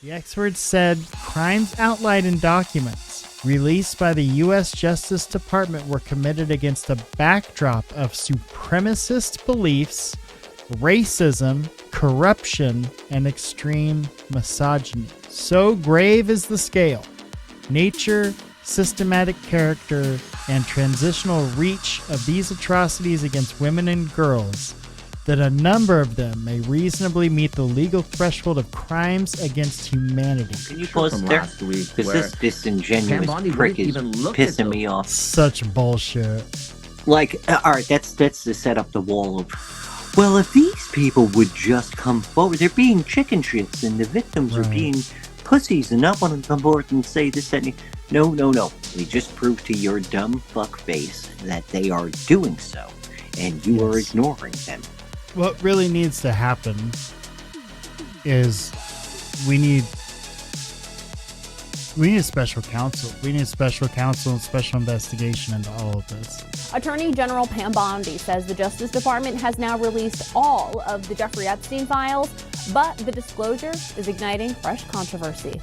The experts said crimes outlined in documents released by the U.S. Justice Department were committed against a backdrop of supremacist beliefs, racism, corruption, and extreme misogyny. So grave is the scale, nature, systematic character, and transitional reach of these atrocities against women and girls that a number of them may reasonably meet the legal threshold of crimes against humanity. Can you pause there? Because this disingenuous prick is pissing me off. Such bullshit. Like, alright, that's to set up the wall of, well, if these people would just come forward, they're being chicken shits and the victims are being pussies and not want to come forward and say this, that, and no. We just proved to your dumb fuck face that they are doing so, and you are ignoring them. What really needs to happen is we need a special counsel. We need a special counsel and special investigation into all of this. Attorney General Pam Bondi says the Justice Department has now released all of the Jeffrey Epstein files, but the disclosure is igniting fresh controversy.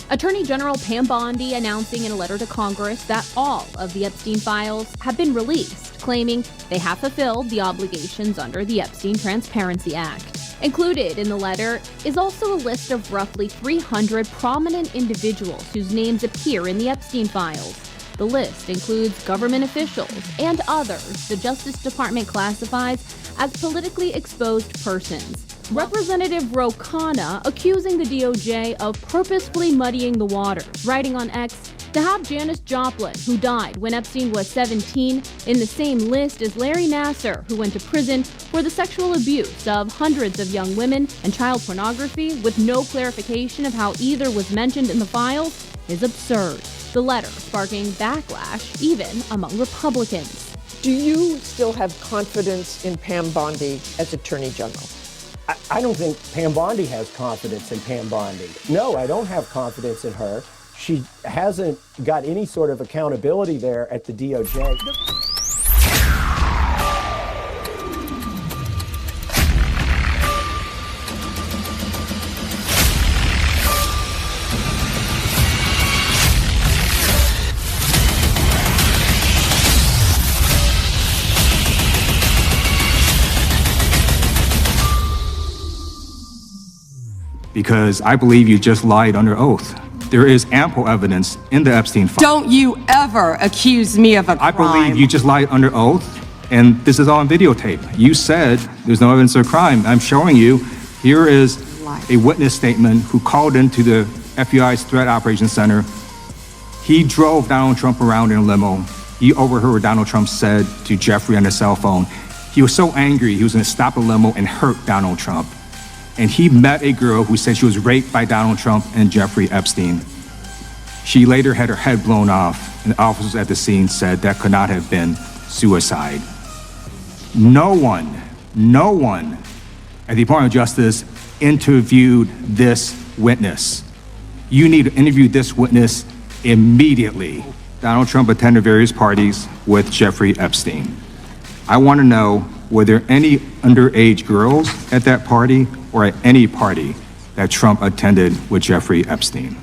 Attorney General Pam Bondi announcing in a letter to Congress that all of the Epstein files have been released, claiming they have fulfilled the obligations under the Epstein Transparency Act. Included in the letter is also a list of roughly 300 prominent individuals whose names appear in the Epstein files. The list includes government officials and others the Justice Department classifies as politically exposed persons. Representative Ro Khanna accusing the DOJ of purposefully muddying the waters, writing on X, to have Janis Joplin, who died when Epstein was 17, in the same list as Larry Nassar, who went to prison for the sexual abuse of hundreds of young women and child pornography, with no clarification of how either was mentioned in the files, is absurd. The letter sparking backlash even among Republicans. Do you still have confidence in Pam Bondi as Attorney General? I don't think Pam Bondi has confidence in Pam Bondi. No, I don't have confidence in her. She hasn't got any sort of accountability there at the DOJ. Because I believe you just lied under oath. There is ample evidence in the Epstein file. Don't you ever accuse me of a crime. I believe you just lied under oath, and this is all on videotape. You said there's no evidence of crime. I'm showing you. Here is a witness statement who called into the FBI's Threat Operations Center. He drove Donald Trump around in a limo. He overheard what Donald Trump said to Jeffrey on his cell phone. He was so angry, he was going to stop the limo and hurt Donald Trump. And he met a girl who said she was raped by Donald Trump and Jeffrey Epstein. She later had her head blown off, and officers at the scene said that could not have been suicide. No one at the Department of Justice interviewed this witness. You need to interview this witness immediately. Donald Trump attended various parties with Jeffrey Epstein. I want to know, were there any underage girls at that party or at any party that Trump attended with Jeffrey Epstein?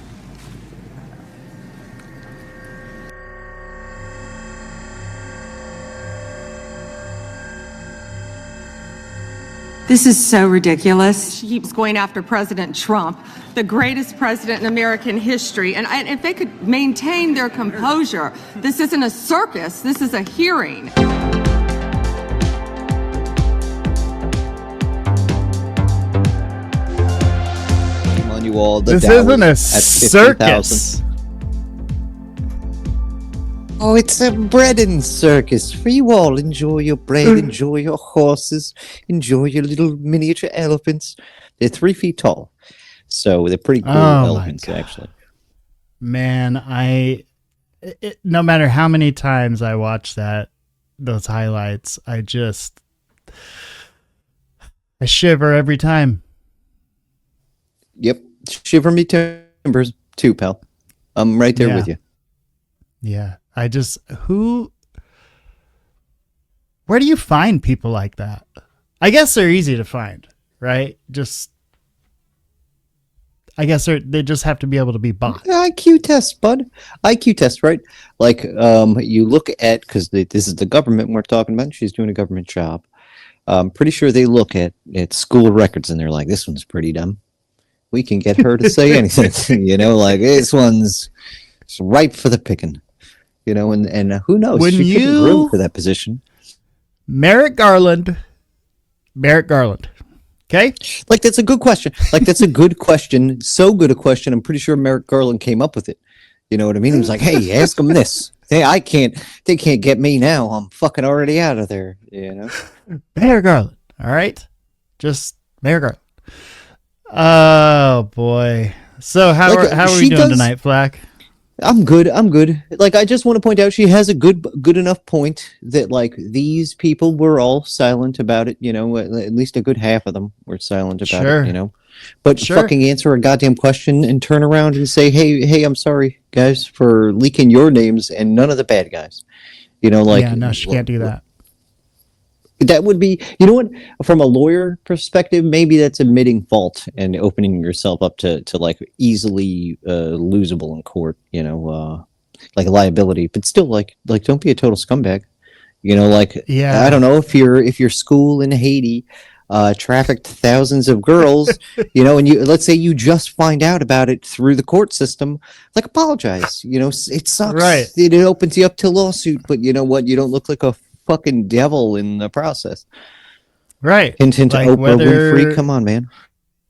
This is so ridiculous. She keeps going after President Trump, the greatest president in American history. And if they could maintain their composure, this isn't a circus, this is a hearing. You all the this isn't a circus. Oh, it's a bread and circus. For you all, enjoy your bread, enjoy your horses, enjoy your little miniature elephants. They're 3 feet tall, so they're pretty cool elephants, actually. Man, no matter how many times I watch those highlights, I shiver every time. Yep. Shiver me timbers too, pal. I'm right there with you. Yeah. Where do you find people like that? I guess they're easy to find, right? I guess they just have to be able to be bought. IQ test, bud. IQ test, right? Like, you look at, because this is the government we're talking about. She's doing a government job. I'm pretty sure they look at school records and they're like, this one's pretty dumb. We can get her to say anything, like this one's ripe for the picking, and who knows? When she could be groomed for that position. Merrick Garland. Okay? Like, that's a good question. So good a question. I'm pretty sure Merrick Garland came up with it. You know what I mean? He was like, hey, ask them this. Hey, they can't get me now. I'm fucking already out of there. Merrick Garland. All right? Just Merrick Garland. Oh, boy. So how are we doing tonight, Flak? I'm good. Like, I just want to point out she has a good enough point that, like, these people were all silent about it, at least a good half of them were silent about it, But fucking answer a goddamn question and turn around and say, hey, I'm sorry, guys, for leaking your names and none of the bad guys. Yeah, no, she can't do that. That would be, from a lawyer perspective, maybe that's admitting fault and opening yourself up to like easily losable in court, like liability. But still, like don't be a total scumbag. I don't know if your school in Haiti trafficked thousands of girls, and let's say you just find out about it through the court system, like, apologize. It sucks. Right. It opens you up to a lawsuit, but you know what? You don't look like a fucking devil in the process. Right. Hint, like Oprah Winfrey, come on, man.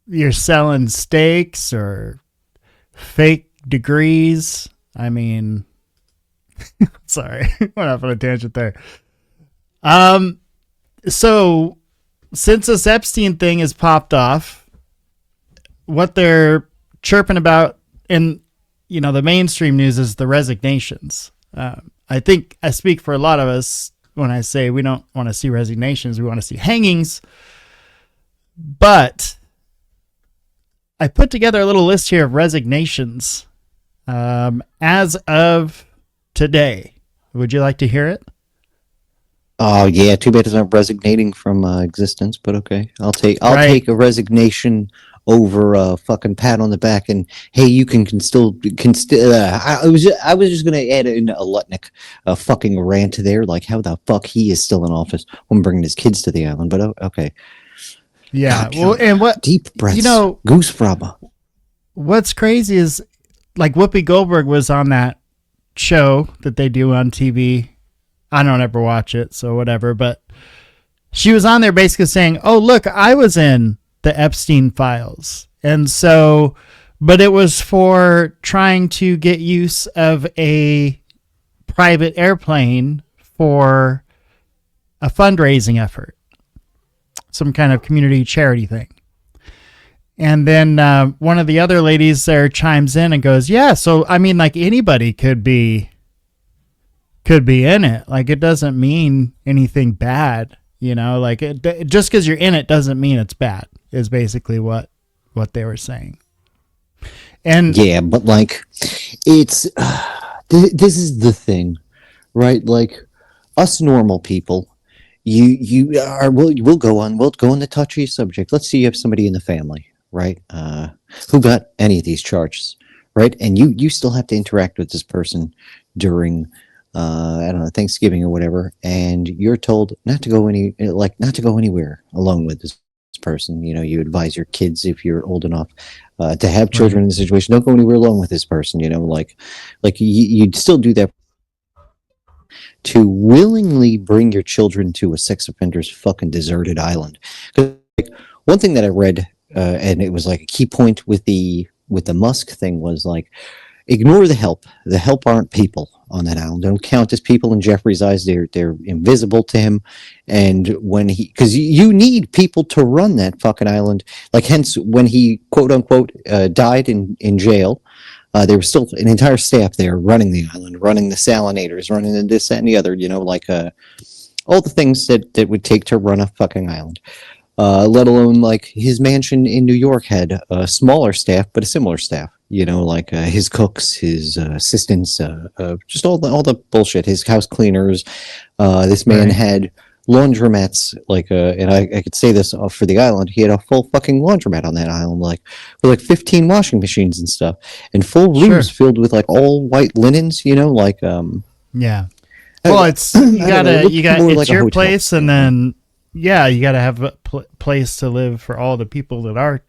You're selling steaks or fake degrees. I mean, sorry, went off on a tangent there. So since this Epstein thing has popped off, what they're chirping about in, the mainstream news is the resignations. I think I speak for a lot of us when I say we don't want to see resignations, we want to see hangings. But I put together a little list here of resignations as of today. Would you like to hear it? Oh yeah, too bad it's not resignating from existence, but okay. I'll take a resignation over a fucking pat on the back and hey, you can still. I was just gonna add in a Lutnick fucking rant there, like how the fuck he is still in office when bringing his kids to the island. But okay. Yeah, well, and what deep breaths, goose fraba. What's crazy is, like, Whoopi Goldberg was on that show that they do on TV. I don't ever watch it, so whatever. But she was on there basically saying, "Oh, look, I was in the Epstein files," and so, but it was for trying to get use of a private airplane for a fundraising effort, some kind of community charity thing. And then one of the other ladies there chimes in and goes, "Yeah, so I mean, like, anybody could be in it. Like, it doesn't mean anything bad, like just because you're in it doesn't mean it's bad," is basically what they were saying. And yeah, but like, it's this is the thing, right? Like, us normal people, we'll go on the touchy subject. Let's see, you have somebody in the family, right, who got any of these charges, right? And you still have to interact with this person during I don't know, Thanksgiving or whatever, and you're told not to go anywhere alone with this person. You advise your kids, if you're old enough to have children in the situation, don't go anywhere alone with this person. Like you'd still do that. To willingly bring your children to a sex offender's fucking deserted island. Like, one thing that I read, and it was like a key point with the Musk thing, was like, ignore the help. The help aren't people on that island. They don't count as people in Jeffrey's eyes. They're invisible to him. And because you need people to run that fucking island. Like, hence, when he, quote unquote, died in jail, there was still an entire staff there running the island, running the salinators, running the this, that, and the other, all the things that would take to run a fucking island. Let alone, like, his mansion in New York had a smaller staff, but a similar staff. His cooks, his assistants, just all the bullshit. His house cleaners. This man had laundromats, like, and I could say this for the island, he had a full fucking laundromat on that island, like, with like 15 washing machines and stuff, and full rooms filled with like all white linens, like, yeah. Well, it's, it's like your place, and then, you gotta have a place to live for all the people that are,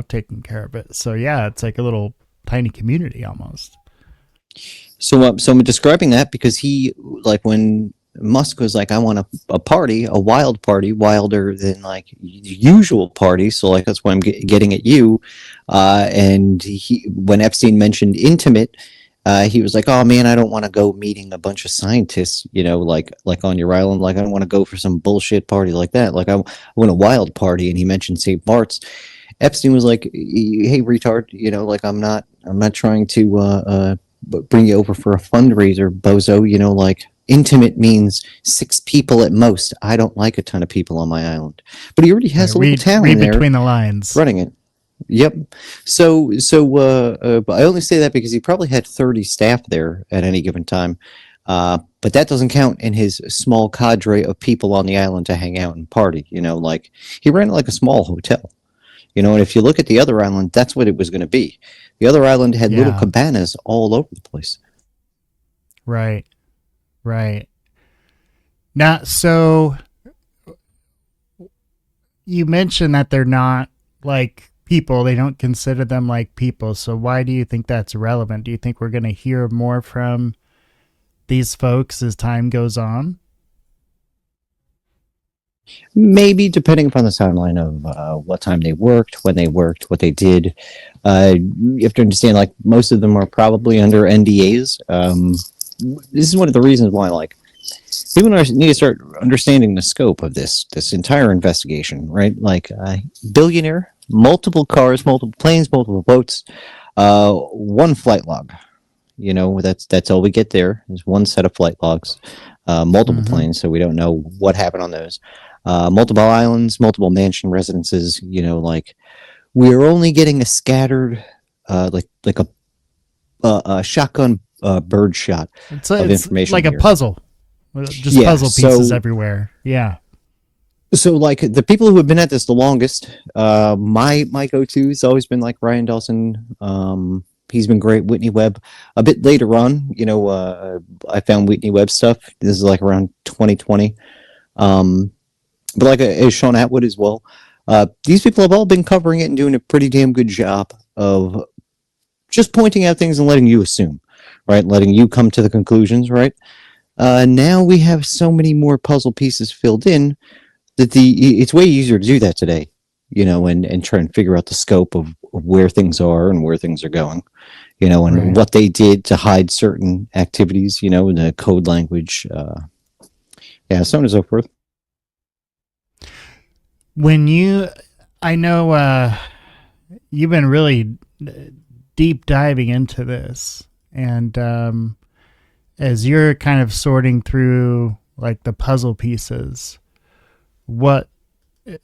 taking care of it. So yeah, it's like a little tiny community almost. So I'm describing that because he, like, when Musk was like, I want a party, a wild party, wilder than like usual parties. So like, that's why I'm getting at you. And when Epstein mentioned intimate, he was like, oh man, I don't want to go meeting a bunch of scientists, like on your island. Like, I don't want to go for some bullshit party like that. Like, I want a wild party. And he mentioned St. Bart's. Epstein was like, hey, retard, like, I'm not trying to bring you over for a fundraiser, bozo. Like, intimate means 6 people at most. I don't like a ton of people on my island. But he already has a little town read there between the lines, running it. Yep. So but I only say that because he probably had 30 staff there at any given time. But that doesn't count in his small cadre of people on the island to hang out and party. Like, he ran like a small hotel. And if you look at the other island, that's what it was going to be. The other island had little cabanas all over the place. Right. Now, so you mentioned that they're not like people. They don't consider them like people. So why do you think that's relevant? Do you think we're going to hear more from these folks as time goes on? Maybe, depending upon the timeline of what time they worked, when they worked, what they did. You have to understand, like, most of them are probably under NDAs. This is one of the reasons why, like, people need to start understanding the scope of this entire investigation, right? Like, billionaire, multiple cars, multiple planes, multiple boats, one flight log. That's all we get there is one set of flight logs, multiple planes, so we don't know what happened on those. Multiple islands, multiple mansion residences, like, we're only getting a scattered, like a shotgun bird shot of information. Like here. A puzzle. Just puzzle pieces everywhere. Yeah. So, like, the people who have been at this the longest, my go-to has always been like Ryan Dawson. He's been great. Whitney Webb. A bit later on, I found Whitney Webb stuff. This is like around 2020. But like Sean Atwood as well. These people have all been covering it and doing a pretty damn good job of just pointing out things and letting you assume, right? Letting you come to the conclusions, right? Now we have so many more puzzle pieces filled in that it's way easier to do that today, and try and figure out the scope of where things are and where things are going, and what they did to hide certain activities, the code language, so on and so forth. I know you've been really deep diving into this, and as you're kind of sorting through like the puzzle pieces, what we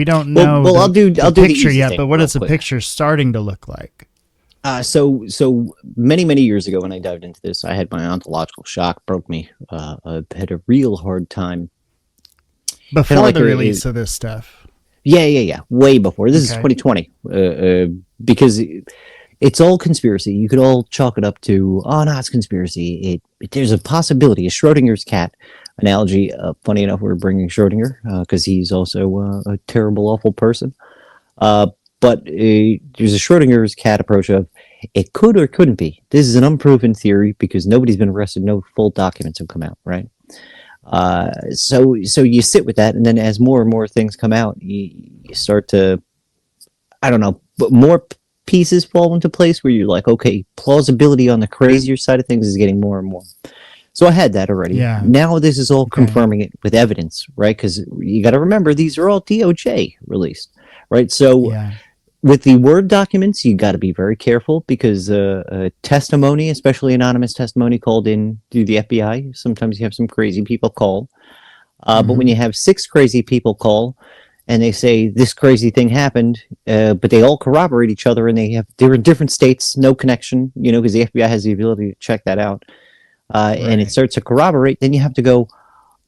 don't know I'll do the the picture easy yet, thing but what real is the quick. picture starting to look like? So many years ago when I dived into this, I had my ontological shock, broke me. I had a real hard time. Before like the release of this stuff. Yeah. Way before. This is 2020. Because it's all conspiracy. You could all chalk it up to, oh, no, it's conspiracy. There's a possibility, a Schrodinger's cat analogy. Funny enough, we're bringing Schrodinger because he's also a terrible, awful person. But there's a Schrodinger's cat approach of it could or couldn't be. This is an unproven theory because nobody's been arrested. No full documents have come out, right? So you sit with that, and then as more and more things come out, you start to, I don't know, but more pieces fall into place where you're like, okay, plausibility on the crazier side of things is getting more and more. So I had that already. Yeah. Now this is all confirming it with evidence, right? Because you got to remember, these are all DOJ released, right? So with the Word documents, you got to be very careful because testimony, especially anonymous testimony called in through the FBI, sometimes you have some crazy people call. But when you have 6 crazy people call and they say this crazy thing happened, but they all corroborate each other and they're in different states, no connection, because the FBI has the ability to check that out. And it starts to corroborate, then you have to go,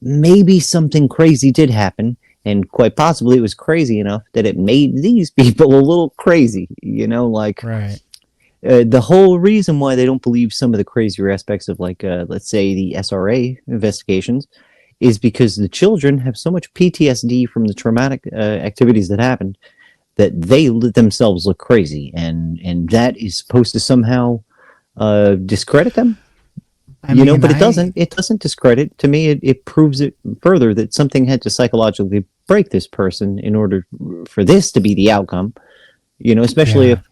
maybe something crazy did happen, and quite possibly it was crazy enough that it made these people a little crazy, like Right. The whole reason why they don't believe some of the crazier aspects of, like, let's say, the SRA investigations is because the children have so much PTSD from the traumatic activities that happened that they themselves look crazy, and that is supposed to somehow discredit them. But it doesn't. It doesn't discredit. To me, it proves it further that something had to psychologically break this person in order for this to be the outcome. Especially if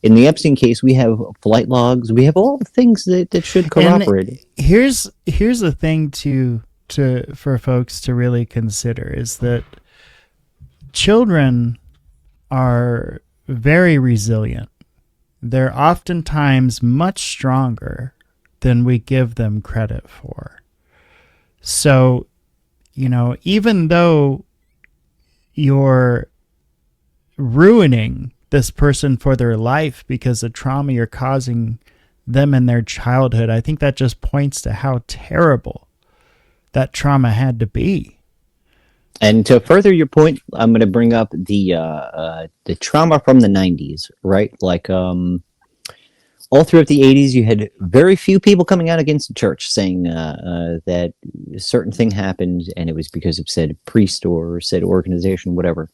in the Epstein case we have flight logs, we have all the things that should corroborate it. Here's a thing for folks to really consider is that children are very resilient. They're oftentimes much stronger than we give them credit for. So, even though you're ruining this person for their life because of trauma you're causing them in their childhood, I think that just points to how terrible that trauma had to be. And to further your point, I'm going to bring up the trauma from the 90s, right? Like, all throughout the 80s, you had very few people coming out against the church saying that a certain thing happened and it was because of said priest or said organization, whatever.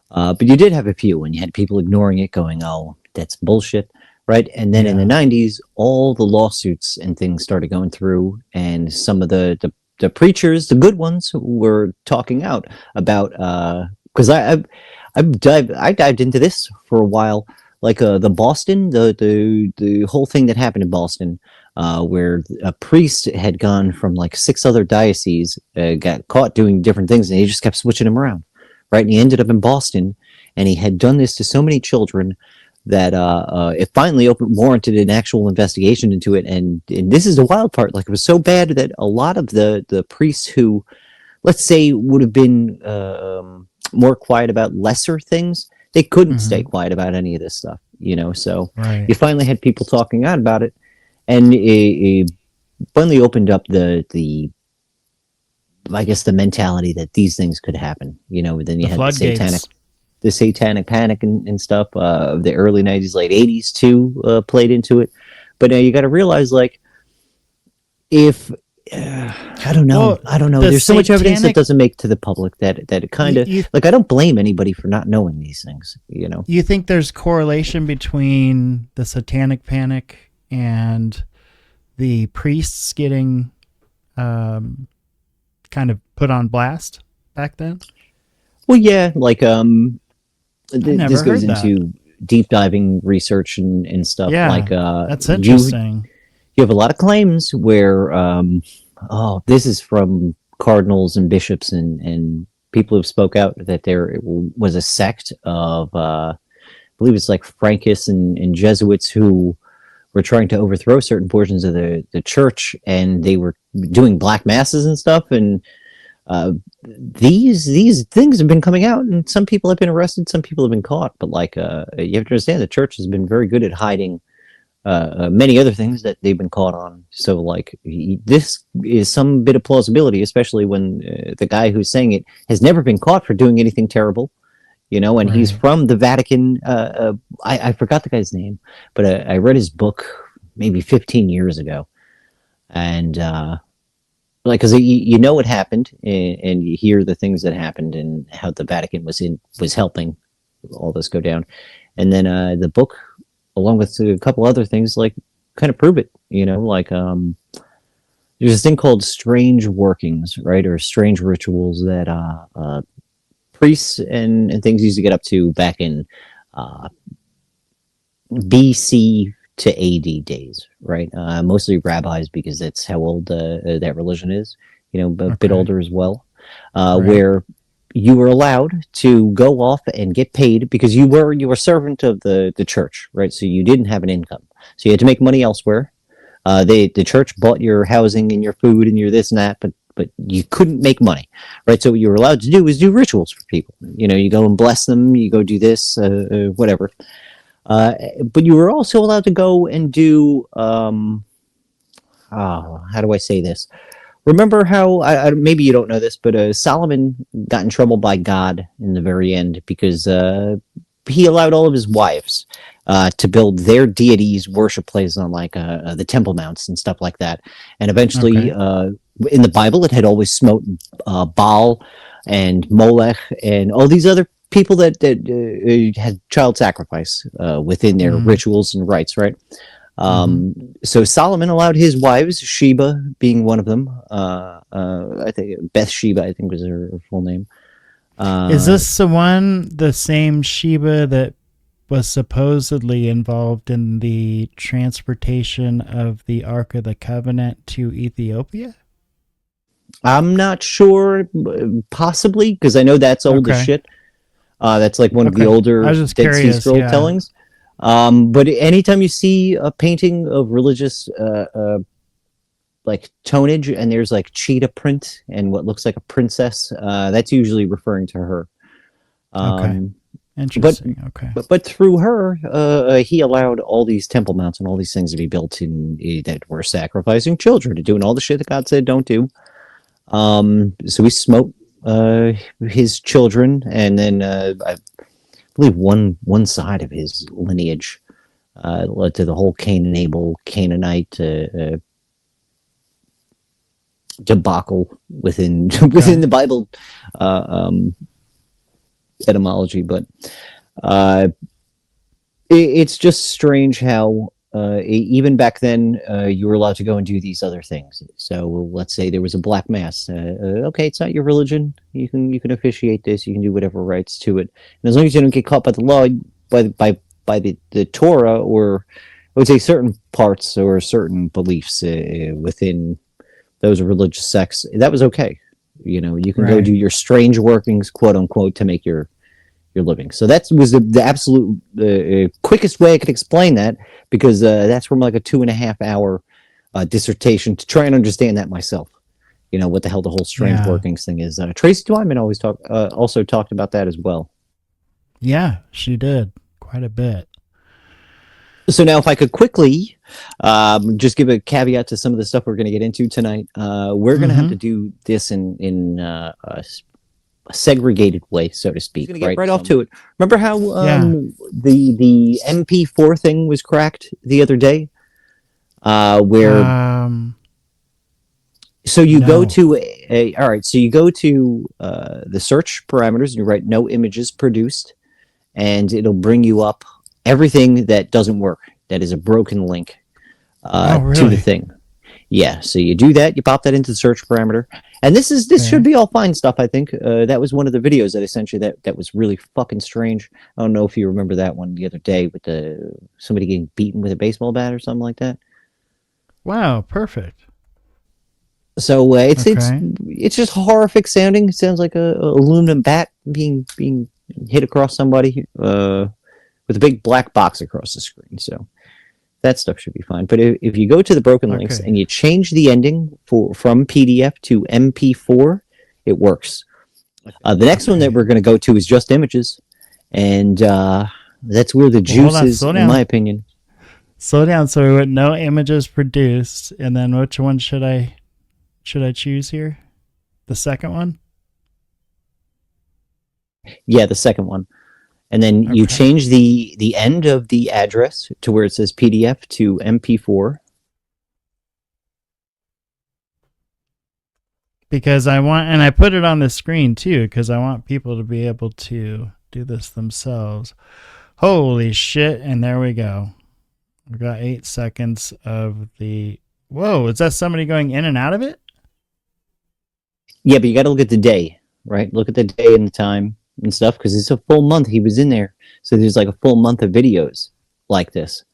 But you did have a few, and you had people ignoring it, going, oh, that's bullshit, right? And then in the 90s, all the lawsuits and things started going through, and some of the preachers, the good ones, were talking out about, because I dived into this for a while, like the Boston, the whole thing that happened in Boston, where a priest had gone from like 6 other dioceses, got caught doing different things, and he just kept switching them around, right? And he ended up in Boston, and he had done this to so many children that it finally warranted an actual investigation into it. And this is the wild part. Like, it was so bad that a lot of the priests who, let's say, would have been more quiet about lesser things, they couldn't stay quiet about any of this stuff, so you finally had people talking out about it, and it finally opened up the I guess the mentality that these things could happen, then you had the satanic panic and stuff, the early 90s, late 80s too, played into it. But you got to realize, like, if I don't know. There's so much evidence that doesn't make to the public that it kind of, like, I don't blame anybody for not knowing these things, You think there's correlation between the satanic panic and the priests getting kind of put on blast back then? Well, yeah, like, this goes into deep diving research and stuff. Yeah, like, that's interesting. You have a lot of claims where, this is from cardinals and bishops and people who spoke out, that there was a sect of, I believe it's like Frankists and Jesuits who were trying to overthrow certain portions of the church, and they were doing black masses and stuff. And these things have been coming out, and some people have been arrested, some people have been caught. But, like, you have to understand, the church has been very good at hiding many other things that they've been caught on. So, like, this is some bit of plausibility, especially when the guy who's saying it has never been caught for doing anything terrible, and he's from the Vatican. I forgot the guy's name, but I read his book maybe 15 years ago. And, like, because you know what happened, and you hear the things that happened and how the Vatican was helping all this go down. And then the book, along with a couple other things, like, kind of prove it, like, there's this thing called strange workings, right? Or strange rituals that priests and things used to get up to back in BC to AD days, right? Mostly rabbis, because that's how old that religion is, a bit older as well, where you were allowed to go off and get paid because you were a servant of the church, right? So you didn't have an income, so you had to make money elsewhere. The church bought your housing and your food and your this and that, but you couldn't make money, right? So what you were allowed to do was do rituals for people. You go and bless them, you go do this, whatever. But you were also allowed to go and do, how do I say this? Remember how, maybe you don't know this, but Solomon got in trouble by God in the very end because he allowed all of his wives to build their deities' worship places on like the Temple Mounts and stuff like that. And eventually, in the Bible, it had always smote Baal and Molech and all these other people that had child sacrifice within their rituals and rites, right? So Solomon allowed his wives, Sheba being one of them. I think Bathsheba, I think was her full name. Is this the same Sheba that was supposedly involved in the transportation of the Ark of the Covenant to Ethiopia? I'm not sure, possibly, because I know that's old as shit. That's like one of the older Dead Sea Scroll tellings. But anytime you see a painting of religious like tonnage and there's like cheetah print and what looks like a princess, that's usually referring to her. Interesting. But through her, he allowed all these temple mounts and all these things to be built that were sacrificing children, to doing all the shit that God said don't do. So he smote his children, and then I believe one side of his lineage led to the whole Cain and Abel Canaanite debacle within the Bible etymology. But it's just strange how even back then you were allowed to go and do these other things. So let's say there was a black mass. Okay, it's not your religion. You can officiate this. You can do whatever rights to it, and as long as you don't get caught by the law, by the Torah, or I would say certain parts or certain beliefs within those religious sects, that was okay. You know, you can go do your strange workings, quote unquote, to make your living. So that was the absolute quickest way I could explain that, because that's from like a 2.5 hour dissertation to try and understand that myself. You know, what the hell the whole strange workings thing is. Tracy Twyman also talked about that as well. Yeah, she did quite a bit. So now, if I could quickly just give a caveat to some of the stuff we're going to get into tonight, we're going to have to do this in a segregated way, so to speak. Going to get right off to it. Remember how the MP4 thing was cracked the other day? Where so you go to so you go to the search parameters and you write no images produced, and it'll bring you up everything that doesn't work, that is a broken link to the thing. Yeah, so you do that, you pop that into the search parameter, and this should be all fine stuff, I think. That was one of the videos that essentially that was really fucking strange. I don't know if you remember that one the other day with somebody getting beaten with a baseball bat or something like that. Wow, perfect. So it's just horrific sounding. It sounds like a aluminum bat being hit across somebody with a big black box across the screen. So that stuff should be fine. But if you go to the broken links and you change the ending from PDF to MP4, it works. The next one that we're going to go to is just images, and that's where the juice is, in my opinion. Slow down. So we went no images produced, and then which one should I choose here? The second one? Yeah, the second one. And then you change the end of the address to where it says PDF to MP4. Because I put it on the screen too, because I want people to be able to do this themselves. Holy shit, and there we go. We've got 8 seconds of the... Whoa, is that somebody going in and out of it? Yeah, but you got to look at the day, right? Look at the day and the time and stuff, because it's a full month he was in there. So there's like a full month of videos like this.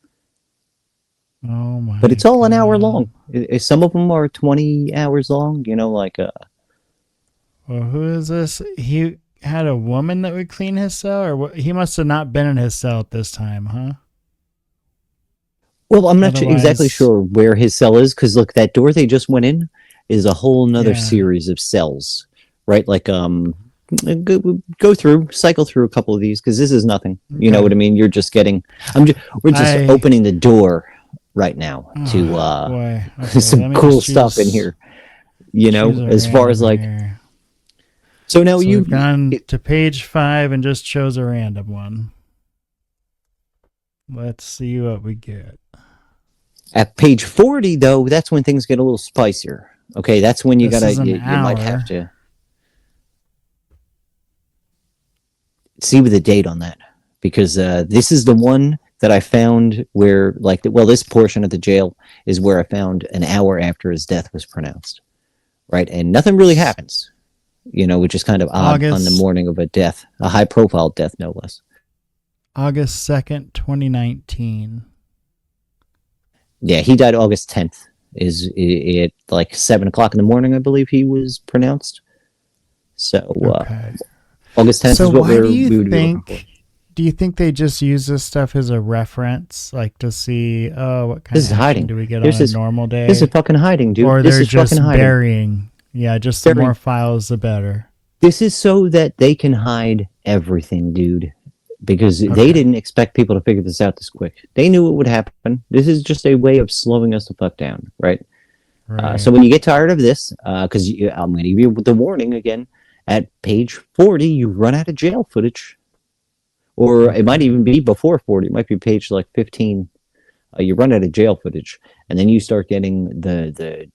Oh my! But it's all an hour long. Some of them are 20 hours long. You know, like Well, who is this? He had a woman that would clean his cell, or what? He must have not been in his cell at this time, huh? Well, I'm not exactly sure where his cell is, because look, that door they just went in is a whole nother series of cells, right? Like go through, cycle through a couple of these, because this is nothing. You know what I mean? You're just getting. We're just opening the door right now to some cool stuff in here. You know, Choose a as far as random like. here. So now So you've we've gone to page 5 and just chose a random one. Let's see what we get. At page 40, though, that's when things get a little spicier. Okay, that's when you This gotta, is an you might hour. have to see with the date on that, because this is the one that I found where, like, well, this portion of the jail is where I found an hour after his death was pronounced, right? And nothing really happens, you know, which is kind of odd on the morning of a death, a high-profile death, no less. August 2nd, 2019. Yeah, he died August 10th. Is it like 7 o'clock in the morning? I believe he was pronounced. So Okay. August 10th So is what why we would be looking think? for. Do you think they just use this stuff as a reference, like to see, what kind This of is action hiding. do we get This on a is- normal day? This is fucking hiding, dude. Or This they're is just fucking hiding. burying. Yeah, just the Burying. more files, the better. This is so that they can hide everything, dude. Because Okay. they didn't expect people to figure this out this quick. They knew it would happen. This is just a way of slowing us the fuck down, right? Right. So when you get tired of this, because I'm going to give you the warning again, at page 40, you run out of jail footage. Or it might even be before 40. It might be page like 15. You run out of jail footage. And then you start getting the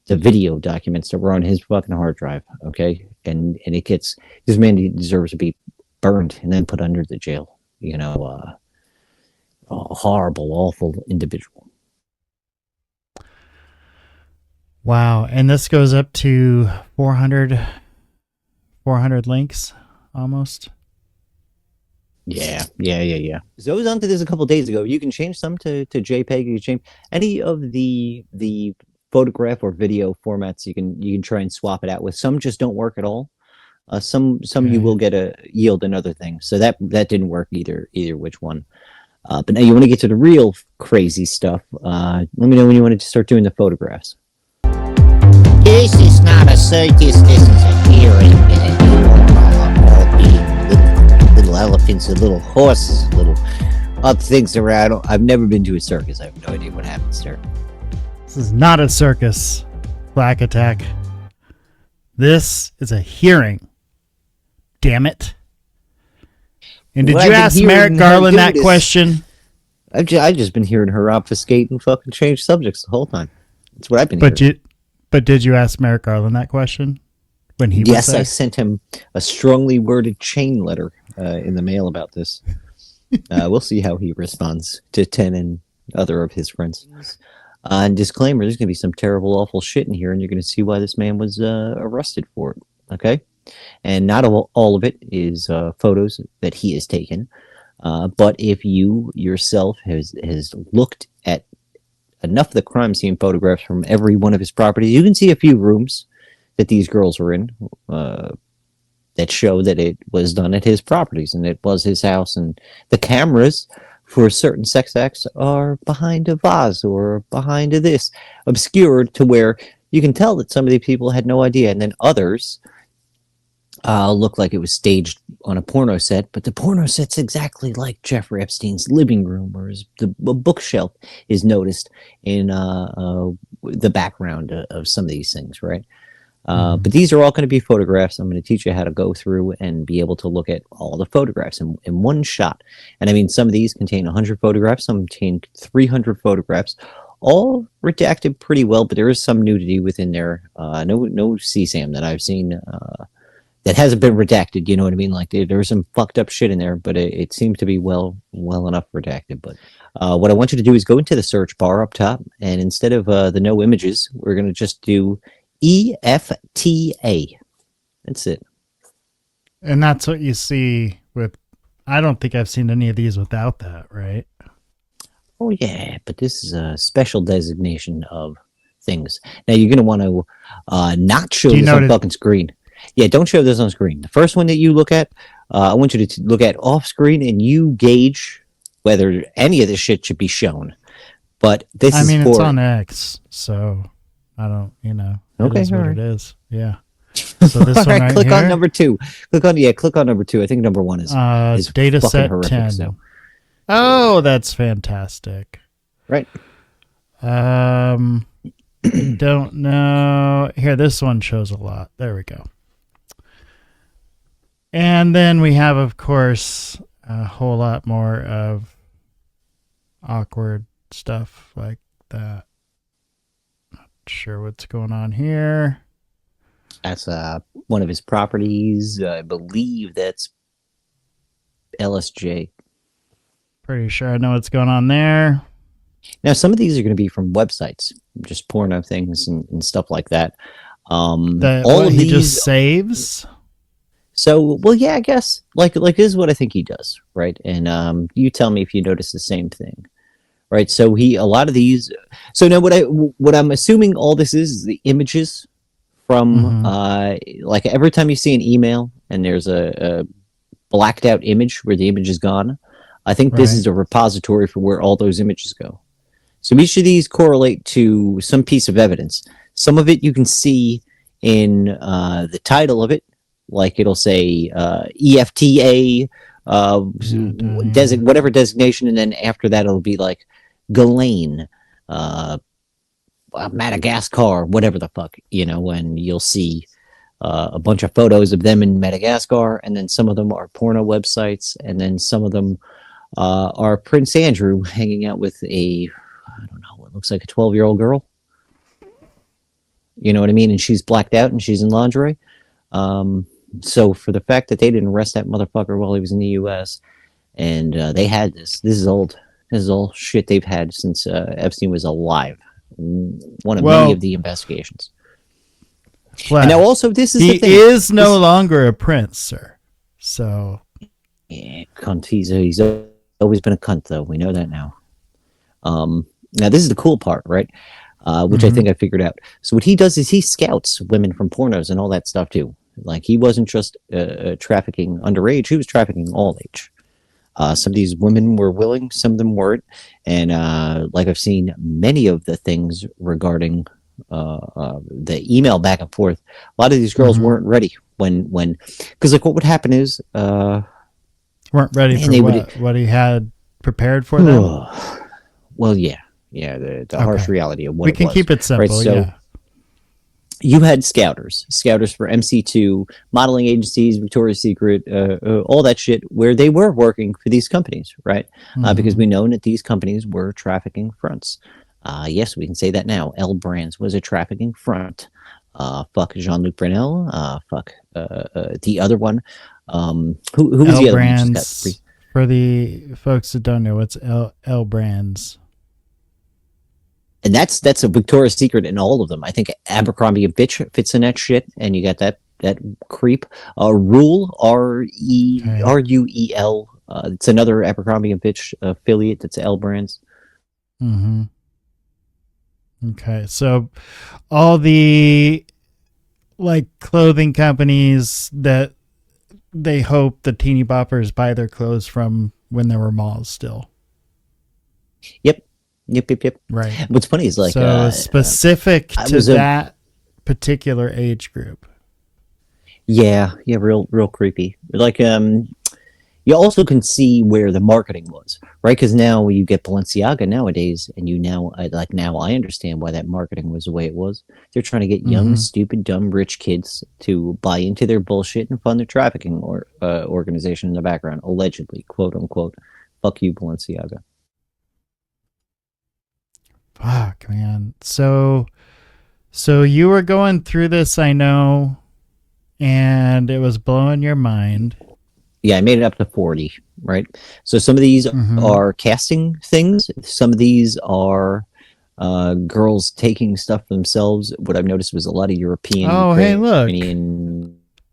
video documents that were on his fucking hard drive, okay? And it gets... This man deserves to be burned and then put under the jail. You know, a horrible, awful individual. Wow. And this goes up to 400 links almost. Yeah. So I was onto this a couple days ago. You can change some to JPEG. You can change any of the photograph or video formats. You can try and swap it out with. Some just don't work at all. Some you will get a yield and other things. So that didn't work either which one. But now you want to get to the real crazy stuff. Let me know when you want to start doing the photographs. This is not a circus, this is a hearing, and you will all be little elephants and little horses, little other things around. I've never been to a circus. I have no idea what happens there. This is not a circus, Black Attack. This is a hearing. Damn it. And did Well, you I've been ask hearing Merrick her Garland do that this. question? I've just been hearing her obfuscate and fucking change subjects the whole time. That's what I've been But hearing. did you ask Merrick Garland that question when he was Yes, there? I sent him a strongly worded chain letter in the mail about this. We'll see how he responds to 10 and other of his friends. And disclaimer, there's going to be some terrible, awful shit in here, and you're going to see why this man was arrested for it. Okay? And not all of it is photos that he has taken. But if you yourself has looked at enough of the crime scene photographs from every one of his properties, you can see a few rooms that these girls were in that show that it was done at his properties and it was his house. And the cameras for certain sex acts are behind a vase or behind a this, obscured to where you can tell that some of the people had no idea. And then others look like it was staged on a porno set, but the porno set's exactly like Jeffrey Epstein's living room, or the bookshelf is noticed in the background of some of these things, right? But these are all going to be photographs. I'm going to teach you how to go through and be able to look at all the photographs in one shot. And I mean, some of these contain 100 photographs, some contain 300 photographs, all redacted pretty well, but there is some nudity within there. No CSAM that I've seen that hasn't been redacted, you know what I mean? Like there's some fucked up shit in there, but it seems to be well enough redacted. But what I want you to do is go into the search bar up top, and instead of the no images, we're going to just do EFTA. That's it. And that's what you see with... I don't think I've seen any of these without that, right? Oh, yeah, but this is a special designation of things. Now, you're going to want to not show this on fucking screen. Yeah, don't show this on screen. The first one that you look at, I want you to look at off screen, and you gauge whether any of this shit should be shown. But this is it's on X, so I don't, Okay, it is what alright. it is. Yeah. So this one right click here, on number 2. Click on number 2. I think number 1 is data fucking set horrific, 10. so. Oh, that's fantastic. Right. I don't know. Here, this one shows a lot. There we go. And then we have, of course, a whole lot more of awkward stuff like that. Not sure what's going on here. That's one of his properties. I believe that's LSJ. Pretty sure I know what's going on there. Now, some of these are going to be from websites, just porno things and stuff like that. All of he these just saves. So, well, yeah, I guess like this is what I think he does, right? And you tell me if you notice the same thing, right? So a lot of these. So now what I'm assuming all this is the images from like every time you see an email and there's a blacked out image where the image is gone, I think this is a repository for where all those images go. So each of these correlate to some piece of evidence. Some of it you can see in the title of it, like it'll say EFTA, whatever designation, and then after that it'll be like Ghislaine, Madagascar, whatever the fuck, and you'll see a bunch of photos of them in Madagascar, and then some of them are porno websites, and then some of them are Prince Andrew hanging out with I don't know, what looks like a 12-year-old girl. You know what I mean? And she's blacked out and she's in lingerie. So for the fact that they didn't arrest that motherfucker while he was in the U.S. and they had this is old. This is all shit they've had since Epstein was alive. One of many of the investigations. Flash. And now also this is he the thing. Is no longer a prince, sir. So yeah, cunt. He's always been a cunt, though. We know that now. Now this is the cool part, right? Which I think I figured out. So what he does is he scouts women from pornos and all that stuff too. Like he wasn't just trafficking underage; he was trafficking all age. Some of these women were willing, some of them weren't, and like I've seen many of the things regarding the email back and forth. A lot of these girls weren't ready when because like what would happen is weren't ready for what he had prepared for them. Well, yeah, the harsh reality of what we can keep it simple. Right? So, yeah. You had scouters for MC2, modeling agencies, Victoria's Secret, all that shit, where they were working for these companies, right? Because we know that these companies were trafficking fronts. Yes, we can say that now. L Brands was a trafficking front. Fuck Jean-Luc Brunel. Fuck the other one. Who was the other Brands, one? For the folks that don't know, what's L Brands? And that's a Victoria's Secret in all of them. I think Abercrombie and Fitch fits in that shit, and you got that creep. Rule, RUEL. It's another Abercrombie and Fitch affiliate. That's L Brands. Okay, so all the like clothing companies that they hope the teeny boppers buy their clothes from when there were malls still. Yep. Right. What's funny is like specific to that particular age group. Yeah, real creepy. Like you also can see where the marketing was, right? Because now you get Balenciaga nowadays, and now I understand why that marketing was the way it was. They're trying to get young, stupid, dumb, rich kids to buy into their bullshit and fund their trafficking organization in the background, allegedly, quote unquote. Fuck you, Balenciaga. Fuck, man. So you were going through this, I know, and it was blowing your mind. Yeah, I made it up to 40, right? So some of these are casting things. Some of these are girls taking stuff for themselves. What I've noticed was a lot of European. Oh, hey, look.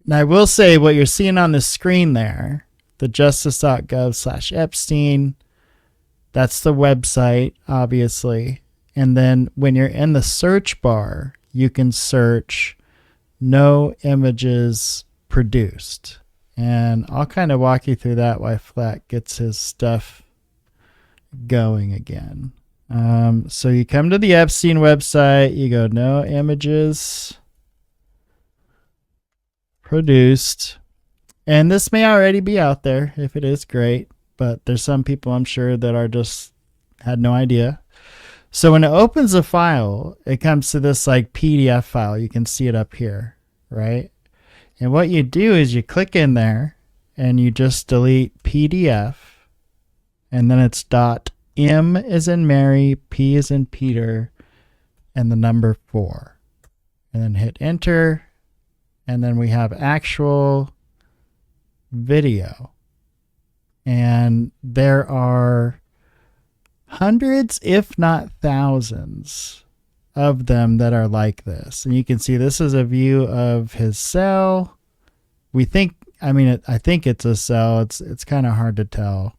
Now, I will say what you're seeing on the screen there, the justice.gov/Epstein, that's the website, obviously. And then when you're in the search bar, you can search no images produced. And I'll kind of walk you through that while Flak gets his stuff going again. So you come to the Epstein website, you go no images produced. And this may already be out there. If it is, great. But there's some people I'm sure that are just had no idea. So when it opens a file, it comes to this like PDF file. You can see it up here, right? And what you do is you click in there and you just delete PDF, and then it's .m as in Mary, P as in Peter, and the number 4. And then hit enter, and then we have actual video. And there are hundreds, if not thousands, of them that are like this. And you can see this is a view of his cell. We think, I think it's a cell. It's kind of hard to tell.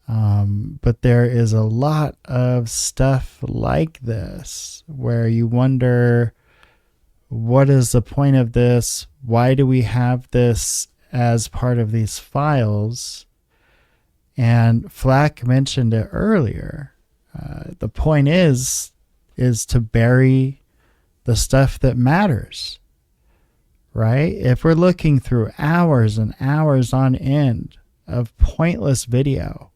But there is a lot of stuff like this where you wonder, what is the point of this? Why do we have this as part of these files? And Flak mentioned it earlier. The point is to bury the stuff that matters, right? If we're looking through hours and hours on end of pointless video,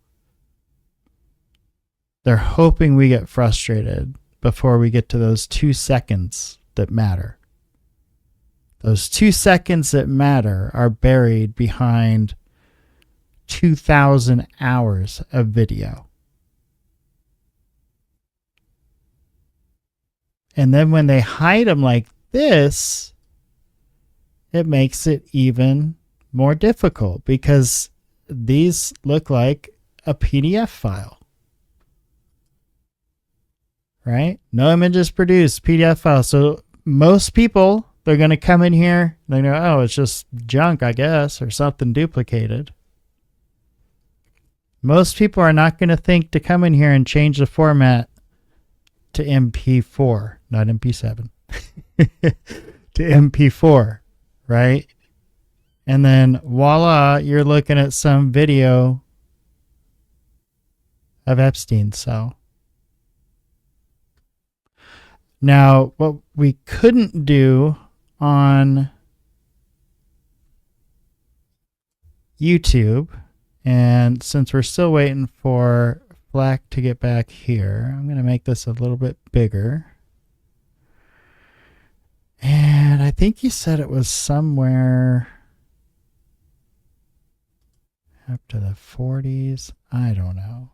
they're hoping we get frustrated before we get to those 2 seconds that matter. Those 2 seconds that matter are buried behind 2,000 hours of video. And then when they hide them like this, it makes it even more difficult because these look like a PDF file. Right? No images produced, PDF file. So most people, they're going to come in here, they know, oh, it's just junk, I guess, or something duplicated. Most people are not going to think to come in here and change the format to MP4, not MP7, to MP4, right? And then voila, you're looking at some video of Epstein's cell. Now, what we couldn't do on YouTube, and since we're still waiting for Flak to get back here, I'm going to make this a little bit bigger. And I think you said it was somewhere up to the 40s. I don't know.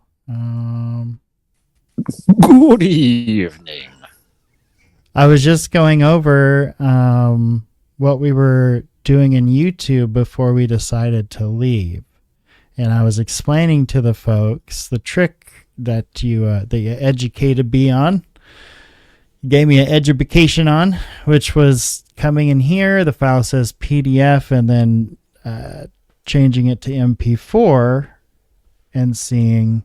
Good evening. I was just going over what we were doing in YouTube before we decided to leave. And I was explaining to the folks the trick that you educated me on, gave me an education on, which was coming in here. The file says PDF and then changing it to MP4 and seeing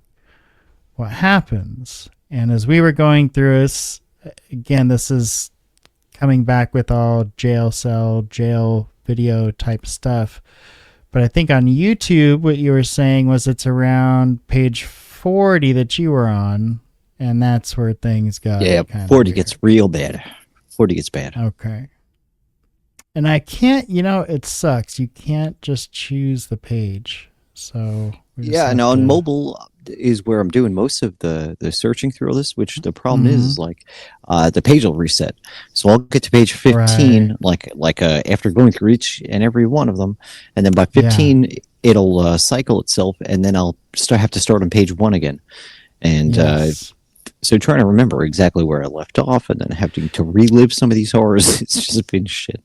what happens. And as we were going through this, again, this is coming back with all jail cell, jail video type stuff. But I think on YouTube, what you were saying was it's around page 40 that you were on, and that's where things go. Yeah, 40 gets real bad. 40 gets bad. Okay. And I can't, it sucks. You can't just choose the page. So yeah, and on mobile is where I'm doing most of the searching through all this, which the problem is like the page will reset. So I'll get to page 15, like after going through each and every one of them, and then by 15 it'll cycle itself, and then I'll have to start on page 1 again. And so trying to remember exactly where I left off, and then having to relive some of these horrors, it's just been shit.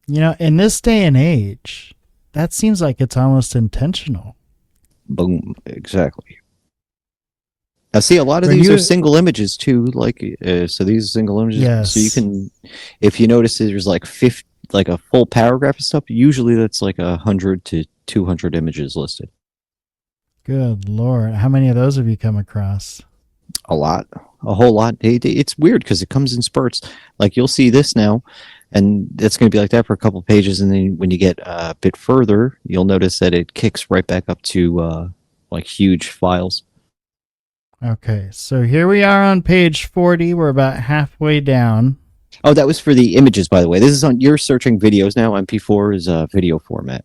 In this day and age, that seems like it's almost intentional. Boom, exactly. I see a lot of these are single images too, so these are single images. Yes. So you can, if you notice, there's like a full paragraph of stuff. Usually that's like 100 to 200 images listed. Good Lord. How many of those have you come across? A lot. A whole lot. It's weird because it comes in spurts. Like you'll see this now, and it's going to be like that for a couple of pages, and then when you get a bit further, you'll notice that it kicks right back up to like huge files. Okay, so here we are on page 40. We're about halfway down. Oh, that was for the images, by the way. This is on, you're searching videos now. MP4 is a video format.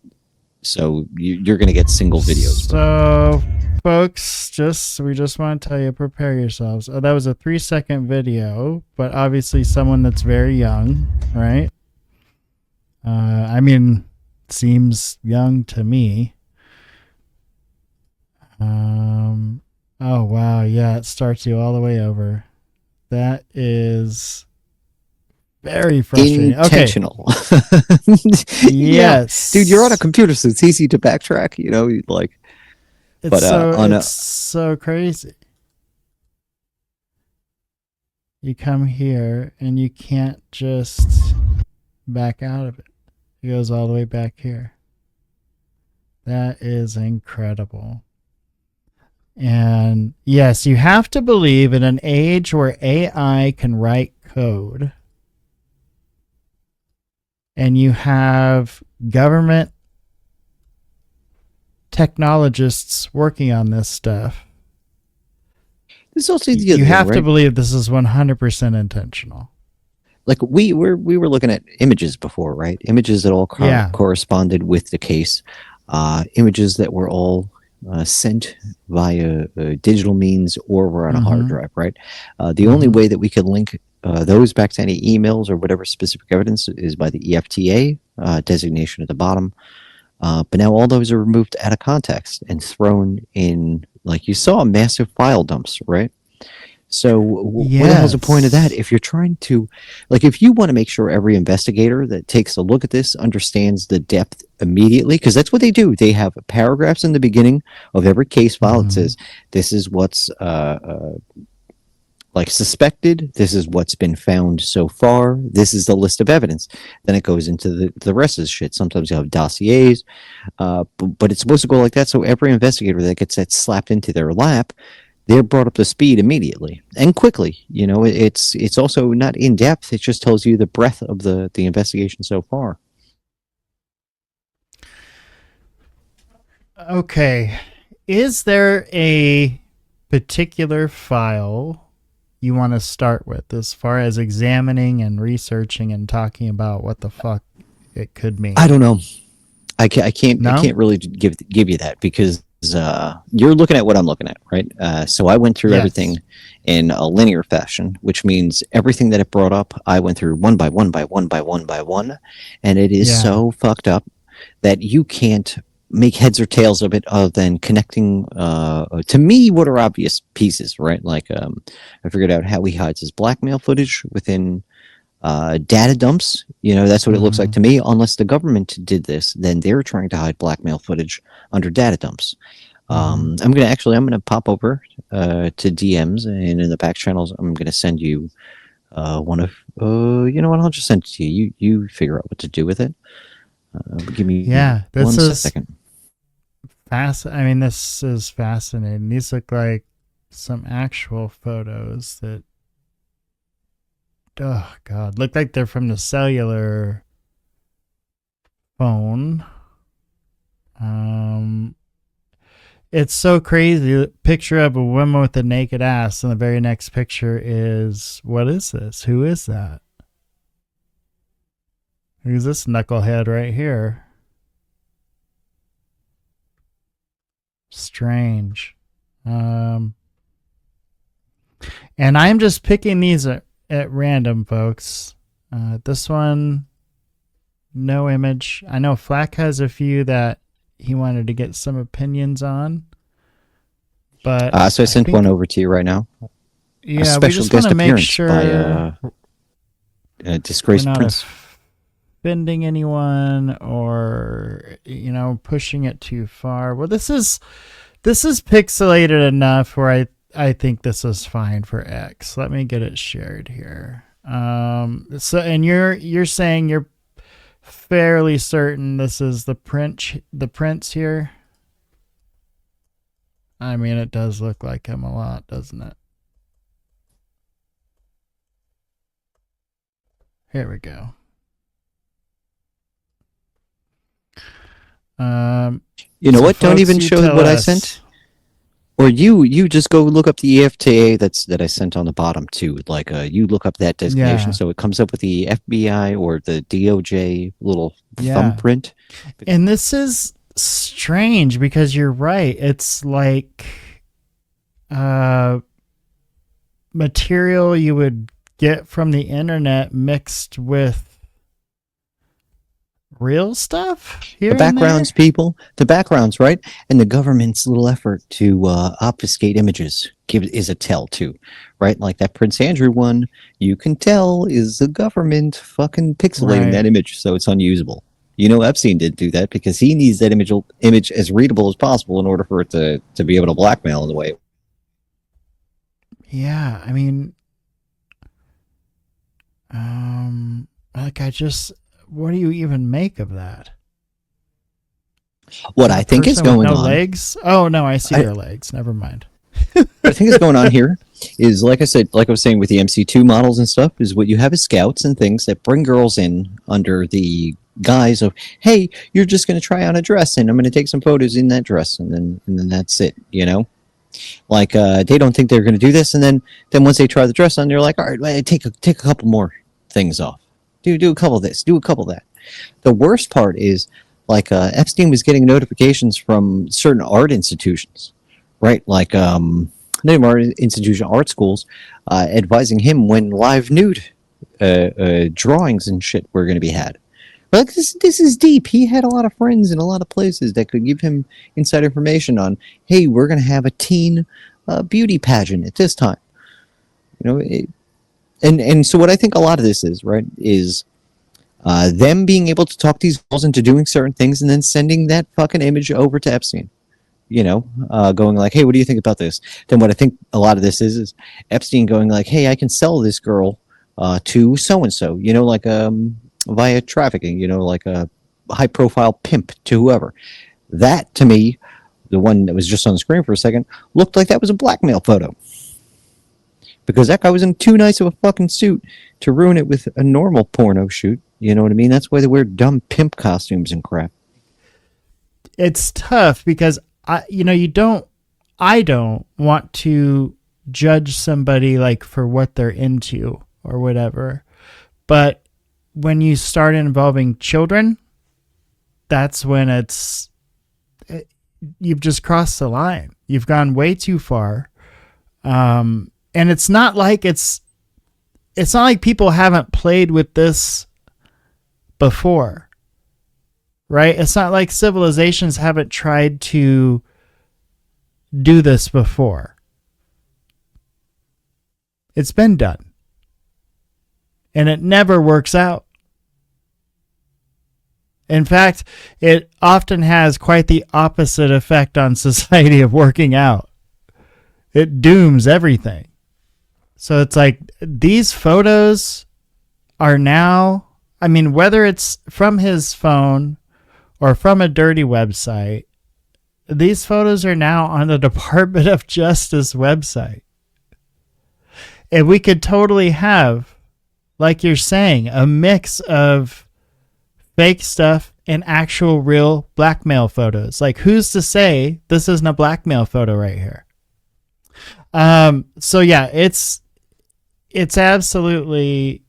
So you're going to get single videos. So, folks, we just want to tell you, prepare yourselves. Oh, that was a 3-second video, but obviously someone that's very young, right? I mean, seems young to me. Oh wow, yeah, it starts you all the way over. That is very frustrating. Intentional. Okay. Yes, dude, you're on a computer, so it's easy to backtrack. You know, like. It's so crazy. You come here and you can't just back out of it. It goes all the way back here. That is incredible. And yes, you have to believe in an age where AI can write code and you have government technologists working on this stuff. This also you have to believe this is 100% intentional. Like we were looking at images before, right? Images that all corresponded with the case. Images that were all sent via digital means or were on a hard drive, right? The only way that we could link those back to any emails or whatever specific evidence is by the EFTA designation at the bottom. But now all those are removed out of context and thrown in, like you saw, massive file dumps, right? So what the hell's the point of that? If you're trying to, like, if you want to make sure every investigator that takes a look at this understands the depth immediately, because that's what they do. They have paragraphs in the beginning of every case file that says, this is what's like suspected, this is what's been found so far, this is the list of evidence. Then it goes into the rest of the shit. Sometimes you have dossiers, but it's supposed to go like that, so every investigator that gets that slapped into their lap, they're brought up to speed immediately and quickly. You know, it's also not in depth. It just tells you the breadth of the investigation so far. Okay. Is there a particular file you want to start with as far as examining and researching and talking about what the fuck it could mean? I don't know. I can't really give you that because you're looking at what I'm looking at, right? So I went through everything in a linear fashion, which means everything that it brought up, I went through one by one, and it is so fucked up that you can't make heads or tails of it other than connecting to me what are obvious pieces, right? Like I figured out how he hides his blackmail footage within data dumps. You know, that's what it looks like to me. Unless the government did this, then they're trying to hide blackmail footage under data dumps. I'm gonna pop over to DMs, and in the back channels I'm gonna send you one of you know what, I'll just send it to you. You figure out what to do with it. Give me one second. I mean, this is fascinating. These look like some actual photos that, oh god, look like they're from the cellular phone. It's so crazy. Picture of a woman with a naked ass, and the very next picture is, what is this? Who is that? Who's this knucklehead right here? Strange. And I'm just picking these at random, folks. This one, no image. I know Flak has a few that he wanted to get some opinions on. But so I sent one over to you right now. Yeah, a special we just guest want to make appearance sure by disgraced we're not prince. offending anyone or, you know, pushing it too far. Well, this is pixelated enough where I think this is fine for X. Let me get it shared here. So, and you're saying you're fairly certain this is the prince here? I mean, it does look like him a lot, doesn't it? Here we go. You know so what? Don't folks, even you show tell what I us. sent. Or you just go look up the EFTA that I sent on the bottom too. Like you look up that designation, so it comes up with the FBI or the DOJ little thumbprint. And this is strange because you're right. It's like material you would get from the internet mixed with real stuff here. The backgrounds, people, the backgrounds, right? And the government's little effort to obfuscate images is a tell too, right? Like that Prince Andrew one, you can tell is the government fucking pixelating that image so it's unusable. You know, Epstein didn't do that because he needs that image as readable as possible in order for it to be able to blackmail in the way. Yeah, I mean, what do you even make of that? What I think is going on. Legs? Oh no, I see their legs. Never mind. What I think is going on here is, like I said, like I was saying with the MC2 models and stuff, is what you have is scouts and things that bring girls in under the guise of, hey, you're just going to try on a dress and I'm going to take some photos in that dress and then that's it, you know? Like they don't think they're going to do this, and then once they try the dress on, they're like, all right, well, take a couple more things off. Do a couple of this, do a couple of that. The worst part is, like, Epstein was getting notifications from certain art institutions, right? Like art schools, advising him when live nude drawings and shit were going to be had. Like, this is deep. He had a lot of friends in a lot of places that could give him inside information on, hey, we're going to have a teen beauty pageant at this time. You know, and so what I think a lot of this is, right, is them being able to talk these girls into doing certain things and then sending that fucking image over to Epstein. You know, going like, hey, what do you think about this? Then what I think a lot of this is Epstein going like, hey, I can sell this girl to so-and-so, you know, like via trafficking, you know, like a high-profile pimp to whoever. That, to me, the one that was just on the screen for a second, looked like that was a blackmail photo. Because that guy was in too nice of a fucking suit to ruin it with a normal porno shoot. You know what I mean? That's why they wear dumb pimp costumes and crap. It's tough because I don't want to judge somebody like for what they're into or whatever. But when you start involving children, that's when you've just crossed the line. You've gone way too far. And it's not like people haven't played with this before, right? It's not like civilizations haven't tried to do this before. It's been done. And it never works out. In fact, it often has quite the opposite effect on society of working out. It dooms everything. So it's like these photos are now, I mean, whether it's from his phone or from a dirty website, these photos are now on the Department of Justice website. And we could totally have, like you're saying, a mix of fake stuff and actual real blackmail photos. Like, who's to say this isn't a blackmail photo right here? So yeah, it's absolutely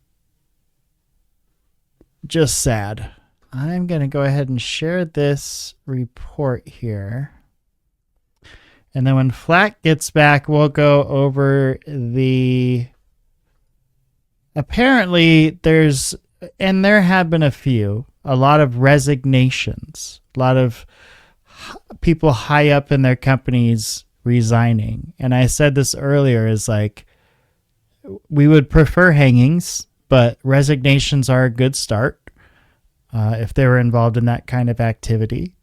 just sad. I'm going to go ahead and share this report here. And then when Flak gets back, we'll go over apparently there have been a lot of resignations, a lot of people high up in their companies resigning. And I said this earlier, is like, we would prefer hangings, but resignations are a good start if they were involved in that kind of activity.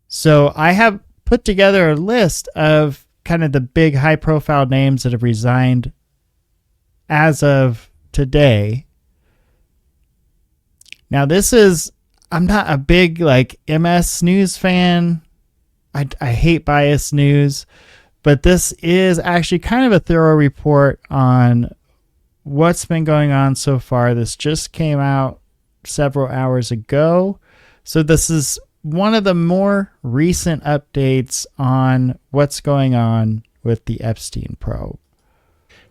So I have put together a list of kind of the big high profile names that have resigned as of today. Now I'm not a big like MS News fan. I hate biased news, but this is actually kind of a thorough report on what's been going on so far. This just came out several hours ago. So this is one of the more recent updates on what's going on with the Epstein probe.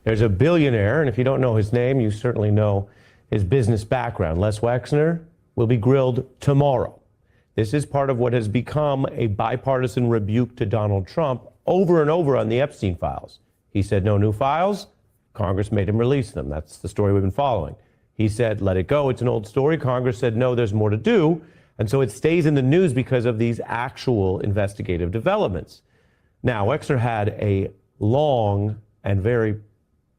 There's a billionaire, and if you don't know his name, you certainly know his business background. Les Wexner will be grilled tomorrow. This is part of what has become a bipartisan rebuke to Donald Trump over and over on the Epstein files. He said no new files. Congress made him release them. That's the story we've been following. He said, let it go. It's an old story. Congress said, no, there's more to do. And so it stays in the news because of these actual investigative developments. Now, Wexner had a long and very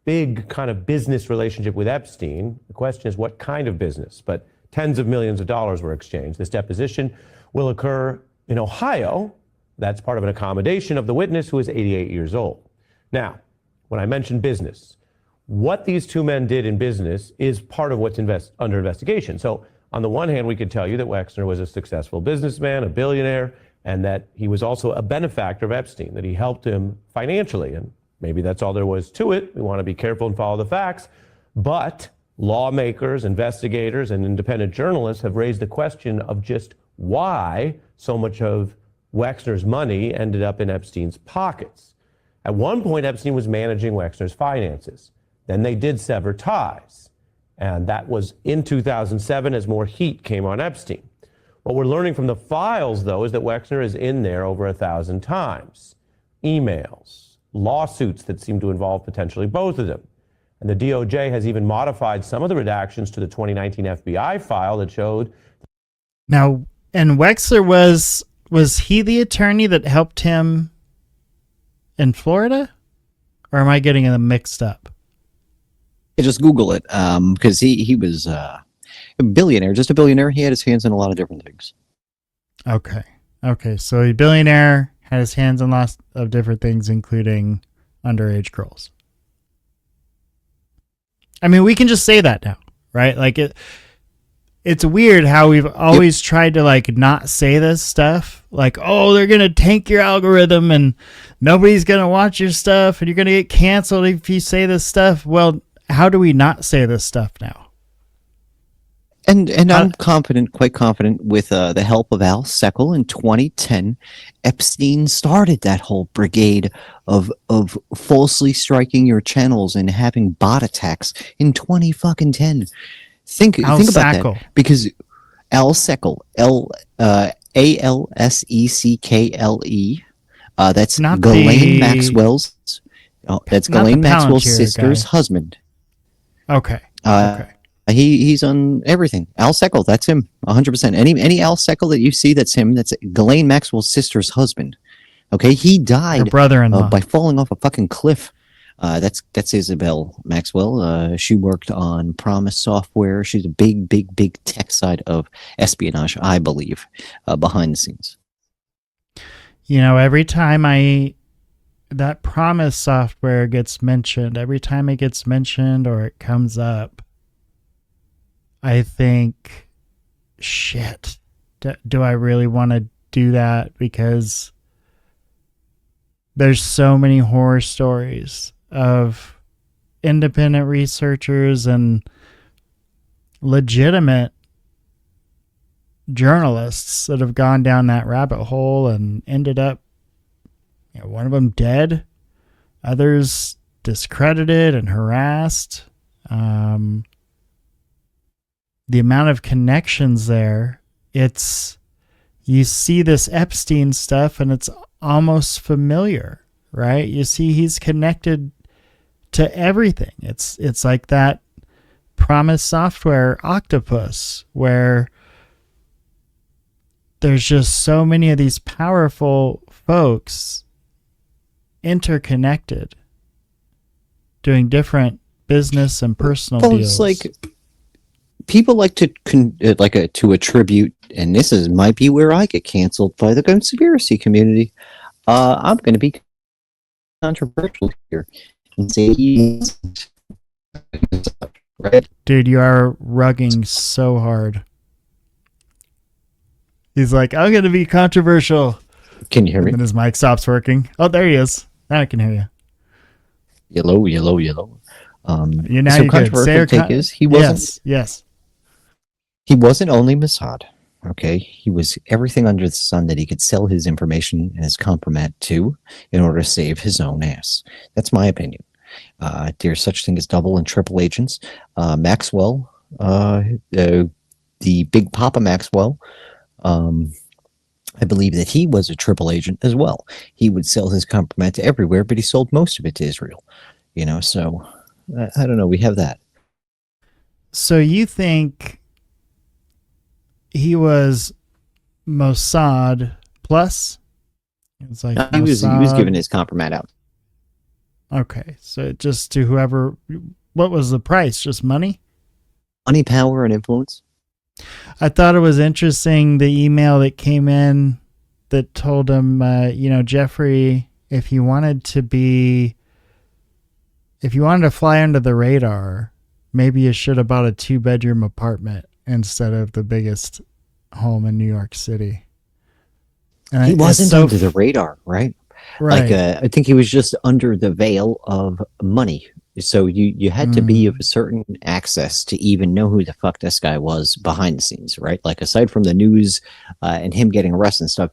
big kind of business relationship with Epstein. The question is what kind of business? But tens of millions of dollars were exchanged. This deposition will occur in Ohio. That's part of an accommodation of the witness, who is 88 years old. Now, when I mentioned business, what these two men did in business is part of what's under investigation. So on the one hand, we could tell you that Wexner was a successful businessman, a billionaire, and that he was also a benefactor of Epstein, that he helped him financially. And maybe that's all there was to it. We want to be careful and follow the facts. But lawmakers, investigators, and independent journalists have raised the question of just why so much of Wexner's money ended up in Epstein's pockets. At one point, Epstein was managing Wexner's finances. Then they did sever ties. And that was in 2007 as more heat came on Epstein. What we're learning from the files, though, is that Wexner is in there over 1,000 times. Emails, lawsuits that seem to involve potentially both of them. And the DOJ has even modified some of the redactions to the 2019 FBI file that showed. Now, and Wexler was he the attorney that helped him in Florida? Or am I getting them mixed up? Just Google it, because he was a billionaire, just a billionaire. He had his hands in a lot of different things. Okay. So a billionaire had his hands in lots of different things, including underage girls. I mean, we can just say that now, right? Like it's weird how we've always tried to like not say this stuff. Like, oh, they're going to tank your algorithm and nobody's going to watch your stuff and you're going to get canceled if you say this stuff. Well, how do we not say this stuff now? And I'm quite confident with the help of Al Seckel in 2010, Epstein started that whole brigade of falsely striking your channels and having bot attacks in 2010. Think about that, because Al Seckel, ALSECKLE, that's not Ghislaine Maxwell's. Oh, that's Ghislaine Maxwell's sister's husband. Okay. He's on everything. Al Seckel, that's him, 100%. Any Al Seckel that you see, that's him. That's Ghislaine Maxwell's sister's husband. Okay, he died, her brother-in-law, by falling off a fucking cliff. That's Isabel Maxwell. She worked on Promise Software. She's a big tech side of espionage, I believe, behind the scenes. You know, every time that Promise Software gets mentioned, every time it gets mentioned or it comes up, I think, shit, do I really want to do that? Because there's so many horror stories of independent researchers and legitimate journalists that have gone down that rabbit hole and ended up, you know, one of them dead, others discredited and harassed. The amount of connections there, you see this Epstein stuff and it's almost familiar, right? You see he's connected to everything. It's like that Promise Software octopus where there's just so many of these powerful folks interconnected doing different business and personal deals. It's like people like to to attribute, and this might be where I get canceled by the conspiracy community. I'm going to be controversial here and say, right? Dude, you are rugging so hard. He's like, I'm going to be controversial. Can you hear me? And his mic stops working. Oh, there he is. Now I can hear you. Yellow. You're now so you're controversial take is he wasn't. Yes. He wasn't only Mossad. Okay, he was everything under the sun that he could sell his information and his compromat to in order to save his own ass. That's my opinion. There's such thing as double and triple agents. Maxwell, the big Papa Maxwell, I believe that he was a triple agent as well. He would sell his compromat to everywhere, but he sold most of it to Israel. So I don't know. We have that. So you think he was Mossad plus? It's like he was giving his compromat out. Okay, so just to whoever. What was the price? Just money? Money, power, and influence. I thought it was interesting the email that came in that told him, Jeffrey, if you wanted to fly under the radar, maybe you should have bought a 2-bedroom apartment instead of the biggest home in New York City. And he wasn't under the radar, right? Right. I think he was just under the veil of money. So you had to be of a certain access to even know who the fuck this guy was behind the scenes, right? Like aside from the news and him getting arrested and stuff,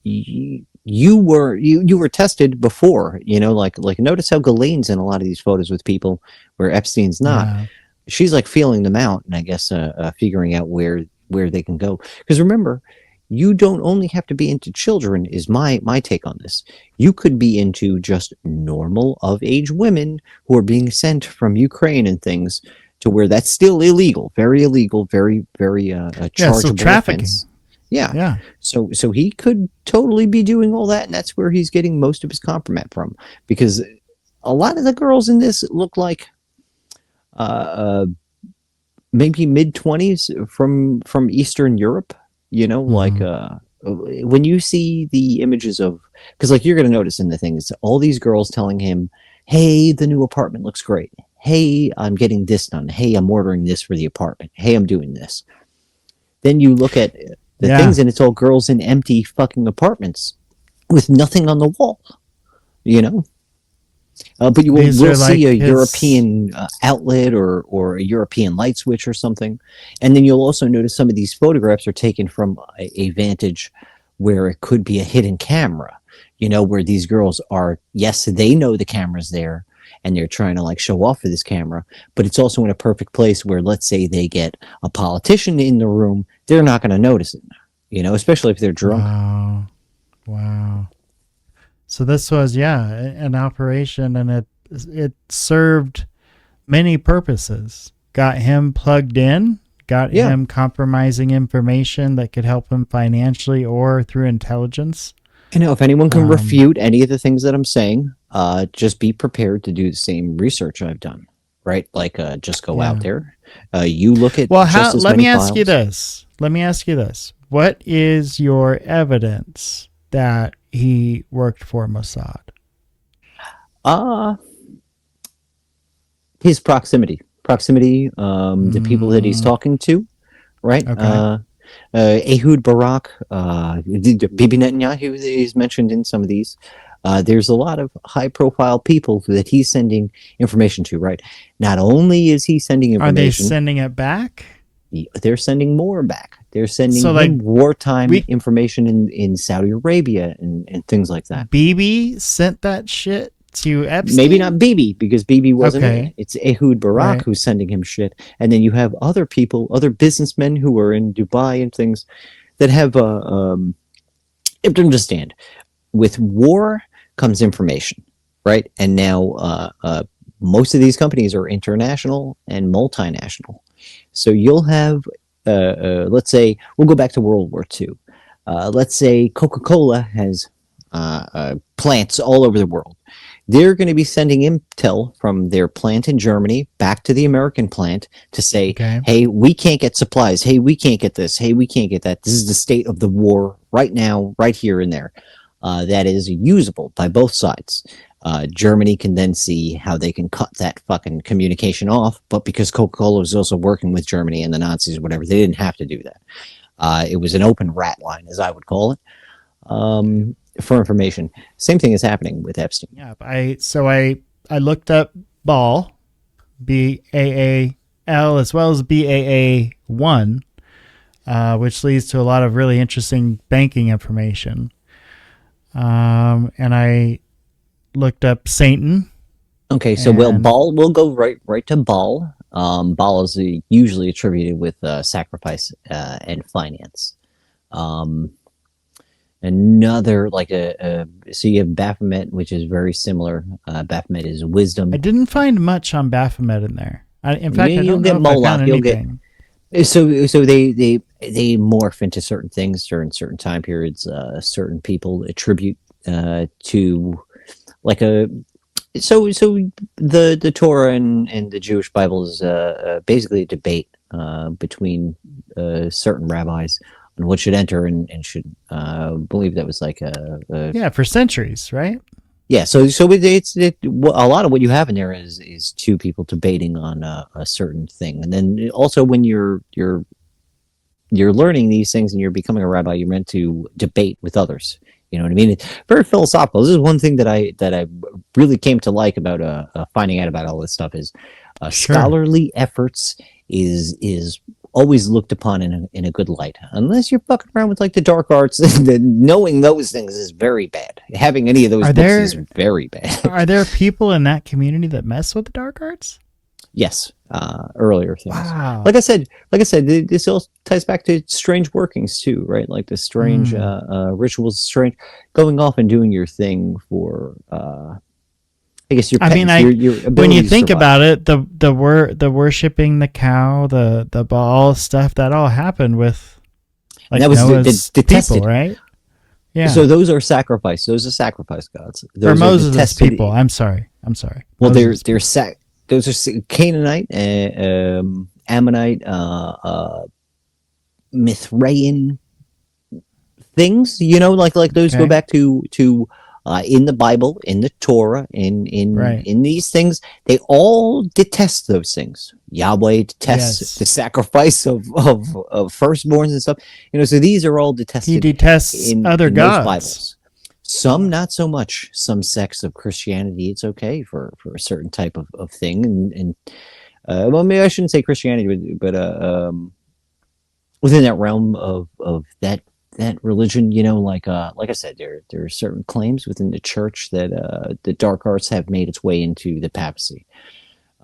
you were tested before, like notice how Ghislaine's in a lot of these photos with people where Epstein's not. Yeah. She's like feeling them out and I guess figuring out where they can go. Because remember, you don't only have to be into children is my take on this. You could be into just normal of age women who are being sent from Ukraine and things to where that's still illegal, very illegal, very, very chargeable trafficking. Offense. Yeah. So he could totally be doing all that, and that's where he's getting most of his compromat from. Because a lot of the girls in this look like maybe mid-20s from Eastern Europe. Like when you see the images of, because like you're going to notice in the thing, it's all these girls telling him, hey, the new apartment looks great. Hey, I'm getting this done. Hey, I'm ordering this for the apartment. Hey, I'm doing this. Then you look at the things and it's all girls in empty fucking apartments with nothing on the wall, But you will see a European outlet or a European light switch or something. And then you'll also notice some of these photographs are taken from a vantage where it could be a hidden camera, where these girls are, yes, they know the camera's there and they're trying to like show off for this camera, but it's also in a perfect place where, let's say they get a politician in the room, they're not going to notice it, especially if they're drunk. Wow. So this was, an operation, and it served many purposes. Got him plugged in, got him compromising information that could help him financially or through intelligence. If anyone can refute any of the things that I'm saying, just be prepared to do the same research I've done, right? Like, just go out there. You look at let me ask you this. What is your evidence that he worked for Mossad? His proximity, the people that he's talking to, right? Okay. Ehud Barak, Bibi Netanyahu is mentioned in some of these. There's a lot of high-profile people that he's sending information to, right? Not only is he sending information... Are they sending it back? They're sending more back. They're sending him wartime information in Saudi Arabia and things like that. Bibi sent that shit to Epstein? Maybe not Bibi, because Bibi wasn't in it. It's Ehud Barak who's sending him shit. And then you have other people, other businessmen who are in Dubai and things that have... you have to understand, with war comes information, right? And now most of these companies are international and multinational. So you'll have, let's say, we'll go back to World War II. Let's say Coca-Cola has plants all over the world. They're going to be sending intel from their plant in Germany back to the American plant to say, hey, we can't get supplies. Hey, we can't get this. Hey, we can't get that. This is the state of the war right now, right here and there. That is usable by both sides. Germany can then see how they can cut that fucking communication off, but because Coca-Cola was also working with Germany and the Nazis or whatever, they didn't have to do that. It was an open rat line, as I would call it, for information. Same thing is happening with Epstein. Yeah, I looked up BAL, BAAL, as well as BAA1, which leads to a lot of really interesting banking information. And I looked up Satan. Okay, so Baal, we'll go right to Baal. Baal is usually attributed with sacrifice and finance. another like so you have Baphomet, which is very similar. Baphomet is wisdom. I didn't find much on Baphomet in there. In fact, I You'll don't get know if I found Moloch. You'll anything. So they morph into certain things during certain time periods. Certain people attribute to like so the Torah and the Jewish Bible is basically a debate between certain rabbis on what should enter and should believe. That was like yeah, for centuries, right? Yeah, so it's a lot of what you have in there is two people debating on a certain thing, and then also when you're learning these things and you're becoming a rabbi, you're meant to debate with others. You know what I mean? It's very philosophical. This is one thing that I really came to like about finding out about all this stuff is scholarly efforts is always looked upon in a good light. Unless you're fucking around with like the dark arts, then knowing those things is very bad. Having any of those books is very bad. Are there people in that community that mess with the dark arts? Yes, earlier things. Wow. Like I said, this all ties back to strange workings too, right? Like the strange rituals, strange going off and doing your thing for. I guess your when you think about it, the worshiping the cow, the Baal stuff, that all happened with like that was Noah's detested, people, right? Yeah. So those are sacrifice. Those are sacrifice gods. Those or Moses' people. I'm sorry. Well, they're those are Canaanite, Ammonite, Mithraean things. You know, like those go back to in the Bible, in the Torah, in these things. They all detest those things. Yahweh detests the sacrifice of firstborns and stuff. You know, so these are all detested. He detests other gods. Those Bibles. Some not so much. Some sects of Christianity, it's okay for a certain type of thing. And well, maybe I shouldn't say Christianity, but within that realm of that religion, you know, like I said, there are certain claims within the church that the dark arts have made its way into the papacy.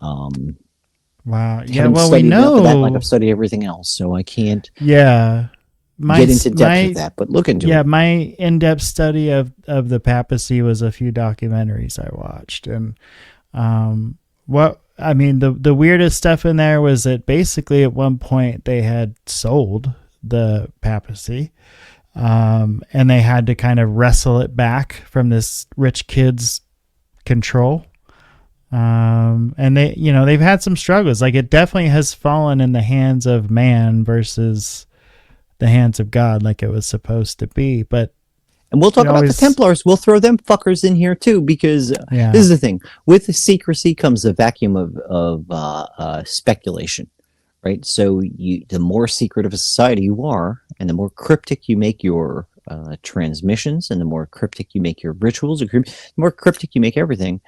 Wow. Yeah. Well, we know that like I've studied everything else, so I can't. Yeah. Get into depth with that, but look into it. Yeah, my in-depth study of the papacy was a few documentaries I watched, and the weirdest stuff in there was that basically at one point they had sold the papacy, and they had to kind of wrestle it back from this rich kid's control. And they've had some struggles. Like it definitely has fallen in the hands of man versus the hands of God, like it was supposed to be. But and we'll talk about the Templars. We'll throw them fuckers in here too, because this is the thing. With the secrecy comes a vacuum of speculation, right? So the more secret of a society you are, and the more cryptic you make your transmissions, and the more cryptic you make your rituals, the more cryptic you make everything,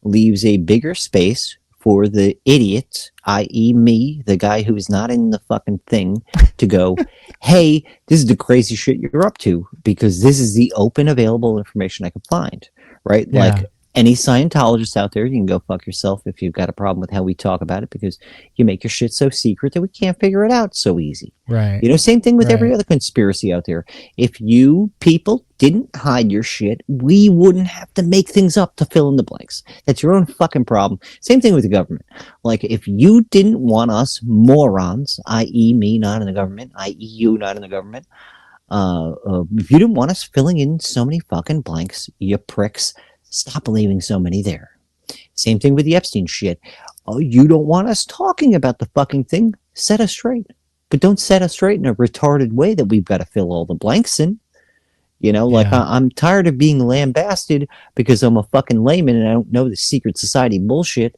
leaves a bigger space for the idiot, i.e. me, the guy who is not in the fucking thing, to go, hey, this is the crazy shit you're up to, because this is the open available information I can find, right? Yeah. Like any Scientologist out there, you can go fuck yourself if you've got a problem with how we talk about it, because you make your shit so secret that we can't figure it out so easy. Right. You know, same thing with every other conspiracy out there. If you people didn't hide your shit, we wouldn't have to make things up to fill in the blanks. That's your own fucking problem. Same thing with the government. Like, if you didn't want us morons, i.e. me not in the government, i.e. you not in the government, if you didn't want us filling in so many fucking blanks, you pricks, stop leaving so many there. Same thing with the Epstein shit. Oh, you don't want us talking about the fucking thing? Set us straight. But don't set us straight in a retarded way that we've got to fill all the blanks in. You know, like I'm tired of being lambasted because I'm a fucking layman and I don't know the secret society bullshit.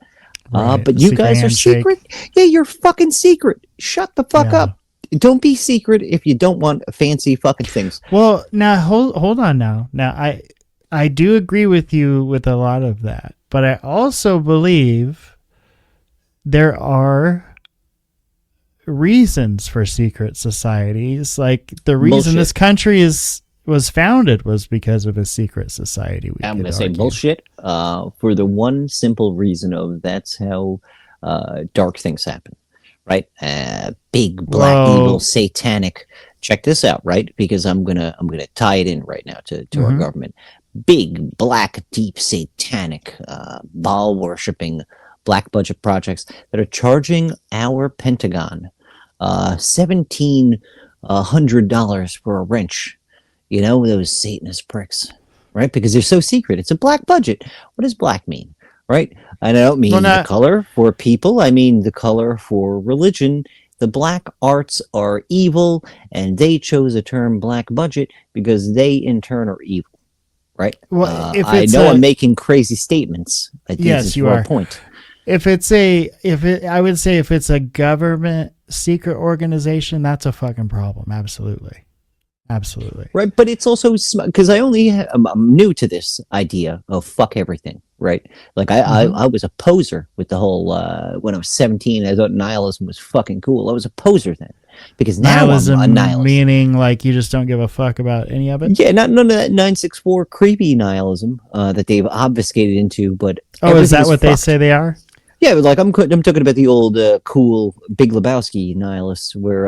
But you guys are secret? Yeah, you're fucking secret. Shut the fuck up. Don't be secret if you don't want fancy fucking things. Well, now hold on now. Now I do agree with you with a lot of that, but I also believe there are reasons for secret societies. Like the reason this country was founded was because of a secret society. I'm going to say bullshit for the one simple reason of that's how dark things happen, right? Big black Whoa. evil satanic. Check this out, right? Because I'm gonna tie it in right now to our government. Big black deep satanic Baal worshipping black budget projects that are charging our Pentagon $1,700 for a wrench. You know, those Satanist pricks, right? Because they're so secret. It's a black budget. What does black mean, right? And I don't mean the color for people. I mean the color for religion. The black arts are evil, and they chose the term black budget because they, in turn, are evil, right? Well, I know I'm making crazy statements. I think yes, you are. Point. I would say if it's a government secret organization, that's a fucking problem. Absolutely. Right, but it's also because I'm new to this idea of fuck everything, right? Like I was a poser with the whole when I was 17. I thought nihilism was fucking cool. I was a poser then because now nihilism, I'm a nihilist. Meaning like you just don't give a fuck about any of it. Yeah, none of that 964 creepy nihilism that they've obfuscated into. But is that what they say they are? Yeah, like I'm talking about the old cool Big Lebowski nihilists, where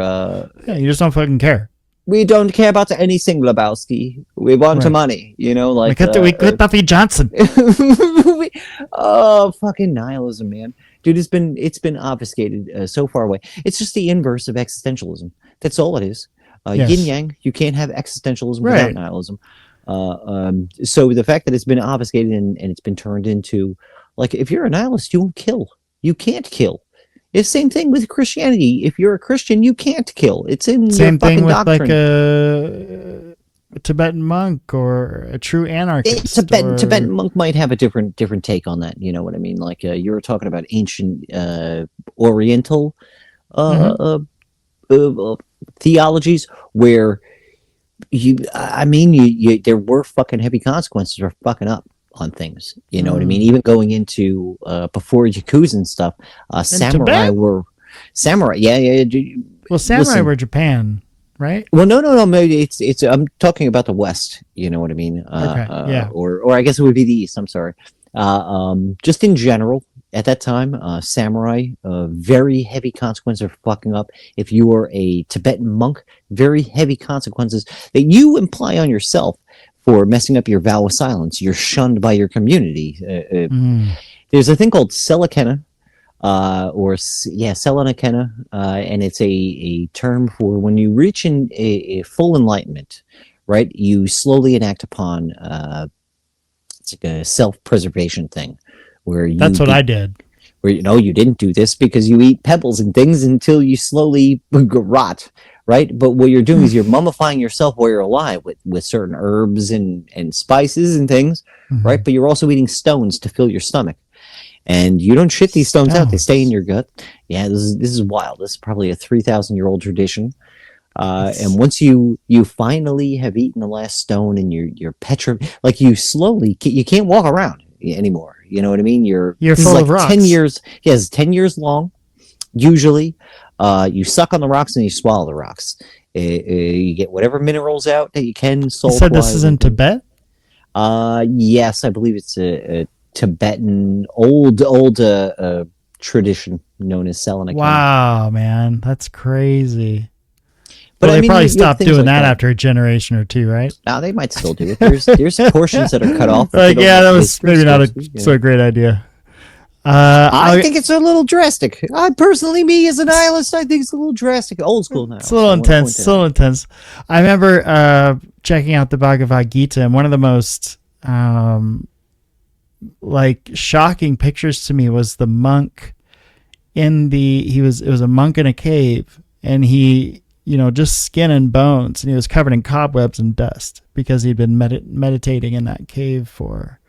you just don't fucking care. We don't care about anything, Lebowski. We want the money, you know. Like we quit Buffy Johnson. Fucking nihilism, man, dude. It's been obfuscated so far away. It's just the inverse of existentialism. That's all it is. Yin yang. You can't have existentialism without nihilism. So the fact that it's been obfuscated and it's been turned into, like, if you're a nihilist, you won't kill. You can't kill. It's the same thing with Christianity. If you're a Christian, you can't kill. It's in same your fucking thing with doctrine. like a Tibetan monk or a true anarchist. Tibetan monk might have a different take on that. You know what I mean? Like you were talking about ancient Oriental theologies where there were fucking heavy consequences for fucking up on things. You know what I mean? Even going into before Yakuza and stuff, samurai were samurai. Yeah. Well, samurai were Japan, right? Well, no. Maybe it's. I'm talking about the West. You know what I mean? Yeah. Or I guess it would be the East. I'm sorry. Just in general, at that time, samurai, very heavy consequences for fucking up. If you were a Tibetan monk, very heavy consequences that you imply on yourself for messing up your vow of silence. You're shunned by your community. There's a thing called Selekena, Selenakena, and it's a term for when you reach a full enlightenment, right? You slowly enact upon it's like a self-preservation thing, where that's what I did. Where you didn't do this because you eat pebbles and things until you slowly rot. Right, but what you're doing is you're mummifying yourself while you're alive with certain herbs and spices and things, right? But you're also eating stones to fill your stomach, and you don't shit these stones out; they stay in your gut. Yeah, this is wild. This is probably a 3,000-year-old tradition. And once you finally have eaten the last stone and you're like you can't walk around anymore. You know what I mean? You're full of rocks. 10 years. Yes, 10 years long, usually. You suck on the rocks and you swallow the rocks. You get whatever minerals out that you can. You said this is in Tibet? Yes, I believe it's a Tibetan old tradition known as Selenakena. Wow, man, that's crazy. But they probably stopped doing that after a generation or two, right? No, they might still do it. There's portions that are cut off. That was maybe not so a great idea. I think it's a little drastic. Me as a nihilist, I think it's a little drastic. Old school now. It's a little intense. I remember checking out the Bhagavad Gita, and one of the most shocking pictures to me was the monk it was a monk in a cave, and he just skin and bones, and he was covered in cobwebs and dust because he'd been meditating in that cave for.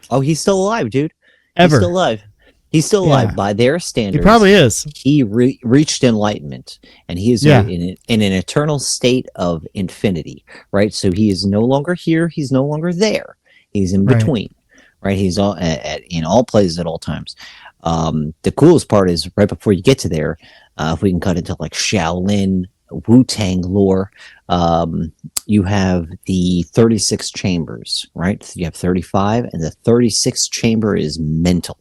Oh, he's still alive, dude. Ever. He's still alive. He's still alive by their standards. He probably is. He reached enlightenment, and he is in an eternal state of infinity, right? So he is no longer here. He's no longer there. He's in between, right? He's all in all places at all times. The coolest part is right before you get to there, if we can cut into like Shaolin, Wu-Tang lore, you have the 36 chambers, right? You have 35, and the 36th chamber is mental.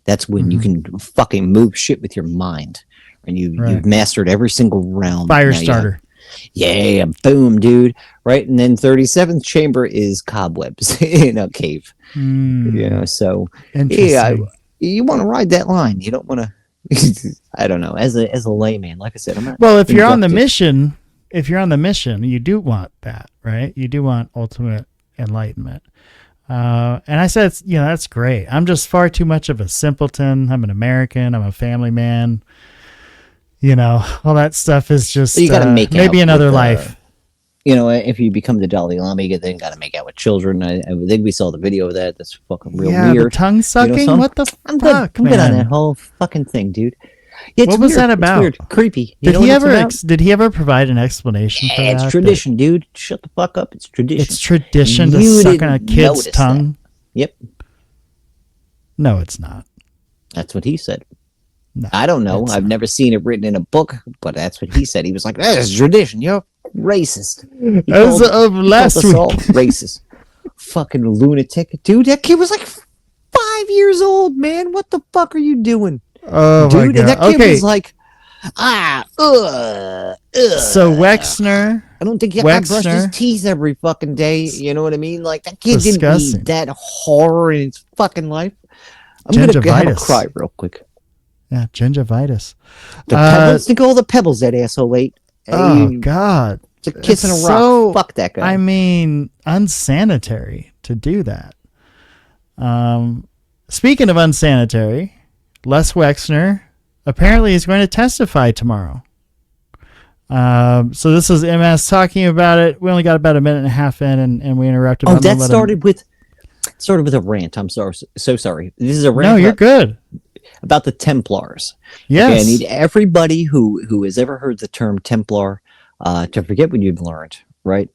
That's when you can fucking move shit with your mind, and you've mastered every single realm. Fire starter. Yeah, boom, dude. Right, and then 37th chamber is cobwebs in a cave. So yeah, you want to ride that line. You don't want to. I don't know. As a layman, like I said, I'm not. Well, if you're on the mission, you do want that, right? You do want ultimate enlightenment. And I said, that's great. I'm just far too much of a simpleton. I'm an American. I'm a family man. All that stuff is just you gotta make maybe another life. If you become the Dalai Lama, you then got to make out with children. I think we saw the video of that. That's fucking real weird. The tongue sucking? What the I'm fuck, good. I'm good on that whole fucking thing, dude. Yeah, what was that about? It's weird. Creepy. Did he ever provide an explanation for that? It's tradition, dude. Shut the fuck up. It's tradition. It's tradition to suck on a kid's tongue? Yep. No, it's not. That's what he said. No, I don't know. I've never seen it written in a book, but that's what he said. He was like, "That's tradition. You're racist." As of last week, racist, fucking lunatic, dude. That kid was like 5 years old, man. What the fuck are you doing? Oh dude, my god! And that kid was like, So Wexner, I don't think I brushed his teeth every fucking day. You know what I mean? Like that kid didn't need that horror in his fucking life. I'm gonna have a cry real quick. Yeah, gingivitis. The pebbles, think of all the pebbles that asshole ate. Oh god! It's a kiss and a rock. Fuck that guy. I mean, unsanitary to do that. Speaking of unsanitary, Les Wexner apparently is going to testify tomorrow. So this is MS talking about it. We only got about a minute and a half in, and we interrupted. Oh, that started with a rant. I'm sorry, so sorry. This is a rant. No, you're good. About the Templars. Yes. Okay, I need everybody who has ever heard the term Templar to forget what you've learned, right?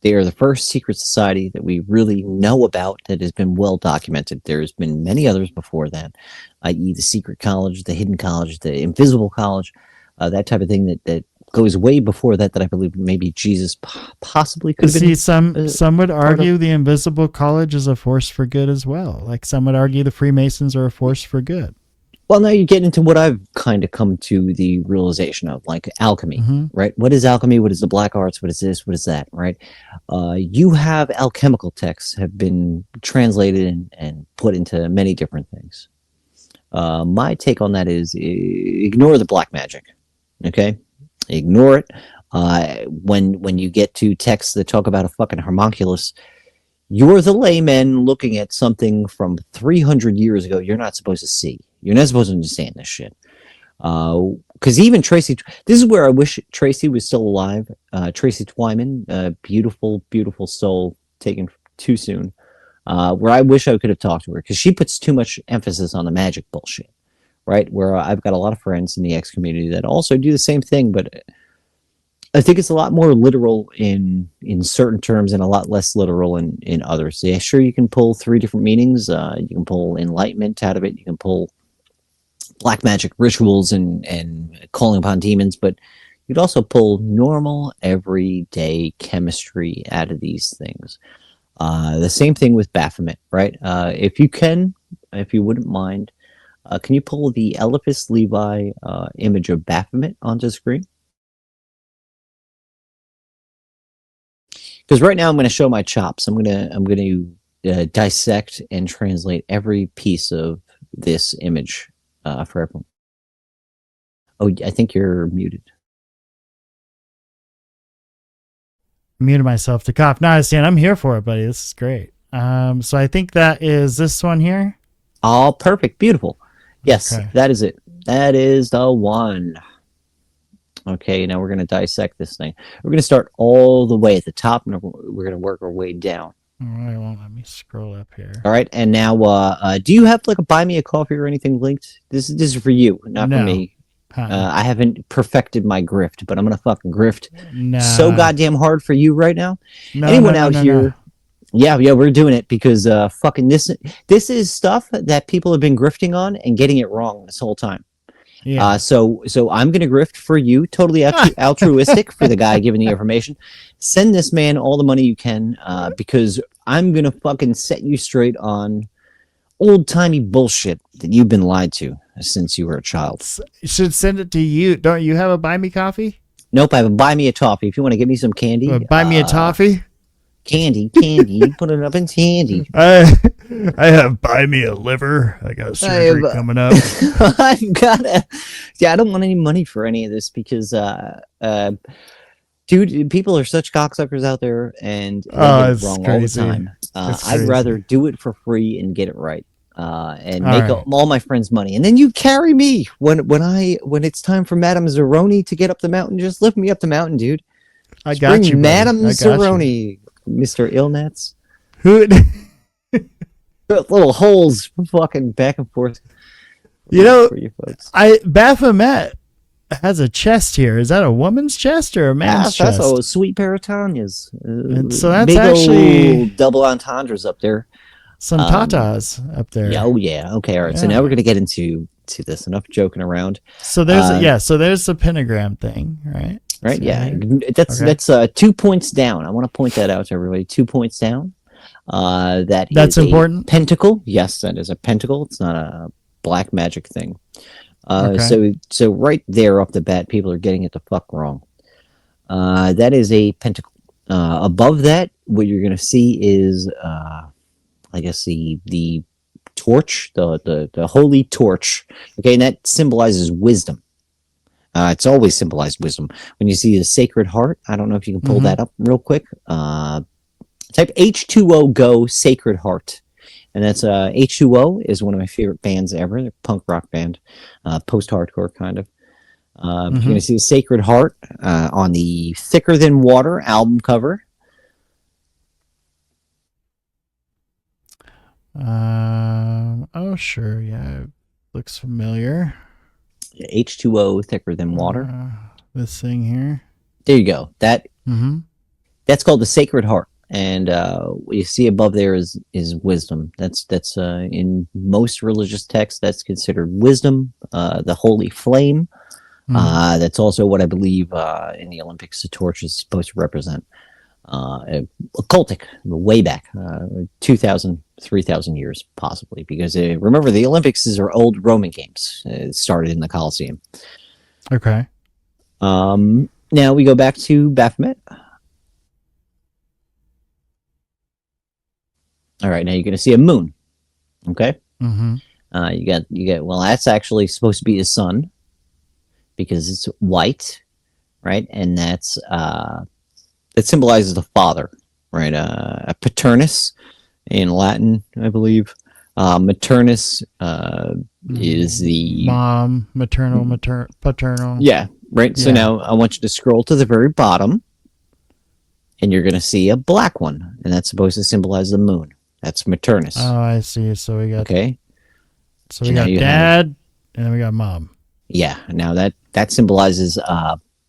They are the first secret society that we really know about that has been well documented. There's been many others before that, i.e. the secret college, the hidden college, the invisible college, that type of thing that goes way before that I believe maybe Jesus possibly could have been. Some would argue the invisible college is a force for good as well. Like some would argue the Freemasons are a force for good. Well, now you get into what I've kind of come to the realization of, like alchemy, right? What is alchemy? What is the black arts? What is this? What is that, right? You have alchemical texts have been translated and put into many different things. My take on that is ignore the black magic, okay? Ignore it. When you get to texts that talk about a fucking homunculus, you're the layman looking at something from 300 years ago you're not supposed to see. You're not supposed to understand this shit. Because even Tracy, this is where I wish Tracy was still alive. Tracy Twyman, beautiful, beautiful soul, taken too soon. Where I wish I could have talked to her, because she puts too much emphasis on the magic bullshit. Right, where I've got a lot of friends in the X community that also do the same thing, but I think it's a lot more literal in certain terms and a lot less literal in others. Yeah, sure, you can pull 3 different meanings. You can pull enlightenment out of it. You can pull black magic rituals and calling upon demons, but you'd also pull normal, everyday chemistry out of these things. The same thing with Baphomet, right? If you wouldn't mind, can you pull the Eliphas Levi image of Baphomet onto the screen? Because right now I'm going to show my chops. I'm going to dissect and translate every piece of this image for everyone. Oh, I think you're muted. Muted myself to cough. No, I understand. I'm here for it, buddy. This is great. So I think that is this one here. Oh, perfect. Beautiful. Yes, Okay. That is it. That is the one. Okay, now we're going to dissect this thing. We're going to start all the way at the top, and we're going to work our way down. All right, well, let me scroll up here. All right, and now, do you have like a buy me a coffee or anything linked? This is for you, not for me. I haven't perfected my grift, but I'm going to fucking grift so goddamn hard for you right now. Anyone out here? No. Yeah, we're doing it because fucking this is stuff that people have been grifting on and getting it wrong this whole time. Yeah. So I'm gonna grift for you, totally altruistic for the guy giving the information. Send this man all the money you can, because I'm gonna fucking set you straight on old timey bullshit that you've been lied to. since you were a child. You should send it to you. Don't you have a buy me coffee? Nope, I have a buy me a toffee. If you want to give me some candy. Buy me a toffee? Candy. You put it up in candy. I have buy me a liver. I got surgery coming up. I've got to. Yeah, I don't want any money for any of this because, dude, people are such cocksuckers out there and they get it wrong crazy. All the time. I'd rather do it for free and get it right. And make all my friends money, and then you carry me when it's time for Madame Zeroni to get up the mountain. Just lift me up the mountain, dude. I got you, Madame Zeroni, Mr. Illnats. Who? Little holes, fucking back and forth. You know, for you folks. Baphomet has a chest here. Is that a woman's chest or a man's chest? That's a sweet pair of Tanya's. And so that's big actually old double entendres up there. Some tatas up there. Oh yeah. Okay. All right. So now we're gonna get into this. Enough joking around. So there's so there's the pentagram thing, right? Right. So, yeah. That's 2 points down. I want to point that out to everybody. 2 points down. That's important. Pentacle. Yes, that is a pentacle. It's not a black magic thing. So right there off the bat, people are getting it the fuck wrong. That is a pentacle. Above that, what you're gonna see is I guess the torch, the holy torch. Okay, and that symbolizes wisdom. It's always symbolized wisdom. When you see the Sacred Heart, I don't know if you can pull that up real quick. Type H2O Go Sacred Heart. And that's H2O is one of my favorite bands ever. They're a punk rock band, post-hardcore kind of. You're going to see the Sacred Heart on the Thicker Than Water album cover. Oh sure, yeah, looks familiar. H2O Thicker Than Water. This thing here. There you go. That's called the Sacred Heart, and what you see above there is wisdom. That's in most religious texts that's considered wisdom. The holy flame. That's also what I believe in the Olympics the torch is supposed to represent. Occultic, way back, 2,000, 3,000 years, possibly. Because remember, the Olympics are old Roman games. It started in the Colosseum. Okay. Now we go back to Baphomet. All right, now you're going to see a moon. Okay? You get, well, that's actually supposed to be the sun because it's white, right? And that's... it symbolizes the father, right? A paternus in Latin, I believe. Maternus is the mom, maternal, paternal. Yeah, right. So now I want you to scroll to the very bottom, and you're going to see a black one, and that's supposed to symbolize the moon. That's maternus. Oh, I see. So we got So we So now got you dad, and then we got mom. Yeah. Now that symbolizes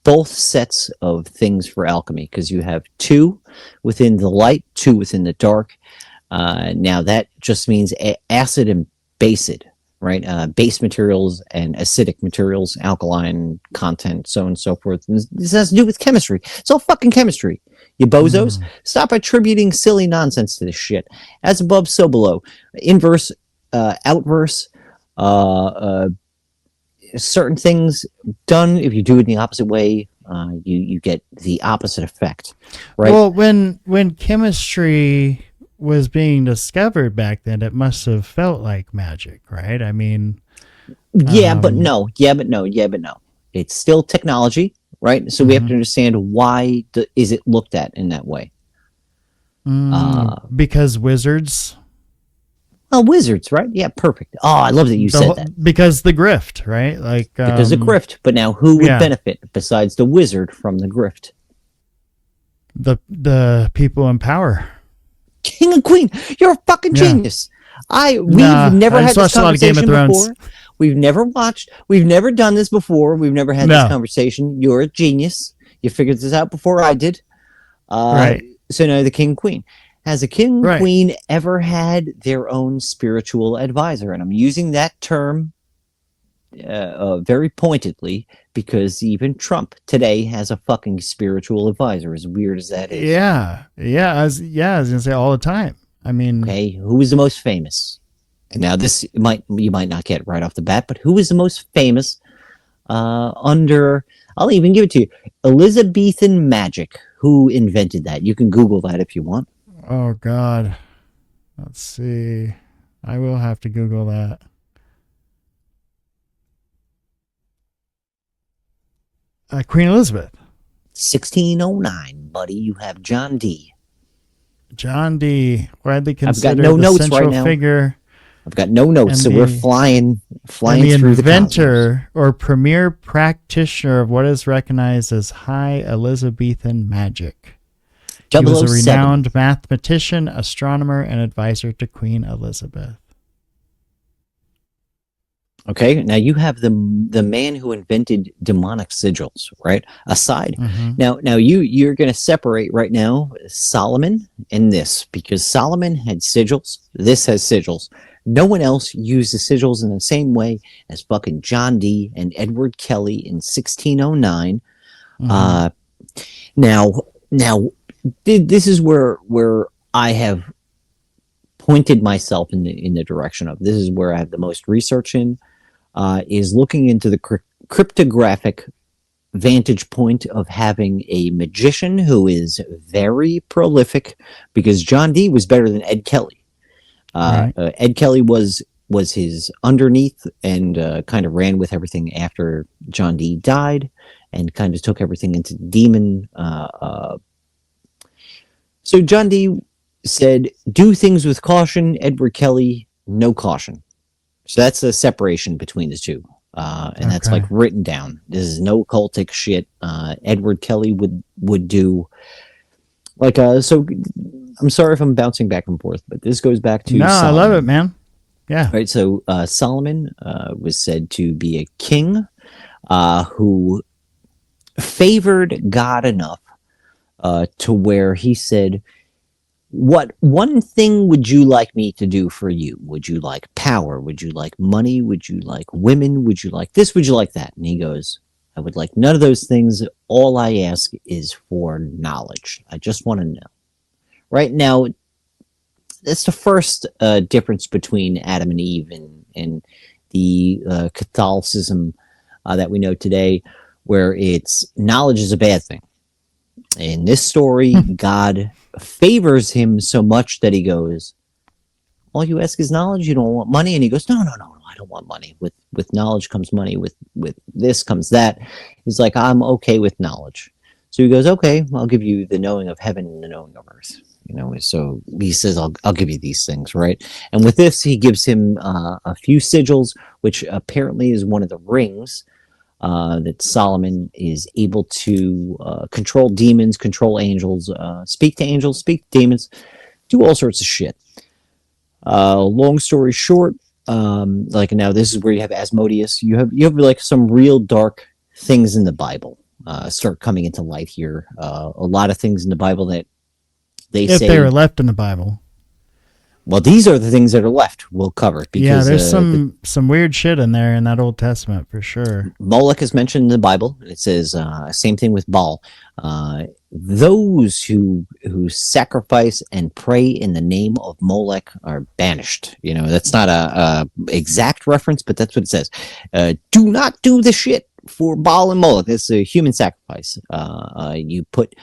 both sets of things for alchemy, because you have two within the light, two within the dark. Now that just means acid and bacid, right? Base materials and acidic materials, alkaline content, so on and so forth. This has to do with chemistry. It's all fucking chemistry. You bozos, stop attributing silly nonsense to this shit. As above, so below. Inverse, outverse, certain things done, if you do it in the opposite way, you get the opposite effect, right? Well, when chemistry was being discovered back then, it must have felt like magic, right? I mean, but no. It's still technology, right? So we have to understand why is it looked at in that way. Because wizards. Oh, wizards, right? Yeah, perfect. Oh, I love that you said that. Because the grift, right? Like because the grift. But now, who would benefit besides the wizard from the grift? The people in power. King and queen, you're a fucking genius. We've never had this conversation before. We've never done this before. We've never had this conversation. You're a genius. You figured this out before I did. Right. So now the king and queen. Has a king and queen ever had their own spiritual advisor? And I'm using that term very pointedly because even Trump today has a fucking spiritual advisor, as weird as that is. Yeah. I was gonna say all the time. I mean, okay, who is the most famous? And now this you might not get right off the bat, but who is the most famous under? I'll even give it to you. Elizabethan magic. Who invented that? You can Google that if you want. Oh God. Let's see. I will have to Google that. Queen Elizabeth. 1609, buddy. You have John D. John D. Widely considered no the notes central right now. figure. I've got no notes, so we're flying the through the inventor or premier practitioner of what is recognized as High Elizabethan magic. He was a 007. renowned mathematician, astronomer, and advisor to Queen Elizabeth. Okay, now you have the man who invented demonic sigils, right? Aside. Mm-hmm. Now you're going to separate right now Solomon and this, because Solomon had sigils. This has sigils. No one else used the sigils in the same way as fucking John Dee and Edward Kelly in 1609. Now this is where I have pointed myself in the direction of. This is where I have the most research in. Is looking into the cryptographic vantage point of having a magician who is very prolific, because John Dee was better than Ed Kelly. Right. Ed Kelly was his underneath and kind of ran with everything after John Dee died and kind of took everything into demon. So John Dee said, do things with caution. Edward Kelly, no caution. So that's the separation between the two. And that's like written down. This is no cultic shit. Edward Kelly would do like, so I'm sorry if I'm bouncing back and forth, but this goes back to Solomon. I love it, man. Yeah. Right. So Solomon was said to be a king who favored God enough to where he said, what one thing would you like me to do for you? Would you like power? Would you like money? Would you like women? Would you like this? Would you like that? And he goes, I would like none of those things. All I ask is for knowledge. I just want to know. Right now, that's the first difference between Adam and Eve and the Catholicism that we know today, where it's knowledge is a bad thing. In this story, God favors him so much that he goes, all you ask is knowledge, you don't want money? And he goes, no, I don't want money. With knowledge comes money, with this comes that. He's like, I'm okay with knowledge. So he goes, okay, I'll give you the knowing of heaven and the knowing of earth. You know, so he says, I'll give you these things, right? And with this, he gives him a few sigils, which apparently is one of the rings that Solomon is able to control demons, control angels, speak to angels, speak to demons, do all sorts of shit. Long story short, like now this is where you have Asmodeus. You have like some real dark things in the Bible start coming into light here. A lot of things in the Bible that they say, if they were left in the Bible. Well, these are the things that are left. We'll cover. Because, there's some weird shit in there in that Old Testament for sure. Moloch is mentioned in the Bible. It says same thing with Baal. Those who sacrifice and pray in the name of Molech are banished. You know, that's not a exact reference, but that's what it says. Do not do the shit for Baal and Moloch. It's a human sacrifice. You put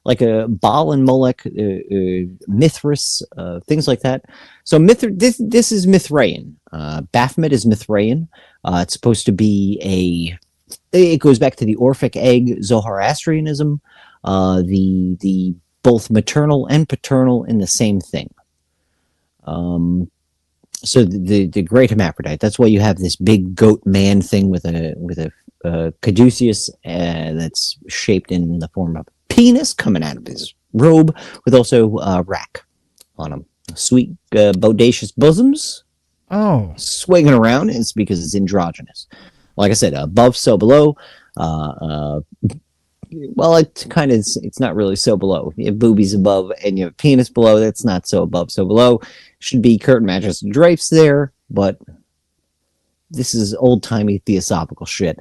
like a Baal and Moloch, Mithras, things like that. So this is Mithraean. Baphomet is Mithraean. It's supposed to be it goes back to the Orphic egg Zoroastrianism. The both maternal and paternal in the same thing. So the great hermaphrodite. That's why you have this big goat man thing with a caduceus that's shaped in the form of a penis coming out of his robe, with also rack on him. Sweet bodacious bosoms. Oh, swinging around. It's because it's androgynous. Like I said, above so below. Well, it's not really so below. You have boobies above and you have penis below. That's not so above, so below. Should be curtain mattress and drapes there, but this is old-timey theosophical shit.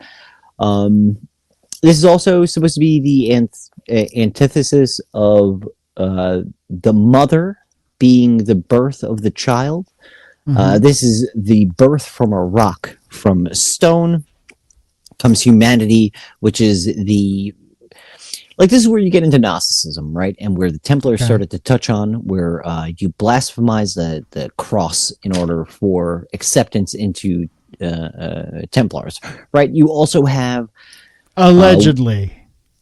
This is also supposed to be the antithesis of the mother being the birth of the child. This is the birth from a rock. From stone comes humanity, which is the... Like, this is where you get into Gnosticism, right? And where the Templars started to touch on, where you blasphemize the cross in order for acceptance into Templars, right? You also have... Allegedly.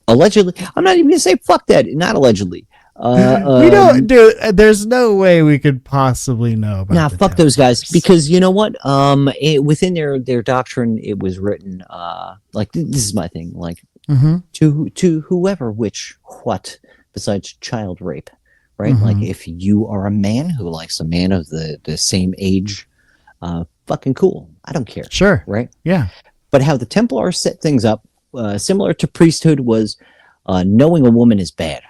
Allegedly. I'm not even going to say fuck that. Not allegedly. We don't do. There's no way we could possibly know about. Nah, fuck those guys. Because you know what? Within their doctrine, it was written. Like, this is my thing. Like, to whoever, which, what, besides child rape, right? Like, if you are a man who likes a man of the same age, fucking cool. I don't care. Sure. Right. Yeah. But how the Templars set things up, similar to priesthood, was knowing a woman is bad.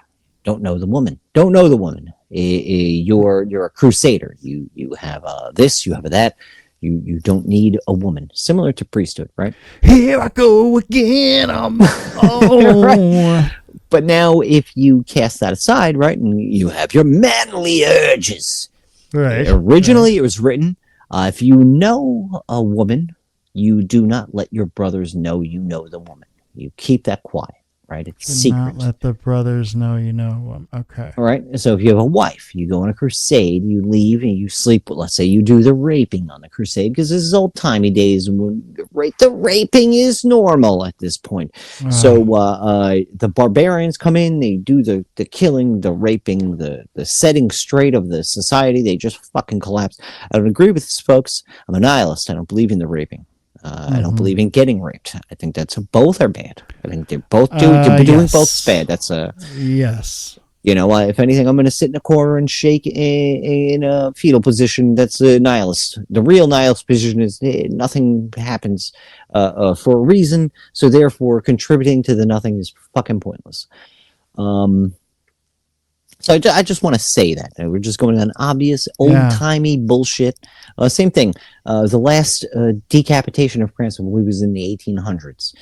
Don't know the woman. Don't know the woman. You're a crusader. You have this. You have that. You don't need a woman. Similar to priesthood, right? Here I go again. Right. But now, if you cast that aside, right, and you have your manly urges, right? Originally, it was written: if you know a woman, you do not let your brothers know you know the woman. You keep that quiet. Right, it's secret. Not let the brothers know you know. Okay. All right. So if you have a wife, you go on a crusade, you leave and you sleep with. Let's say you do the raping on the crusade, because this is old timey days when the raping is normal at this point. So the barbarians come in, they do the killing, the raping, the setting straight of the society. They just fucking collapse. I don't agree with this, folks. I'm a nihilist. I don't believe in the raping. I don't believe in getting raped. I think both are bad. I think they're both doing both bad. That's a yes. You know, if anything, I'm going to sit in a corner and shake in a fetal position. That's a nihilist. The real nihilist position is nothing happens for a reason, so therefore contributing to the nothing is fucking pointless. So I just want to say that. We're just going on obvious, old-timey bullshit. Same thing. The last decapitation of France, I believe, was in the 1800s.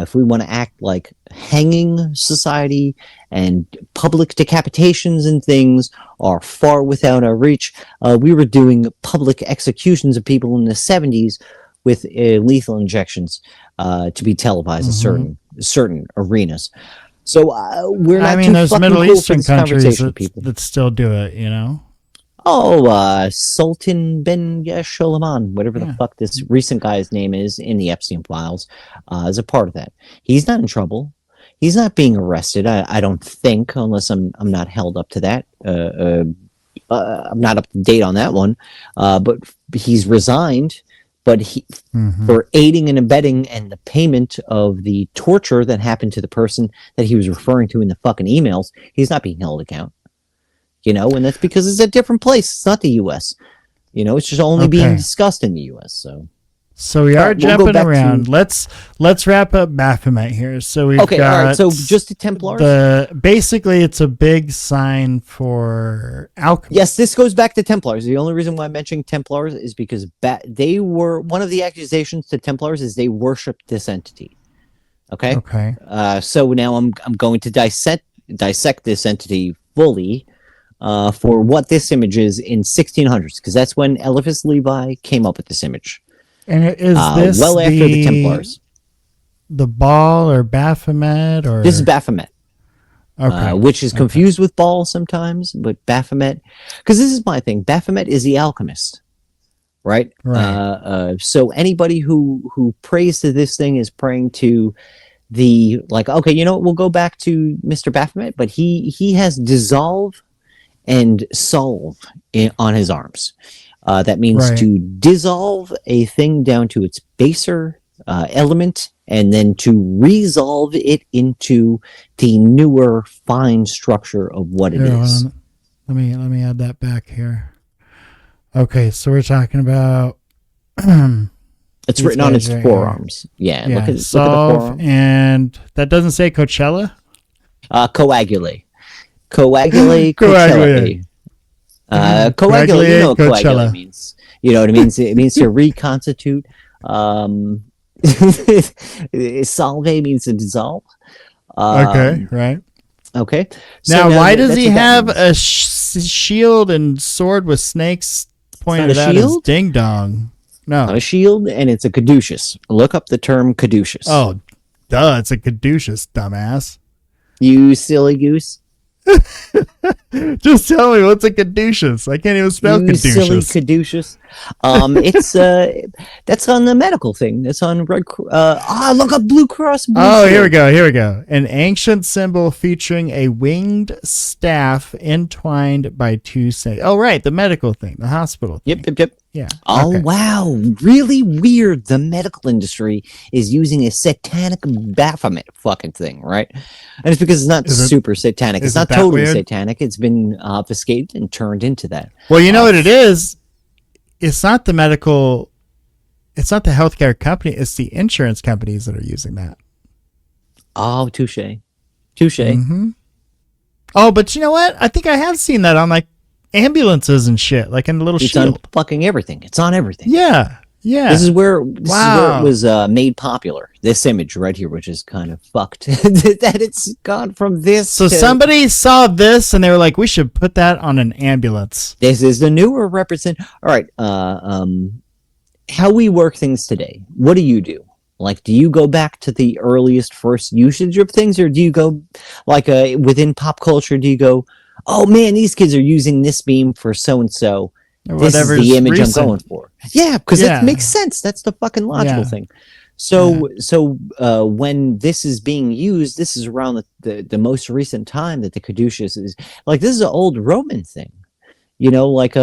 If we want to act like hanging society and public decapitations and things are far without our reach, we were doing public executions of people in the 70s with lethal injections to be televised in certain arenas. So we're not. I mean, there's Middle Eastern countries that still do it. You know. Oh, Sultan Ben Sholaman, whatever the fuck this recent guy's name is in the Epstein files, is a part of that. He's not in trouble. He's not being arrested. I don't think, unless I'm not held up to that. I'm not up to date on that one. But he's resigned. But for aiding and abetting and the payment of the torture that happened to the person that he was referring to in the fucking emails, he's not being held account. You know, and that's because it's a different place. It's not the U.S. You know, it's just only being discussed in the U.S. So we are jumping around. Let's wrap up Baphomet here. So we've got all right. So just the Templars. Basically, it's a big sign for alchemy. Yes, this goes back to Templars. The only reason why I'm mentioning Templars is because they were one of the accusations to Templars is they worshipped this entity. Okay. Okay. So now I'm going to dissect this entity fully for what this image is in 1600s, because that's when Eliphas Levi came up with this image. And is this well after the Templars? The Baal or Baphomet? Or this is Baphomet. Okay. Which is confused with Baal sometimes, but Baphomet, because this is my thing. Baphomet is the alchemist, right? Right. So anybody who prays to this thing is praying to the, like, okay, you know what? We'll go back to Mr. Baphomet, but he has dissolve and solve on his arms. That means to dissolve a thing down to its baser element, and then to resolve it into the newer, fine structure of what it is. Let me add that back here. Okay, so we're talking about. It's written on its forearms. Yeah, look at the forearm. And that doesn't say Coachella. Coagulate, Coachella. Coagulate, you know what coagulate means. You know what it means? It means to reconstitute. Salve means to dissolve. Okay, right. Okay. So now why does he have a shield and sword with snakes point not of a that is shield? ding dong. No. Not a shield, and it's a caduceus. Look up the term caduceus. Oh, duh. It's a caduceus, dumbass. You silly goose. Just tell me what's a caduceus. I can't even spell You silly caduceus. caduceus. It's that's on the medical thing. That's on look up Blue Cross Blue Oh, Shield. here we go. An ancient symbol featuring a winged staff entwined by two saints. Oh, right, the medical thing, the hospital thing. Yep. Yeah. Oh, okay. wow. Really weird. The medical industry is using a satanic Baphomet fucking thing, right? And it's because it's not super satanic. It's not totally weird? satanic. It's been obfuscated and turned into that. Well, you know what it is? It's not the medical, it's not the healthcare company, it's the insurance companies that are using that. Oh, touche. Mm-hmm. Oh, but you know what? I think I have seen that on like ambulances and shit, like in the little It's shield. on fucking everything. It's on everything. Yeah. This is where it was made popular. This image right here, which is kind of fucked, that it's gone from this. So somebody saw this and they were like, "We should put that on an ambulance." This is the newer represent. All right, how we work things today. What do you do? Like, do you go back to the earliest first usage of things, or do you go like within pop culture? Do you go, "Oh man, these kids are using this meme for so and so." This is the image I'm going for. Yeah, because that makes sense. That's the fucking logical thing. So when this is being used, this is around the most recent time that the caduceus is like, this is an old Roman thing. You know, like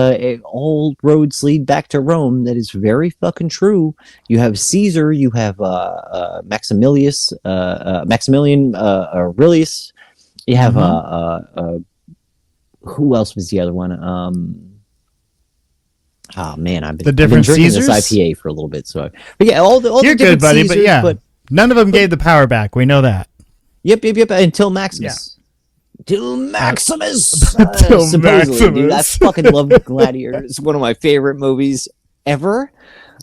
old roads lead back to Rome. That is very fucking true. You have Caesar, you have Maximilian Aurelius. You have who else was the other one? Oh man, I've been drinking Caesars? this IPA for a little bit, so but yeah, all You're the good, buddy, Caesars, but none of them gave the power back. We know that. Yep. Until Maximus. Till Maximus. Till Supposedly, dude, I Maximus. fucking love Gladiator. It's one of my favorite movies ever.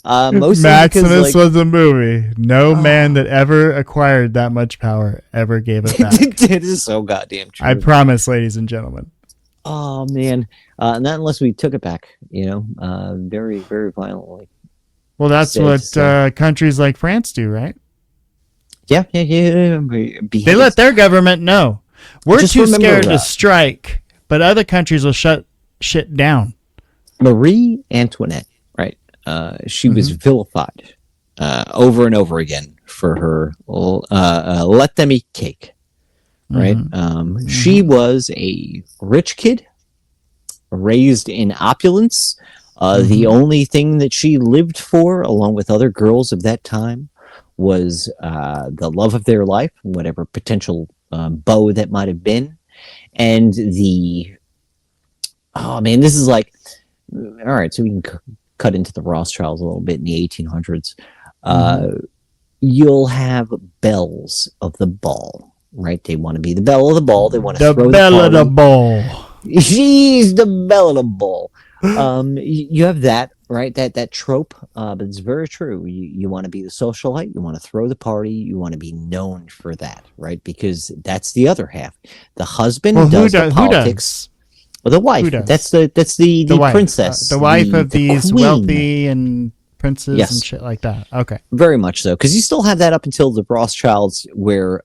Mostly Maximus was a movie. No man that ever acquired that much power ever gave it back. It is so goddamn true. I promise, ladies and gentlemen. Oh man, not unless we took it back, very, very violently. Well, that's what countries like France do, right? Yeah. They let their government know. We're Just too remember scared to that. strike, but other countries will shut shit down. Marie Antoinette, right? She was vilified over and over again for her let them eat cake. Right. She was a rich kid raised in opulence. The only thing that she lived for, along with other girls of that time, was the love of their life, whatever potential beau that might have been. And this is like, all right, so we can cut into the Rothschilds a little bit in the 1800s. You'll have belles of the ball. Right, they want to be the belle of the ball. They want to throw the belle of the party. ball. She's the belle of the ball. You have that, right? That trope, but it's very true. You want to be the socialite. You want to throw the party. You want to be known for that, right? Because that's the other half. The husband does the politics. Well, the wife. Who does? That's the wife. princess. The wife of these queen. wealthy and princes Yes. and shit like that. Okay. Very much so, because you still have that up until the Rothschilds, where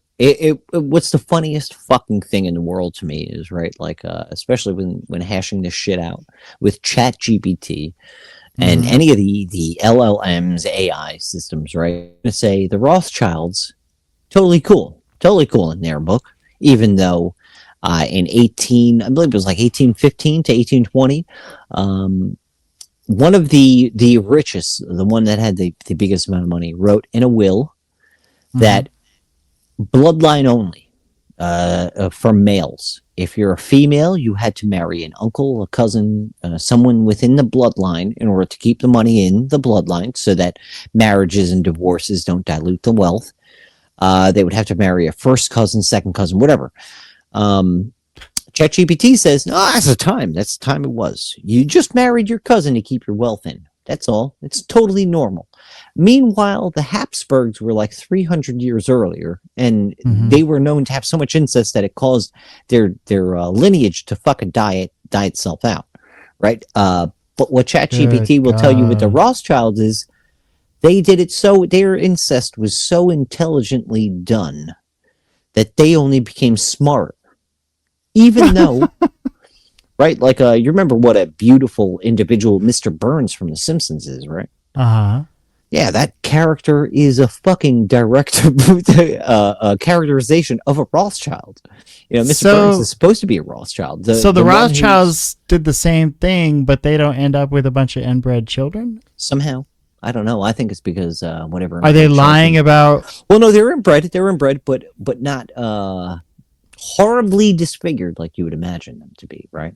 what's the funniest fucking thing in the world to me is, right, like especially when hashing this shit out with Chat GPT and any of the LLMs, AI systems, right, to say the Rothschilds totally cool in their book, even though I believe it was like 1815 to 1820, one of the richest, the one that had the biggest amount of money, wrote in a will that bloodline only for males. If you're a female, you had to marry an uncle, a cousin, someone within the bloodline in order to keep the money in the bloodline so that marriages and divorces don't dilute the wealth. They would have to marry a first cousin, second cousin, whatever. ChatGPT says, no, that's the time it was. You just married your cousin to keep your wealth in. That's all. It's totally normal. Meanwhile, the Habsburgs were like 300 years earlier, and they were known to have so much incest that it caused their lineage to fucking die itself out, right? But what ChatGPT will tell you with the Rothschilds is they did it so their incest was so intelligently done that they only became smart. Even though, right, like you remember what a beautiful individual Mr. Burns from The Simpsons is, right? Uh-huh. Yeah, that character is a fucking direct characterization of a Rothschild. You know, Mr. Burns is supposed to be a Rothschild. So the Rothschilds did the same thing, but they don't end up with a bunch of inbred children? Somehow. I don't know. I think it's because whatever. Are they lying about? Well, no, they're inbred. They're inbred, but not horribly disfigured like you would imagine them to be, right?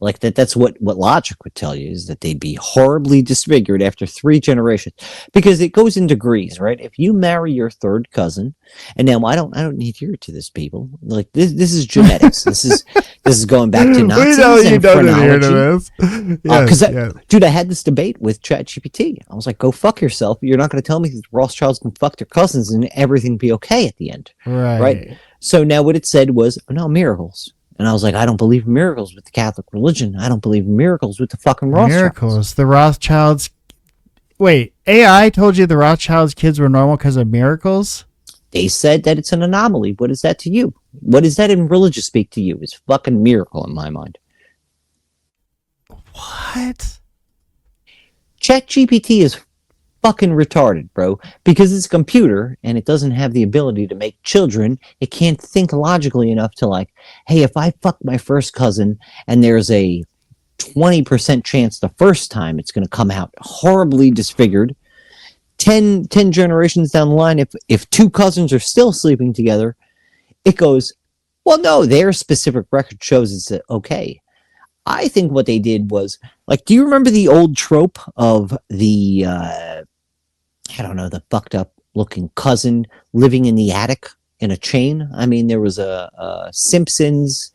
Like that's what logic would tell you, is that they'd be horribly disfigured after 3 generations, because it goes in degrees, right? If you marry your third cousin, and now I don't need to hear to this, people. Like this is genetics. this is going back to Nazis and phrenology. Because dude, I had this debate with ChatGPT. I was like, "Go fuck yourself. You're not going to tell me that the Rothschilds can fuck their cousins and everything be okay at the end, right?" So now what it said was, "No, miracles." And I was like, I don't believe in miracles with the Catholic religion. I don't believe in miracles with the fucking Rothschilds. Miracles. The Rothschilds. Wait, AI told you the Rothschilds kids were normal because of miracles? They said that it's an anomaly. What is that to you? What is that in religious speak to you? It's fucking miracle in my mind. What? ChatGPT is fucking retarded, bro, because it's a computer and it doesn't have the ability to make children. It can't think logically enough to, like, hey, if I fuck my first cousin and there's a 20% chance the first time it's going to come out horribly disfigured, 10 generations down the line, if 2 cousins are still sleeping together, it goes, well, no, their specific record shows it's okay. I think what they did was, like, do you remember the old trope of the I don't know, the fucked up looking cousin living in the attic in a chain? I mean, there was a Simpsons,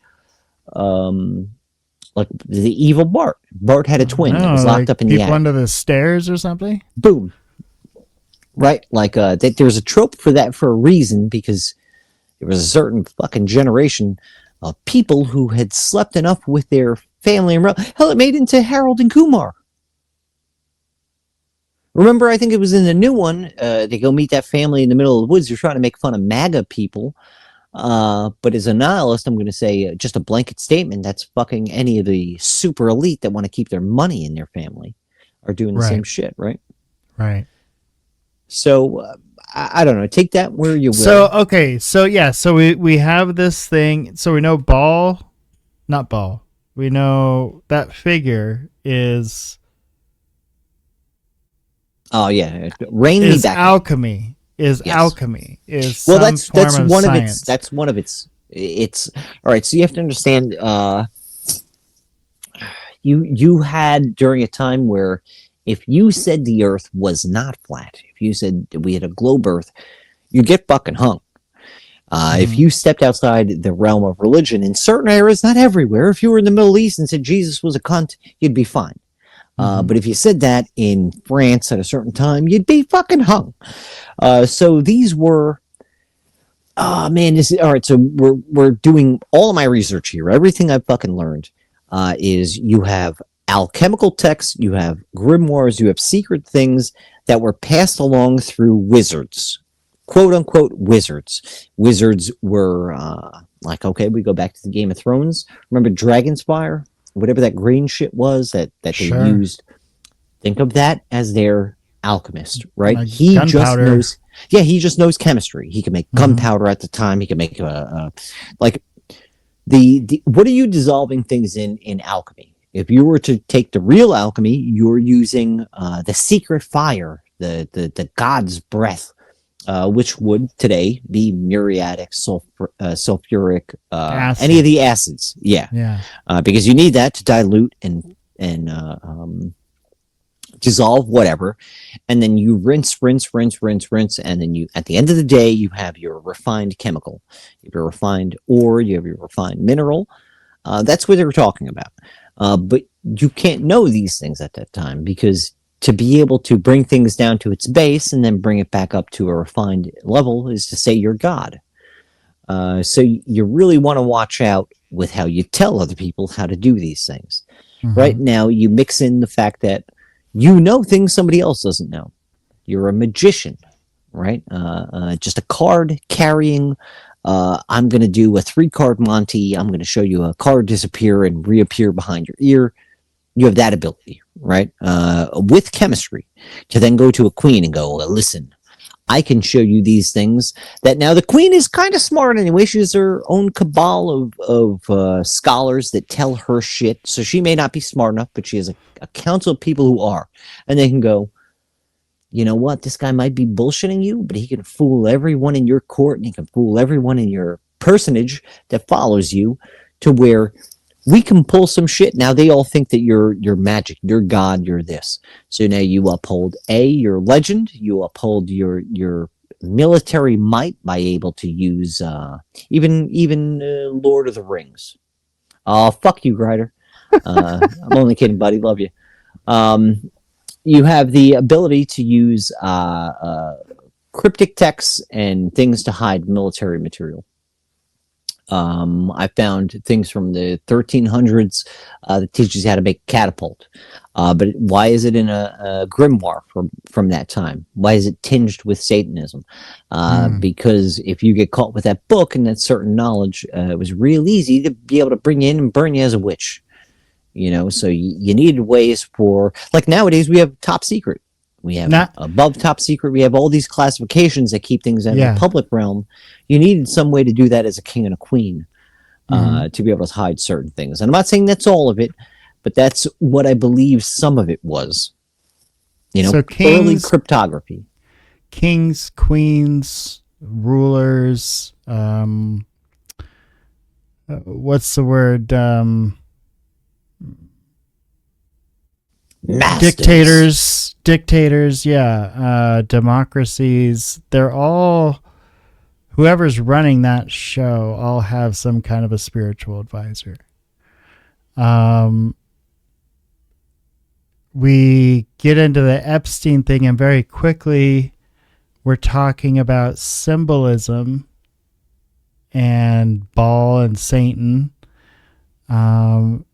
like the evil Bart. Bart had a twin that was locked up in the attic. Under the stairs or something? Boom. Right? Like, there's a trope for that for a reason, because there was a certain fucking generation of people who had slept enough with their family and hell, it made into Harold and Kumar. Remember, I think it was in the new one, they go meet that family in the middle of the woods. They're trying to make fun of MAGA people. But as a nihilist, I'm going to say just a blanket statement. That's fucking any of the super elite that want to keep their money in their family are doing the same shit, right? Right. So, I don't know. Take that where you will. So, okay. So, yeah. So, we have this thing. So, we know not Ball. We know that figure is... Oh yeah, rain me back. Alchemy is alchemy is well. That's one of its. That's one of its. It's all right. So you have to understand. You had during a time where, if you said the Earth was not flat, if you said we had a globe Earth, you get fucking hung. If you stepped outside the realm of religion in certain areas, not everywhere. If you were in the Middle East and said Jesus was a cunt, you'd be fine. But if you said that in France at a certain time, you'd be fucking hung. So these were, all right. So we're doing all of my research here. Everything I've fucking learned is you have alchemical texts, you have grimoires, you have secret things that were passed along through wizards, quote unquote wizards. Wizards were like, okay, we go back to the Game of Thrones. Remember Dragonspire? Whatever that green shit was that they used, think of that as their alchemist, right? Like he just gunpowder. knows. Yeah, he just knows chemistry. He can make gunpowder at the time. He can make like the what are you dissolving things in alchemy? If you were to take the real alchemy, you're using the secret fire, the god's breath, which would today be muriatic, sulfuric, any of the acids. Yeah. Because you need that to dilute and dissolve whatever. And then you rinse. And then you, at the end of the day, you have your refined chemical. You have your refined ore, you have your refined mineral. That's what they were talking about. But you can't know these things at that time, because to be able to bring things down to its base and then bring it back up to a refined level is to say you're God. So you really want to watch out with how you tell other people how to do these things. Right now, you mix in the fact that you know things somebody else doesn't know. You're a magician, right? Just a card carrying. I'm going to do a 3-card Monty. I'm going to show you a card disappear and reappear behind your ear. You have that ability, right? With chemistry, to then go to a queen and go, listen, I can show you these things. That now the queen is kind of smart anyway. She has her own cabal of scholars that tell her shit. So she may not be smart enough, but she has a council of people who are. And they can go, you know what? This guy might be bullshitting you, but he can fool everyone in your court and he can fool everyone in your personage that follows you to where we can pull some shit. Now they all think that you're magic, you're God, you're this. So now you uphold your legend, you uphold your military might by able to use even Lord of the Rings. Oh, fuck you, Grider. I'm only kidding, buddy. Love you. You have the ability to use cryptic texts and things to hide military material. I found things from the 1300s that teaches you how to make a catapult. But why is it in a grimoire from that time? Why is it tinged with Satanism? Because if you get caught with that book and that certain knowledge, it was real easy to be able to bring you in and burn you as a witch. So you needed ways for, like nowadays we have top secret. We have above top secret. We have all these classifications that keep things in the public realm. You needed some way to do that as a king and a queen to be able to hide certain things. And I'm not saying that's all of it, but that's what I believe some of it was. So early cryptography. Kings, queens, rulers. What's the word? Masters. Dictators, democracies, they're all, whoever's running that show all have some kind of a spiritual advisor. We get into the Epstein thing and very quickly we're talking about symbolism and Baal and Satan. What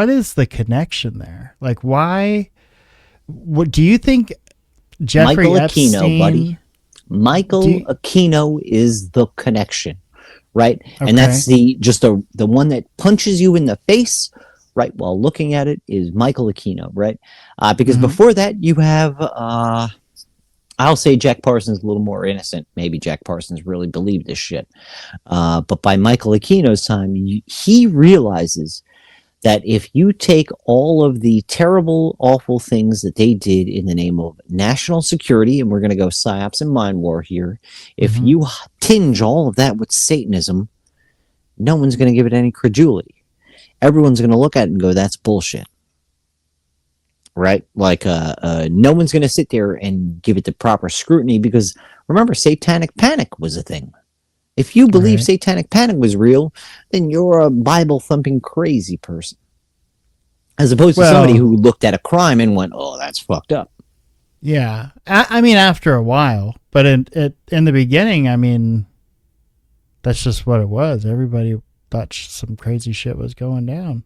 is the connection there? Like, why? What do you think? Jeffrey Michael Epstein, Aquino, buddy. Michael Aquino is the connection, right? Okay. And that's the one that punches you in the face, right? While looking at it is Michael Aquino, right? Because before that you have, I'll say Jack Parsons a little more innocent. Maybe Jack Parsons really believed this shit. But by Michael Aquino's time, he realizes that if you take all of the terrible, awful things that they did in the name of national security, and we're going to go psyops and mind war here, if you tinge all of that with Satanism, no one's going to give it any credulity. Everyone's going to look at it and go, that's bullshit. Right? Like, no one's going to sit there and give it the proper scrutiny because, remember, satanic panic was a thing. If you believe satanic panic was real, then you're a Bible-thumping crazy person. As opposed to somebody who looked at a crime and went, oh, that's fucked up. Yeah. I mean, after a while. But in the beginning, I mean, that's just what it was. Everybody thought some crazy shit was going down.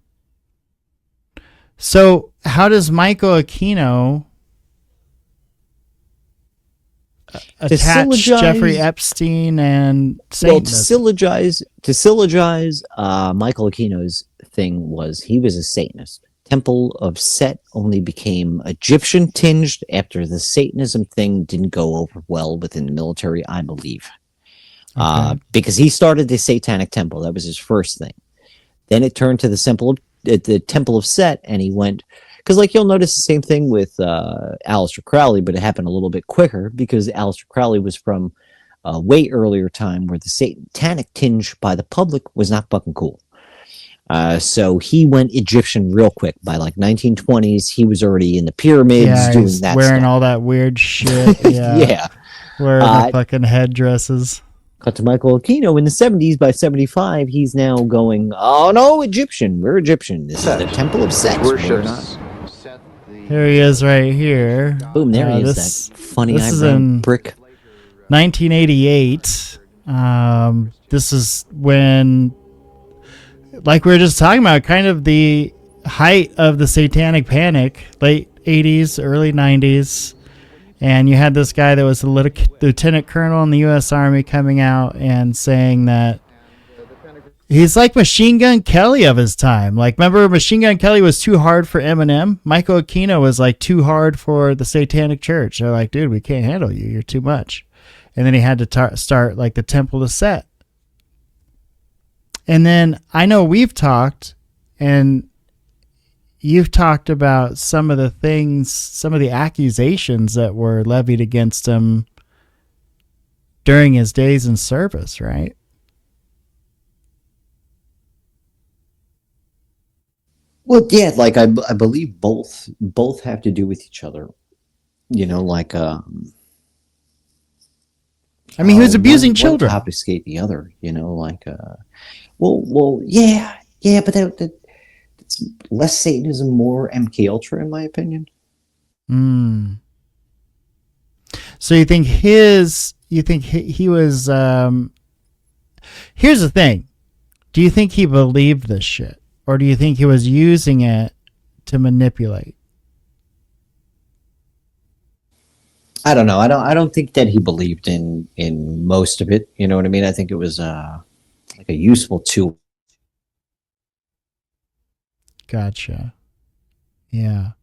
So how does Michael Aquino attach Jeffrey Epstein and Satanism? Well, to syllogize, Michael Aquino's thing was he was a Satanist. Temple of Set only became Egyptian tinged after the Satanism thing didn't go over well within the military, I believe. Because he started the Satanic Temple. That was his first thing. Then it turned to the Temple of Set, and he went... Because, like, you'll notice the same thing with Aleister Crowley, but it happened a little bit quicker because Aleister Crowley was from a way earlier time where the satanic tinge by the public was not fucking cool. So he went Egyptian real quick. By, like, 1920s, he was already in the pyramids doing that wearing stuff. all that weird shit. Yeah. Wearing the fucking headdresses. Cut to Michael Aquino in the 70s. By 75, he's now going, oh, no, Egyptian. We're Egyptian. This is the Temple of Set. We're not. Here he is right here. Boom, there he is, that funny eyebrow is in brick. 1988. This is when like we were just talking about, kind of the height of the satanic panic, late 80s, early 90s. And you had this guy that was a lieutenant colonel in the U.S. Army coming out and saying that he's like Machine Gun Kelly of his time. Like, remember Machine Gun Kelly was too hard for Eminem? Michael Aquino was like too hard for the Satanic Church. They're like, dude, we can't handle you. You're too much. And then he had to start like the Temple to Set. And then I know we've talked, and you've talked about some of the things, some of the accusations that were levied against him during his days in service, right? Well, yeah, like I believe both have to do with each other. You know, like I mean, he was abusing children. One obfuscate the other. You know, like yeah, but that's less Satanism, more MK Ultra, in my opinion. So you think he was? Here's the thing: do you think he believed this shit? Or do you think he was using it to manipulate? I don't know. I don't think that he believed in most of it. You know what I mean? I think it was like a useful tool. Gotcha. Yeah.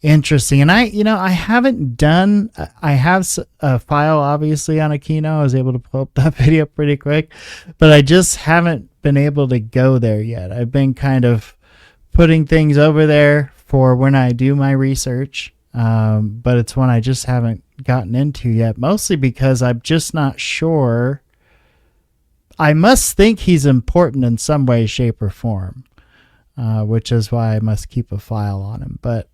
Interesting. And I haven't done. I have a file obviously on Aquino. I was able to pull up that video pretty quick, but I just haven't been able to go there yet. I've been kind of putting things over there for when I do my research, but it's one I just haven't gotten into yet, mostly because I'm just not sure. I must think he's important in some way, shape, or form, which is why I must keep a file on him. But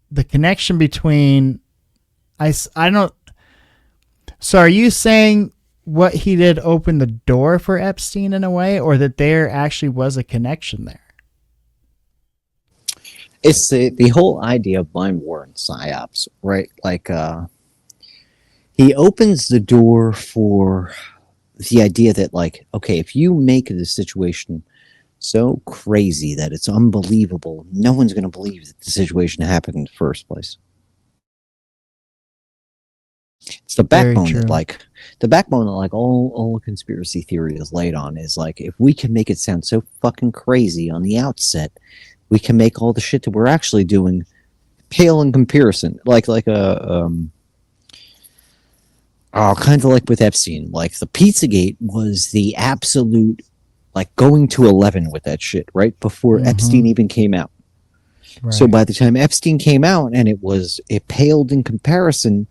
the connection between I don't. So are you saying what he did opened the door for Epstein in a way, or that there actually was a connection there? It's the whole idea of mind war and psyops, right? Like he opens the door for the idea that, like, okay, if you make the situation so crazy that it's unbelievable, no one's going to believe that the situation happened in the first place. It's the backbone that all conspiracy theory is laid on, is like, if we can make it sound so fucking crazy on the outset, we can make all the shit that we're actually doing pale in comparison. Like kind of like with Epstein. Like the Pizzagate was the absolute, like, going to 11 with that shit right before Epstein even came out. Right. So by the time Epstein came out and it paled in comparison,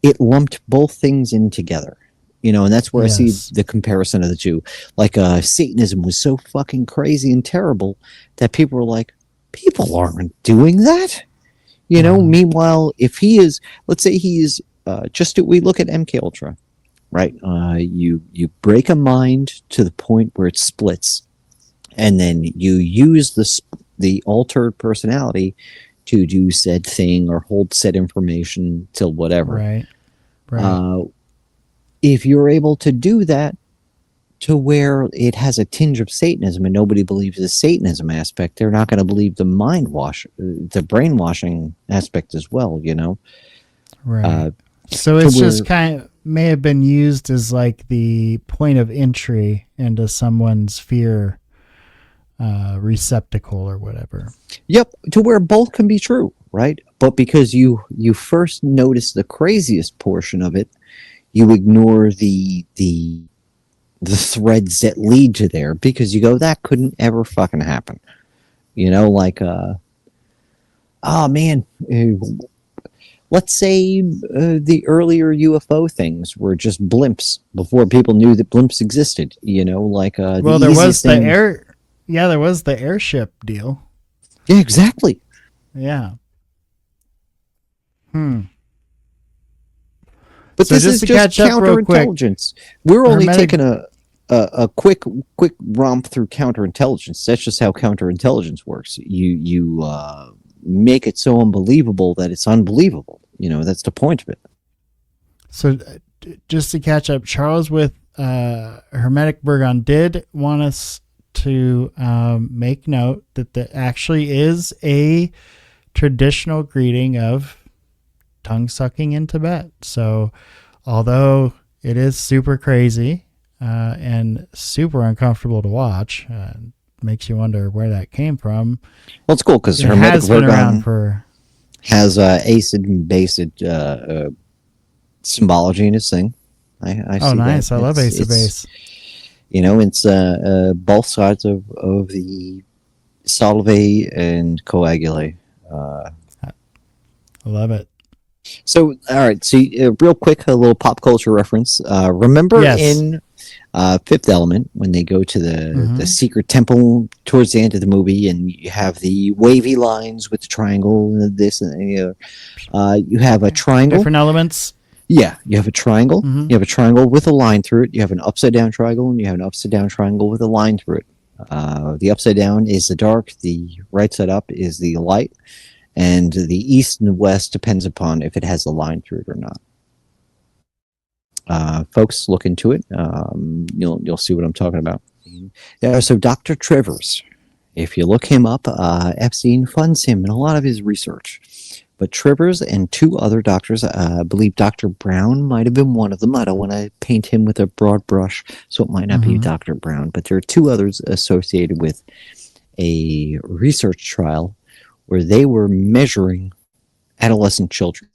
it lumped both things in together, you know, and that's where I see the comparison of the two. Like, Satanism was so fucking crazy and terrible that people were like, people aren't doing that, you know. Meanwhile, if he is, let's say he is, we look at MK Ultra, right? You break a mind to the point where it splits, and then you use the altered personality to do said thing or hold said information till whatever. Right. If you're able to do that to where it has a tinge of Satanism and nobody believes the Satanism aspect, they're not going to believe the brainwashing aspect as well, you know? Right. So it's just kind of may have been used as like the point of entry into someone's fear receptacle or whatever. Yep, to where both can be true, right? But because you first notice the craziest portion of it, you ignore the threads that lead to there, because you go, that couldn't ever fucking happen. You know, like, let's say the earlier UFO things were just blimps before people knew that blimps existed, you know, like, there was the airship deal. Yeah, exactly. Yeah. But so this is just counterintelligence. We're only taking a quick romp through counterintelligence. That's just how counterintelligence works. You make it so unbelievable that it's unbelievable. You know, that's the point of it. So just to catch up, Charles with Hermetic Burgon did want us to make note that there actually is a traditional greeting of tongue sucking in Tibet. So although it is super crazy and super uncomfortable to watch, makes you wonder where that came from. Well, it's cool because it Hermetic has been around Virgon for has acid and basic symbology in his thing. I see nice. that. I love acid base. You know, it's both sides of the solvay and coagulate. I love it. So, all right. So, real quick, a little pop culture reference. Remember in Fifth Element when they go to the secret temple towards the end of the movie, and you have the wavy lines with the triangle and this and the other. You have a triangle. Different elements. Yeah, you have a triangle. You have a triangle with a line through it. You have an upside down triangle, and you have an upside down triangle with a line through it. The upside down is the dark. The right side up is the light. And the east and the west depends upon if it has a line through it or not. Folks, look into it. You'll see what I'm talking about. So Dr. Trivers, if you look him up, Epstein funds him in a lot of his research. But Trivers and two other doctors, I believe Dr. Brown might have been one of them. I don't want to paint him with a broad brush, so it might not be Dr. Brown. But there are two others associated with a research trial where they were measuring adolescent children.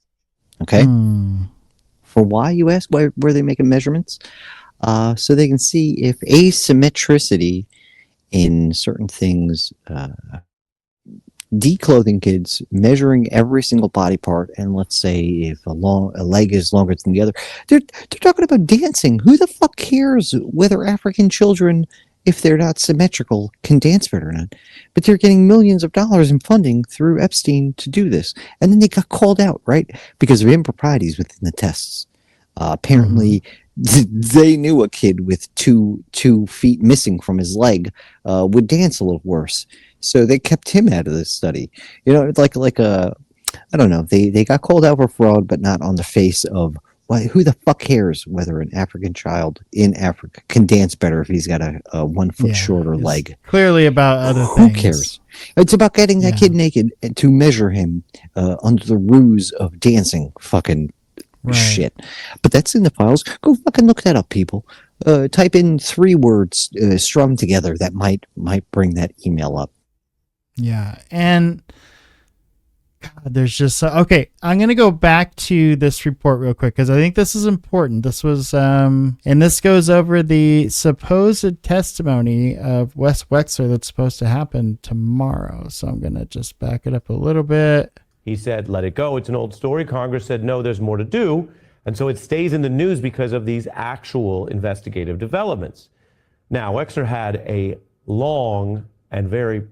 Okay? For why, you ask? Why were they making measurements? So they can see if asymmetricity in certain things, declothing kids, measuring every single body part, and let's say if a leg is longer than the other. They're talking about dancing. Who the fuck cares whether African children, if they're not symmetrical, can dance better or not? But they're getting millions of dollars in funding through Epstein to do this. And then they got called out, right? Because of improprieties within the tests. Apparently, they knew a kid with two feet missing from his leg would dance a little worse. So they kept him out of this study. You know, it's like I don't know. They got called out for fraud, but not on the face of, who the fuck cares whether an African child in Africa can dance better if he's got a 1 foot shorter leg? Clearly about other things. Who cares? It's about getting that kid naked and to measure him under the ruse of dancing. Fucking shit. But that's in the files. Go fucking look that up, people. Type in 3 words strung together that might bring that email up. Yeah, and God, there's just okay. I'm gonna go back to this report real quick because I think this is important. This was and this goes over the supposed testimony of Wes Wexler that's supposed to happen tomorrow. So I'm gonna just back it up a little bit. He said, "Let it go. It's an old story." Congress said, "No, there's more to do," and so it stays in the news because of these actual investigative developments. Now, Wexler had a long and very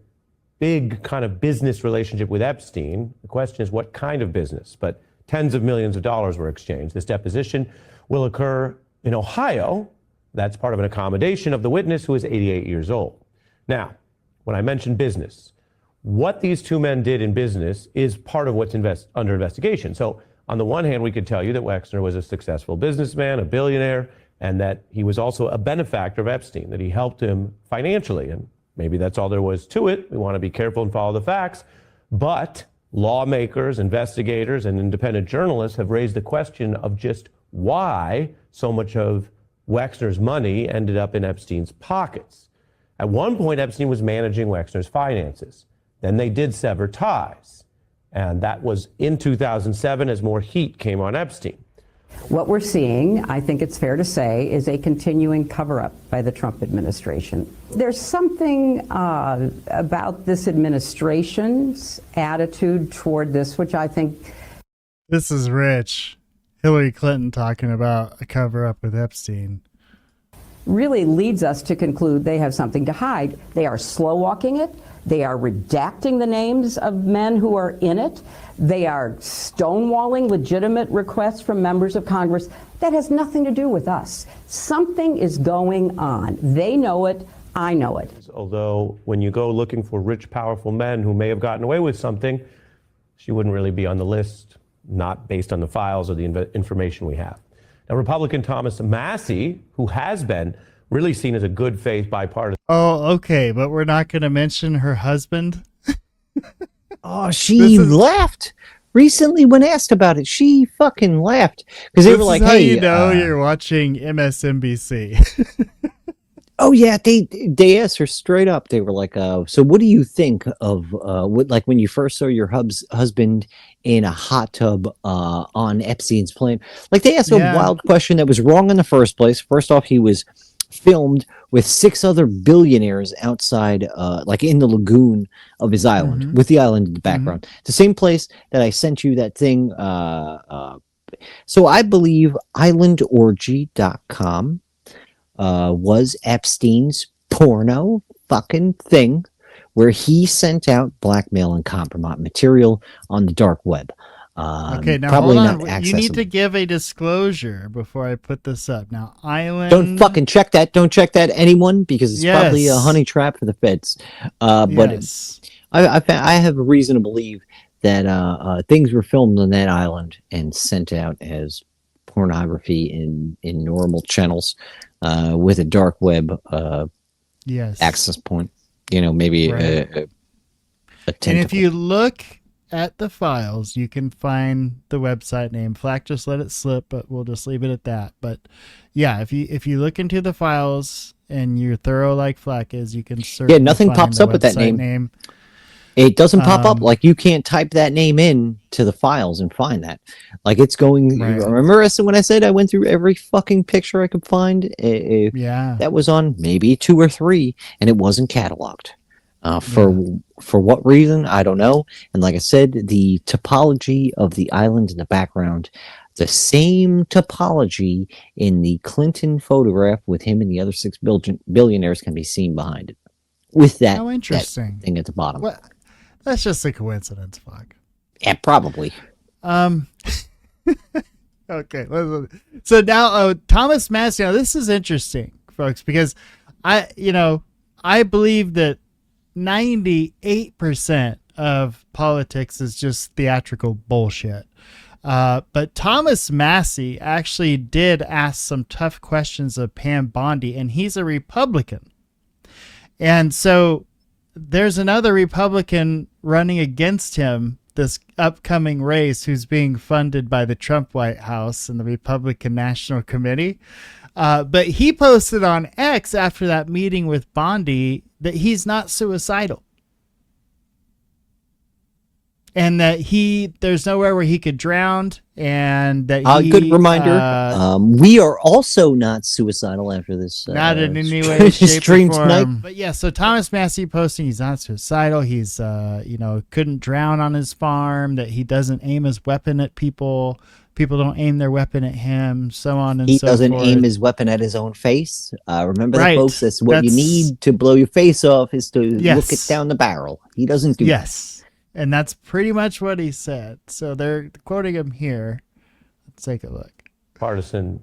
big kind of business relationship with Epstein. The question is what kind of business, but tens of millions of dollars were exchanged. This deposition will occur in Ohio. That's part of an accommodation of the witness, who is 88 years old. Now, when I mentioned business, what these two men did in business is part of what's under investigation. So on the one hand, we could tell you that Wexner was a successful businessman, a billionaire, and that he was also a benefactor of Epstein, that he helped him financially. And maybe that's all there was to it. We want to be careful and follow the facts. But lawmakers, investigators, and independent journalists have raised the question of just why so much of Wexner's money ended up in Epstein's pockets. At one point, Epstein was managing Wexner's finances. Then they did sever ties. And that was in 2007 as more heat came on Epstein. What we're seeing, I think it's fair to say, is a continuing cover-up by the Trump administration. There's something about this administration's attitude toward this, which I think... This is rich. Hillary Clinton talking about a cover-up with Epstein. Really leads us to conclude they have something to hide. They are slow-walking it. They are redacting the names of men who are in it. They are stonewalling legitimate requests from members of Congress. That has nothing to do with us. Something is going on. They know it. I know it. Although when you go looking for rich, powerful men who may have gotten away with something, she wouldn't really be on the list, not based on the files or the information we have. Now, Republican Thomas Massie, who has been really seen as a good faith bipartisan. Oh, okay, but we're not going to mention her husband. Oh, she left recently when asked about it. She fucking left because they were like, This is how "Hey, you know you're watching MSNBC." oh yeah." They asked her straight up. They were like, "So what do you think of what like when you first saw your husband in a hot tub on Epstein's plane?" Like they asked a wild question that was wrong in the first place. First off, he was filmed with 6 other billionaires outside, like in the lagoon of his island, with the island in the background. The same place that I sent you that thing. So I believe islandorgy.com was Epstein's porno fucking thing where he sent out blackmail and compromise material on the dark web. Okay, now probably hold on. not You accessible. need to give a disclosure before I put this up. Now, Island. Don't fucking check that. Don't check that, anyone, because it's probably a honey trap for the feds. But I have a reason to believe that things were filmed on that island and sent out as pornography in normal channels with a dark web access point. You know, maybe a And if you look at the files, you can find the website name. Flak just let it slip, but we'll just leave it at that. But yeah, if you look into the files and you're thorough like Flak is, you can certainly nothing find pops the up with that website name. It doesn't pop up. Like you can't type that name in to the files and find that. Like it's going. Remember when I said I went through every fucking picture I could find? That was on maybe 2 or 3, and it wasn't cataloged. For what reason, I don't know. And like I said, the topology of the island in the background, the same topology in the Clinton photograph with him and the other 6 billionaires can be seen behind it. With that, interesting. That thing at the bottom. Well, that's just a coincidence, Flak. Yeah, probably. Okay. So now, Thomas Massey. Now, this is interesting, folks, because I believe that 98% of politics is just theatrical bullshit. But Thomas Massey actually did ask some tough questions of Pam Bondi, and he's a Republican. And so there's another Republican running against him this upcoming race who's being funded by the Trump White House and the Republican National Committee. But he posted on X after that meeting with Bondi that he's not suicidal. And that there's nowhere where he could drown, and that good reminder. We are also not suicidal after this. Not in any way, shape, stream or form. tonight. But yeah, so Thomas Massey posting he's not suicidal. He's couldn't drown on his farm. That he doesn't aim his weapon at people. People don't aim their weapon at him. So on and so forth. He doesn't aim his weapon at his own face. Remember that, folks. That's what you need to blow your face off is to look it down the barrel. He doesn't do that. And that's pretty much what he said. So they're quoting him here. Let's take a look. Partisan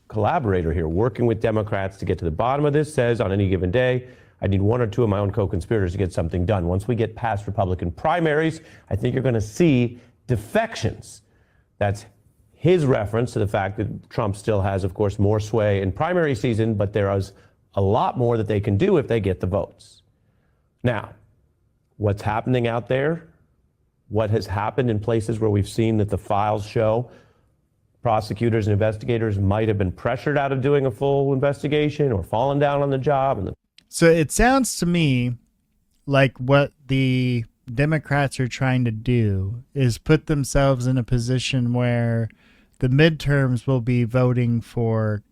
collaborator here, working with Democrats to get to the bottom of this, says on any given day, I need 1 or 2 of my own co-conspirators to get something done. Once we get past Republican primaries, I think you're going to see defections. That's his reference to the fact that Trump still has, of course, more sway in primary season, but there is a lot more that they can do if they get the votes. Now, what's happening out there, what has happened in places where we've seen that the files show prosecutors and investigators might have been pressured out of doing a full investigation or fallen down on the job. So it sounds to me like what the Democrats are trying to do is put themselves in a position where the midterms will be voting for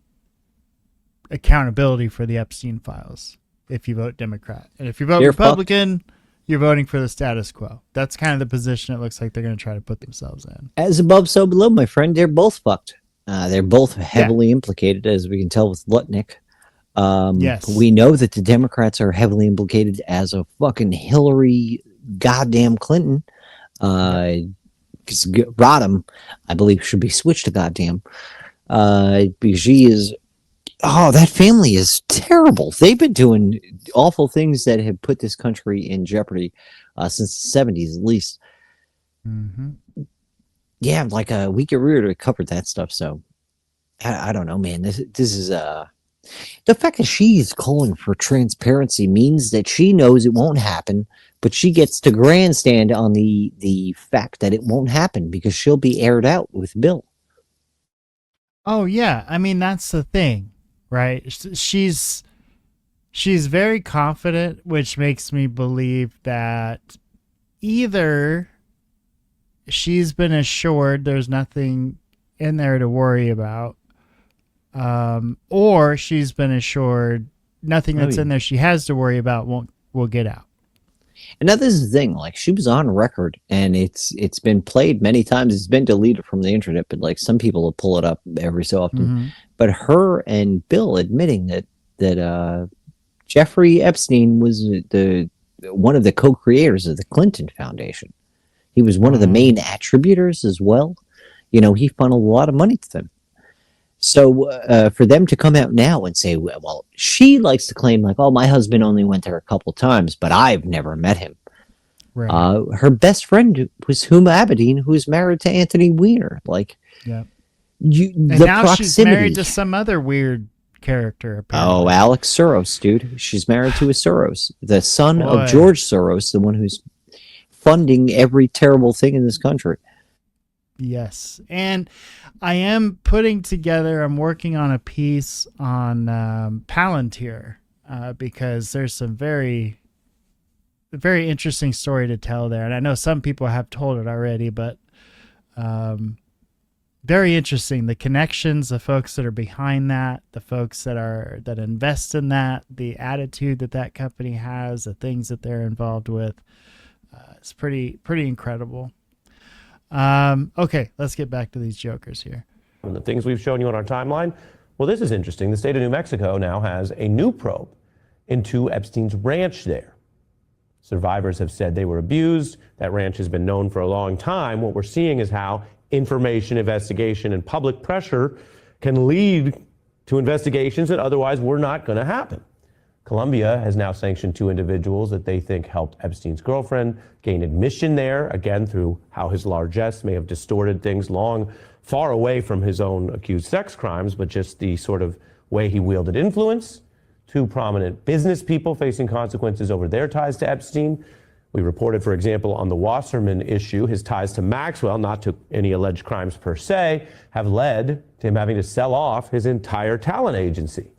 accountability for the Epstein files if you vote Democrat. And if you vote Republican, you're voting for the status quo. That's kind of the position it looks like they're going to try to put themselves in. As above, so below, my friend. They're both fucked. They're both heavily implicated, as we can tell with Lutnick. Yes. We know that the Democrats are heavily implicated as a fucking Hillary goddamn Clinton. Because Rodham, I believe, should be switched to goddamn. Because she is... Oh, that family is terrible. They've been doing awful things that have put this country in jeopardy since the 70s, at least. Mm-hmm. Yeah, like we get reared to cover that stuff. So I don't know, man. This is The fact that she's calling for transparency means that she knows it won't happen, but she gets to grandstand on the fact that it won't happen because she'll be aired out with Bill. Oh yeah, I mean that's the thing, right? She's very confident, which makes me believe that either she's been assured there's nothing in there to worry about, or she's been assured nothing that's in there she has to worry about will get out. And now this is the thing, like she was on record and it's been played many times. It's been deleted from the internet, but like some people will pull it up every so often. Mm-hmm. But her and Bill admitting that Jeffrey Epstein was one of the co-creators of the Clinton Foundation. He was one of the main attributors as well. You know, he funneled a lot of money to them. So for them to come out now and say, well, she likes to claim like, oh, my husband only went there a couple times, but I've never met him. Right. Her best friend was Huma Abedin, who's married to Anthony Weiner. Like, yeah. And now proximity. She's married to some other weird character. Apparently. Oh, Alex Soros, dude. She's married to a Soros, the son Boy. of George Soros, the one who's funding every terrible thing in this country. Yes. And I am I'm working on a piece on Palantir because there's some very, very interesting story to tell there. And I know some people have told it already, but very interesting. The connections, the folks that are behind that, the folks that invest in that, the attitude that company has, the things that they're involved with. It's pretty incredible. Okay, let's get back to these jokers here. And the things we've shown you on our timeline. Well, this is interesting. The state of New Mexico now has a new probe into Epstein's ranch there. Survivors have said they were abused. That ranch has been known for a long time. What we're seeing is how information, investigation, and public pressure can lead to investigations that otherwise were not going to happen. Colombia has now sanctioned 2 individuals that they think helped Epstein's girlfriend gain admission there, again, through how his largesse may have distorted things far away from his own accused sex crimes, but just the sort of way he wielded influence. 2 prominent business people facing consequences over their ties to Epstein. We reported, for example, on the Wasserman issue, his ties to Maxwell, not to any alleged crimes per se, have led to him having to sell off his entire talent agency.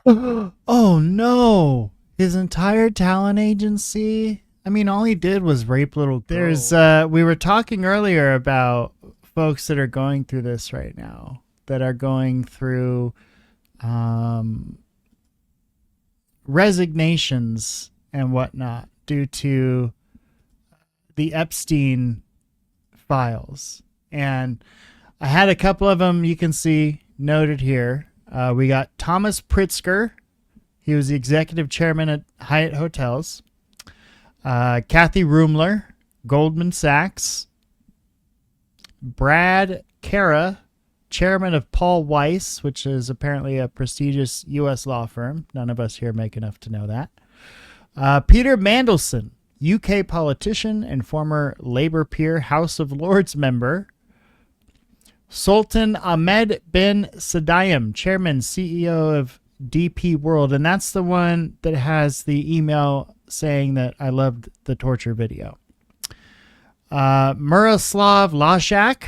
Oh no, his entire talent agency. I mean, all he did was rape little girls. We were talking earlier about folks that are going through this right now, that are going through resignations and whatnot due to the Epstein files. And I had a couple of them you can see noted here. We got Thomas Pritzker. He was the executive chairman at Hyatt Hotels. Kathy Rumler, Goldman Sachs. Brad Cara, chairman of Paul Weiss, which is apparently a prestigious U.S. law firm. None of us here make enough to know that. Peter Mandelson, UK politician and former Labour peer House of Lords member. Sultan Ahmed bin Sadayam, chairman, CEO of DP World. And that's the one that has the email saying that I loved the torture video. Miroslav Lajak,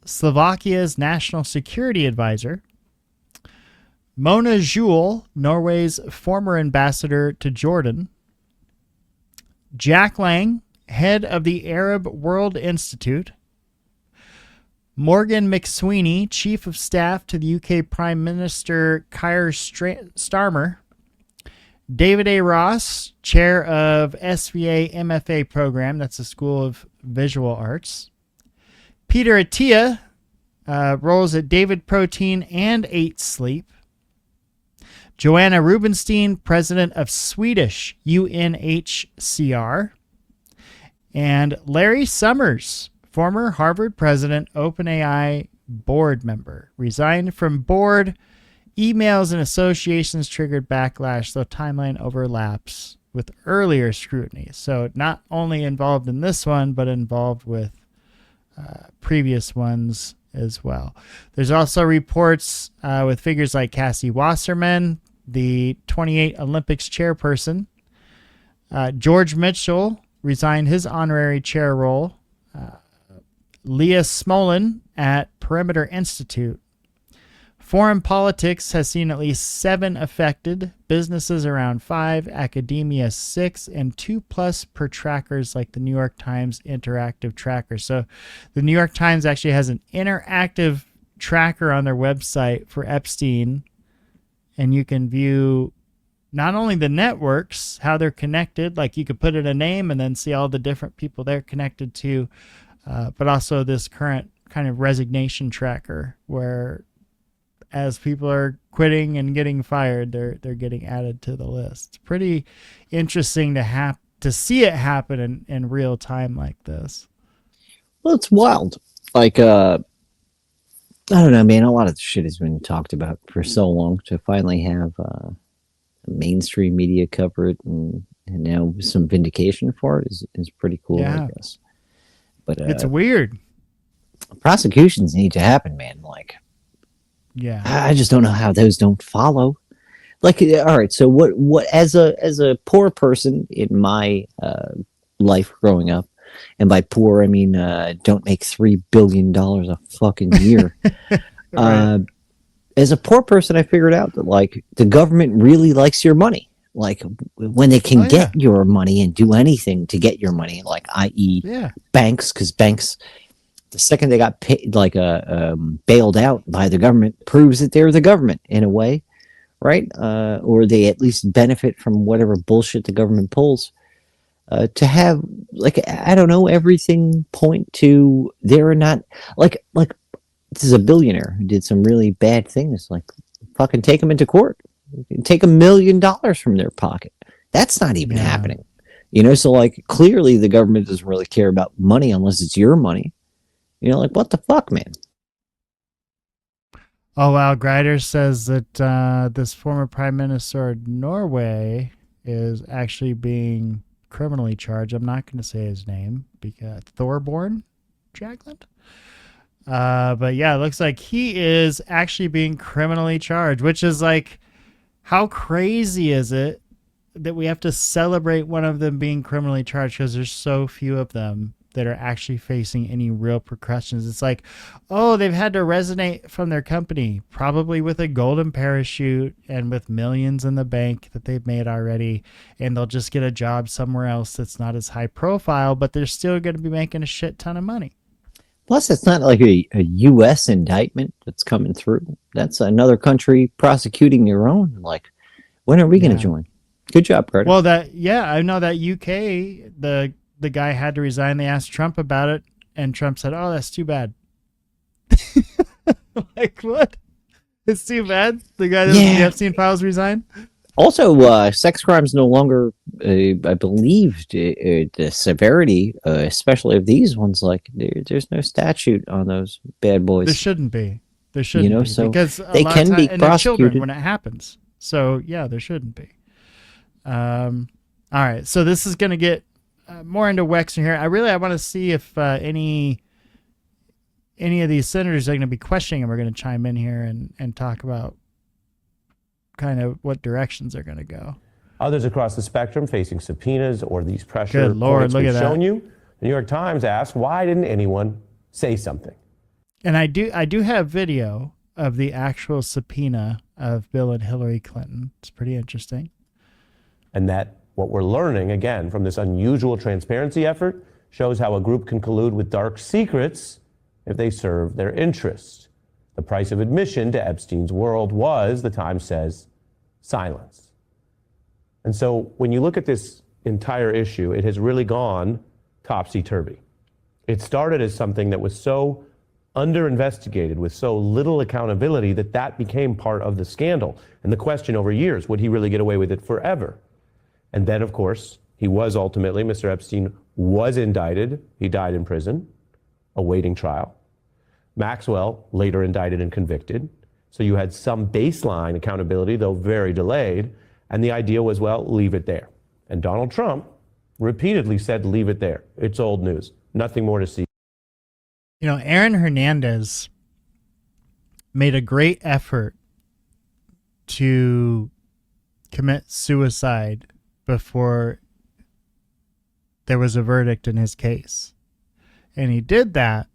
Slovakia's national security advisor. Mona Juul, Norway's former ambassador to Jordan. Jack Lang, head of the Arab World Institute. Morgan McSweeney, Chief of Staff to the UK Prime Minister Keir Starmer. David A. Ross, Chair of SVA MFA program, that's the School of Visual Arts. Peter Attia, roles at David Protein and 8 Sleep. Joanna Rubinstein, President of Swedish UNHCR. And Larry Summers, former Harvard president, OpenAI board member, resigned from board. Emails and associations triggered backlash, though timeline overlaps with earlier scrutiny. So not only involved in this one, but involved with previous ones as well. There's also reports with figures like Cassie Wasserman, the 28 Olympics chairperson. George Mitchell resigned his honorary chair role. Leah Smolin at Perimeter Institute. Foreign politics has seen at least 7 affected, businesses around 5, academia 6, and 2+ per trackers like the New York Times interactive tracker. So the New York Times actually has an interactive tracker on their website for Epstein, and you can view not only the networks, how they're connected, like you could put in a name and then see all the different people they're connected to, but also this current kind of resignation tracker where as people are quitting and getting fired, they're getting added to the list. It's pretty interesting to see it happen in real time like this. Well, it's wild. Like, I don't know, man. A lot of the shit has been talked about for so long. To finally have mainstream media cover it and now some vindication for it is pretty cool, Yeah. I guess. But It's weird. Prosecutions need to happen, man. Like, yeah, I just don't know how those don't follow. Like, all right, so what as a poor person in my life growing up, and by poor I mean don't make $3 billion a fucking year. Right. As a poor person, I figured out that like the government really likes your money. Like when they can get your money and do anything to get your money, like i.e. banks, because banks, the second they got paid, like bailed out by the government, proves that they're the government in a way, right? Or they at least benefit from whatever bullshit the government pulls. To have, like, I don't know, everything point to they're not like this is a billionaire who did some really bad things. Like, fucking take them into court, take $1 million from their pocket. That's not even happening, you know. So like, clearly the government doesn't really care about money unless it's your money. You know, like, what the fuck, man? Oh, wow. Greider says that this former prime minister of Norway is actually being criminally charged. I'm not going to say his name because Thorborn Jagland. But yeah, it looks like he is actually being criminally charged, which is like, how crazy is it that we have to celebrate one of them being criminally charged because there's so few of them that are actually facing any real repercussions. It's like, oh, they've had to resonate from their company, probably with a golden parachute and with millions in the bank that they've made already, and they'll just get a job somewhere else that's not as high profile, but they're still going to be making a shit ton of money. Plus, it's not like a U.S. indictment that's coming through. That's another country prosecuting their own. Like, when are we going to join? Good job, Carter. Well, I know that UK, the guy had to resign. They asked Trump about it, and Trump said, "Oh, that's too bad." Like, what? It's too bad? The guy that was in the Epstein files resigned? Also, sex crimes no longer, I believe, the severity, especially of these ones, like, there's no statute on those bad boys. There shouldn't be. There shouldn't be. So because they can be and they're children prosecuted when it happens. So, yeah, there shouldn't be. All right, so this is going to get more into Wexner here. I want to see if any of these senators are going to be questioning him are going to chime in here and talk about kind of what directions they're going to go. Others across the spectrum facing subpoenas or these pressure Good Lord, points look we've at shown that. you. The New York Times asked, why didn't anyone say something? And I do have video of the actual subpoena of Bill and Hillary Clinton. It's pretty interesting. And that what we're learning, again, from this unusual transparency effort shows how a group can collude with dark secrets if they serve their interests. The price of admission to Epstein's world was, the Times says, silence. And so when you look at this entire issue, it has really gone topsy-turvy. It started as something that was so under-investigated with so little accountability that became part of the scandal. And the question over years, would he really get away with it forever? And then, of course, he was ultimately, Mr. Epstein was indicted. He died in prison, awaiting trial. Maxwell later indicted and convicted. So you had some baseline accountability, though very delayed. And the idea was, well, leave it there. And Donald Trump repeatedly said, leave it there. It's old news. Nothing more to see. You know, Aaron Hernandez made a great effort to commit suicide before there was a verdict in his case. And he did that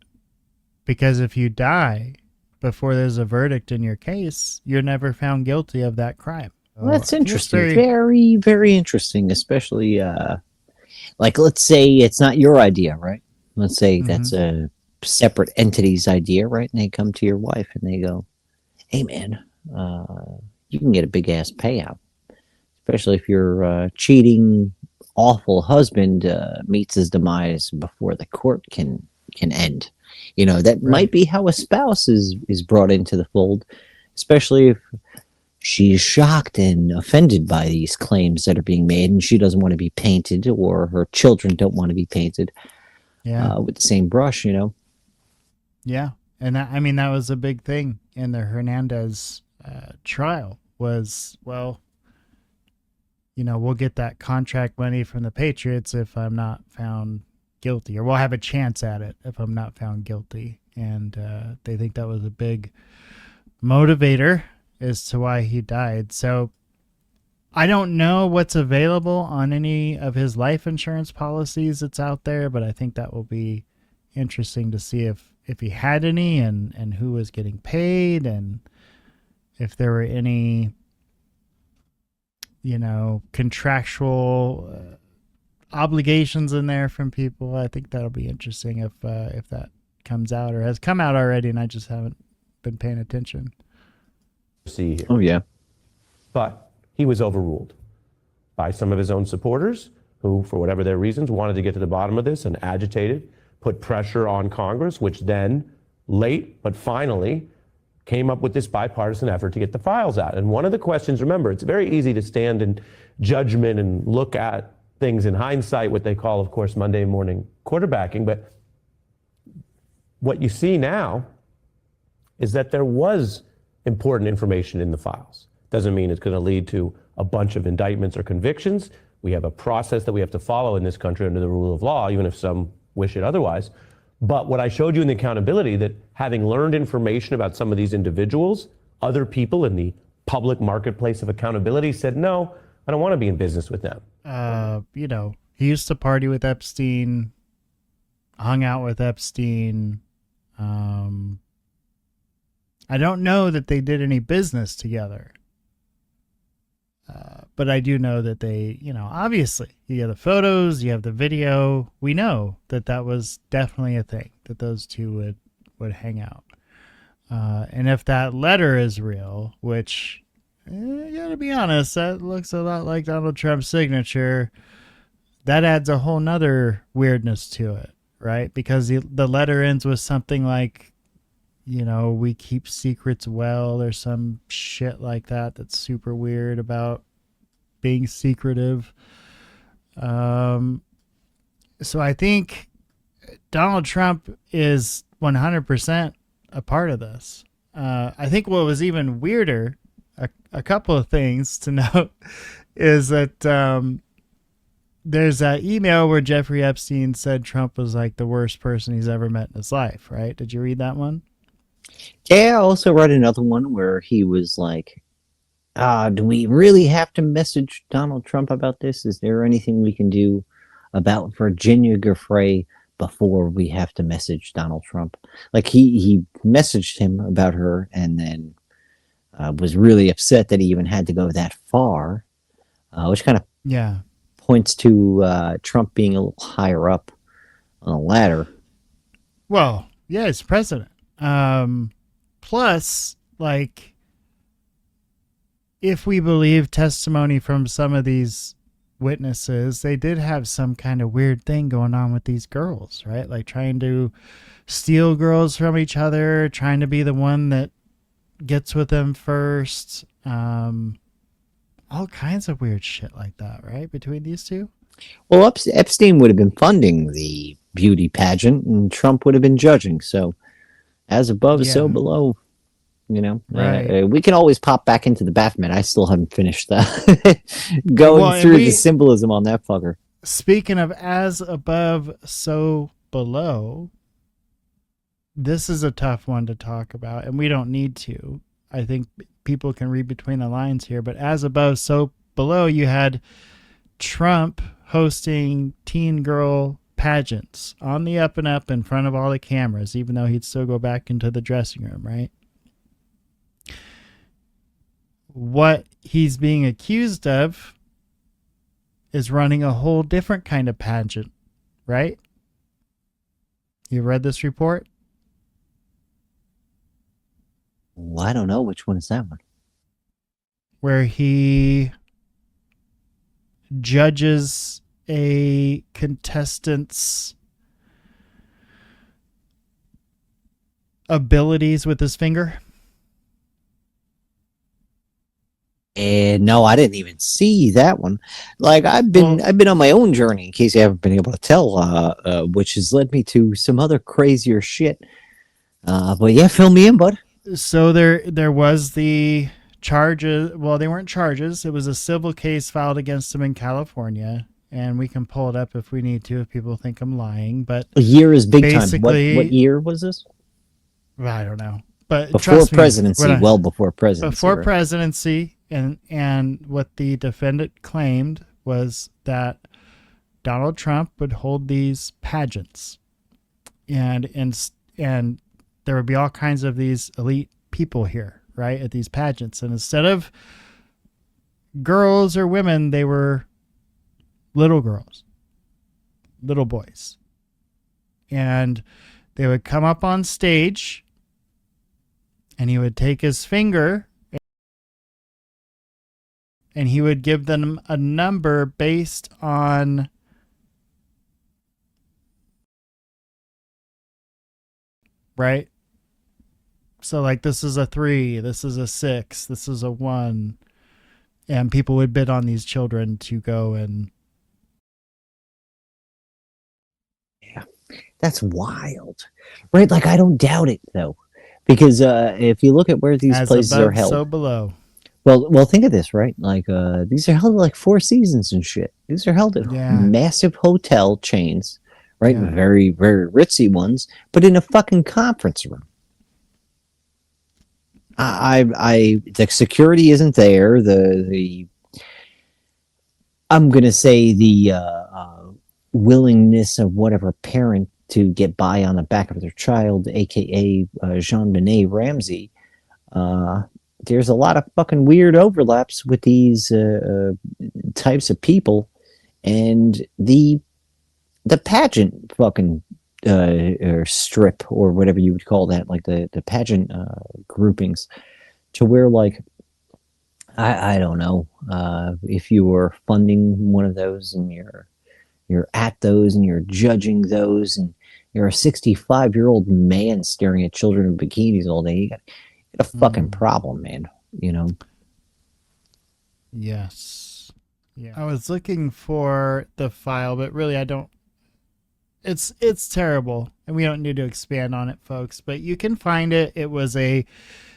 because if you die before there's a verdict in your case, you're never found guilty of that crime. Well, that's interesting. Very, very interesting, especially like, let's say it's not your idea, right? Let's say that's a separate entity's idea, right? And they come to your wife and they go, hey, man, you can get a big ass payout, especially if your cheating, awful husband meets his demise before the court can end. You know, that might be how a spouse is brought into the fold, especially if she's shocked and offended by these claims that are being made and she doesn't want to be painted, or her children don't want to be painted with the same brush, you know? Yeah. And that, I mean, that was a big thing in the Hernandez trial was, well, you know, we'll get that contract money from the Patriots if I'm not found guilty, or we'll have a chance at it if I'm not found guilty. And they think that was a big motivator as to why he died. So I don't know what's available on any of his life insurance policies that's out there, but I think that will be interesting to see if he had any and who was getting paid, and if there were any, you know, contractual obligations in there from people. I think that'll be interesting if that comes out or has come out already and I just haven't been paying attention. See here. Oh, yeah. But he was overruled by some of his own supporters who, for whatever their reasons, wanted to get to the bottom of this and agitated, put pressure on Congress, which then, late but finally, came up with this bipartisan effort to get the files out. And one of the questions, remember, it's very easy to stand in judgment and look at things in hindsight, what they call, of course, Monday morning quarterbacking. But what you see now is that there was important information in the files. Doesn't mean it's going to lead to a bunch of indictments or convictions. We have a process that we have to follow in this country under the rule of law, even if some wish it otherwise. But what I showed you in the accountability, that having learned information about some of these individuals, other people in the public marketplace of accountability said, no, I don't want to be in business with them. You know, he used to party with Epstein, hung out with Epstein. I don't know that they did any business together. But I do know that they, you know, obviously you have the photos, you have the video. We know that that was definitely a thing, that those two would hang out. And if that letter is real, which, you gotta be honest, that looks a lot like Donald Trump's signature, that adds a whole nother weirdness to it, right? Because the letter ends with something like, you know, we keep secrets well, or some shit like that that's super weird about being secretive. So I think Donald Trump is 100% a part of this. I think what was even weirder, a couple of things to note, is that there's an email where Jeffrey Epstein said Trump was like the worst person he's ever met in his life, right? Did you read that one? Yeah, I also read another one where he was like, do we really have to message Donald Trump about this? Is there anything we can do about Virginia Giuffre before we have to message Donald Trump? Like he messaged him about her and then was really upset that he even had to go that far, which kind of points to Trump being a little higher up on the ladder. Well, yeah, he's president. Plus, like, if we believe testimony from some of these witnesses, they did have some kind of weird thing going on with these girls, right? Like trying to steal girls from each other, trying to be the one that gets with them first. All kinds of weird shit like that, right? Between these two. Well, Epstein would have been funding the beauty pageant and Trump would have been judging. So as above, so below, you know. Right. We can always pop back into the Baphomet. I still haven't finished that. Going through the symbolism on that fucker. Speaking of as above, so below, this is a tough one to talk about, and we don't need to. I think people can read between the lines here, but as above, so below you had Trump hosting teen girl pageants on the up and up in front of all the cameras, even though he'd still go back into the dressing room, right? What he's being accused of is running a whole different kind of pageant, right? You read this report? Well, I don't know. Which one is that one? Where he judges a contestant's abilities with his finger. And no, I didn't even see that one. Like I've been on my own journey, in case you haven't been able to tell, which has led me to some other crazier shit. But yeah, fill me in, bud. So there was the charges. Well, they weren't charges. It was a civil case filed against him in California, and we can pull it up if we need to, if people think I'm lying. But a year is big time. What year was this? I don't know. But before presidency, well before presidency. Before right? presidency, and what the defendant claimed was that Donald Trump would hold these pageants, and there would be all kinds of these elite people here, right, at these pageants, and instead of girls or women, they were little girls, little boys, and they would come up on stage, and he would take his finger and he would give them a number based on right. So like, this is a 3, this is a 6, this is a 1, and people would bid on these children to go and. Yeah, that's wild, right? Like, I don't doubt it though, because if you look at where these places above, are held, so below. Well, think of this, right? Like, these are held at like Four Seasons and shit. These are held at massive hotel chains, right? Yeah. Very, very ritzy ones, but in a fucking conference room. The security isn't there. I'm gonna say the willingness of whatever parent to get by on the back of their child, aka Jean-Benet Ramsey. There's a lot of fucking weird overlaps with these types of people, and the pageant fucking or strip or whatever you would call that, like the pageant groupings, to where like I don't know if you were funding one of those and you're at those and you're judging those and you're a 65-year-old man staring at children in bikinis all day, you got a fucking problem, man, you know? Yes. Yeah. I was looking for the file, but really I don't. It's terrible, and we don't need to expand on it, folks, but you can find it. It was a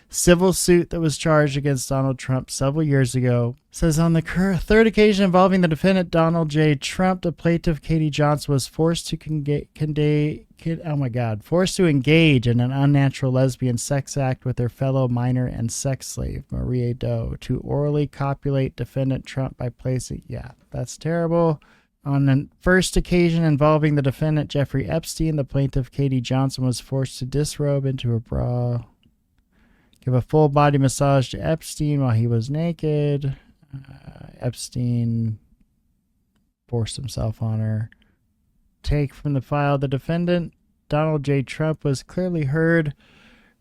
civil suit that was charged against Donald Trump several years ago. It says on the third occasion involving the defendant Donald J. Trump, the plaintiff Katie Johnson was forced to engage in an unnatural lesbian sex act with her fellow minor and sex slave Maria Doe to orally copulate defendant Trump by placing. Yeah, that's terrible. On the first occasion involving the defendant Jeffrey Epstein, the plaintiff Katie Johnson was forced to disrobe into a bra, give a full body massage to Epstein while he was naked. Epstein forced himself on her. Take from the file, the defendant Donald J. Trump was clearly heard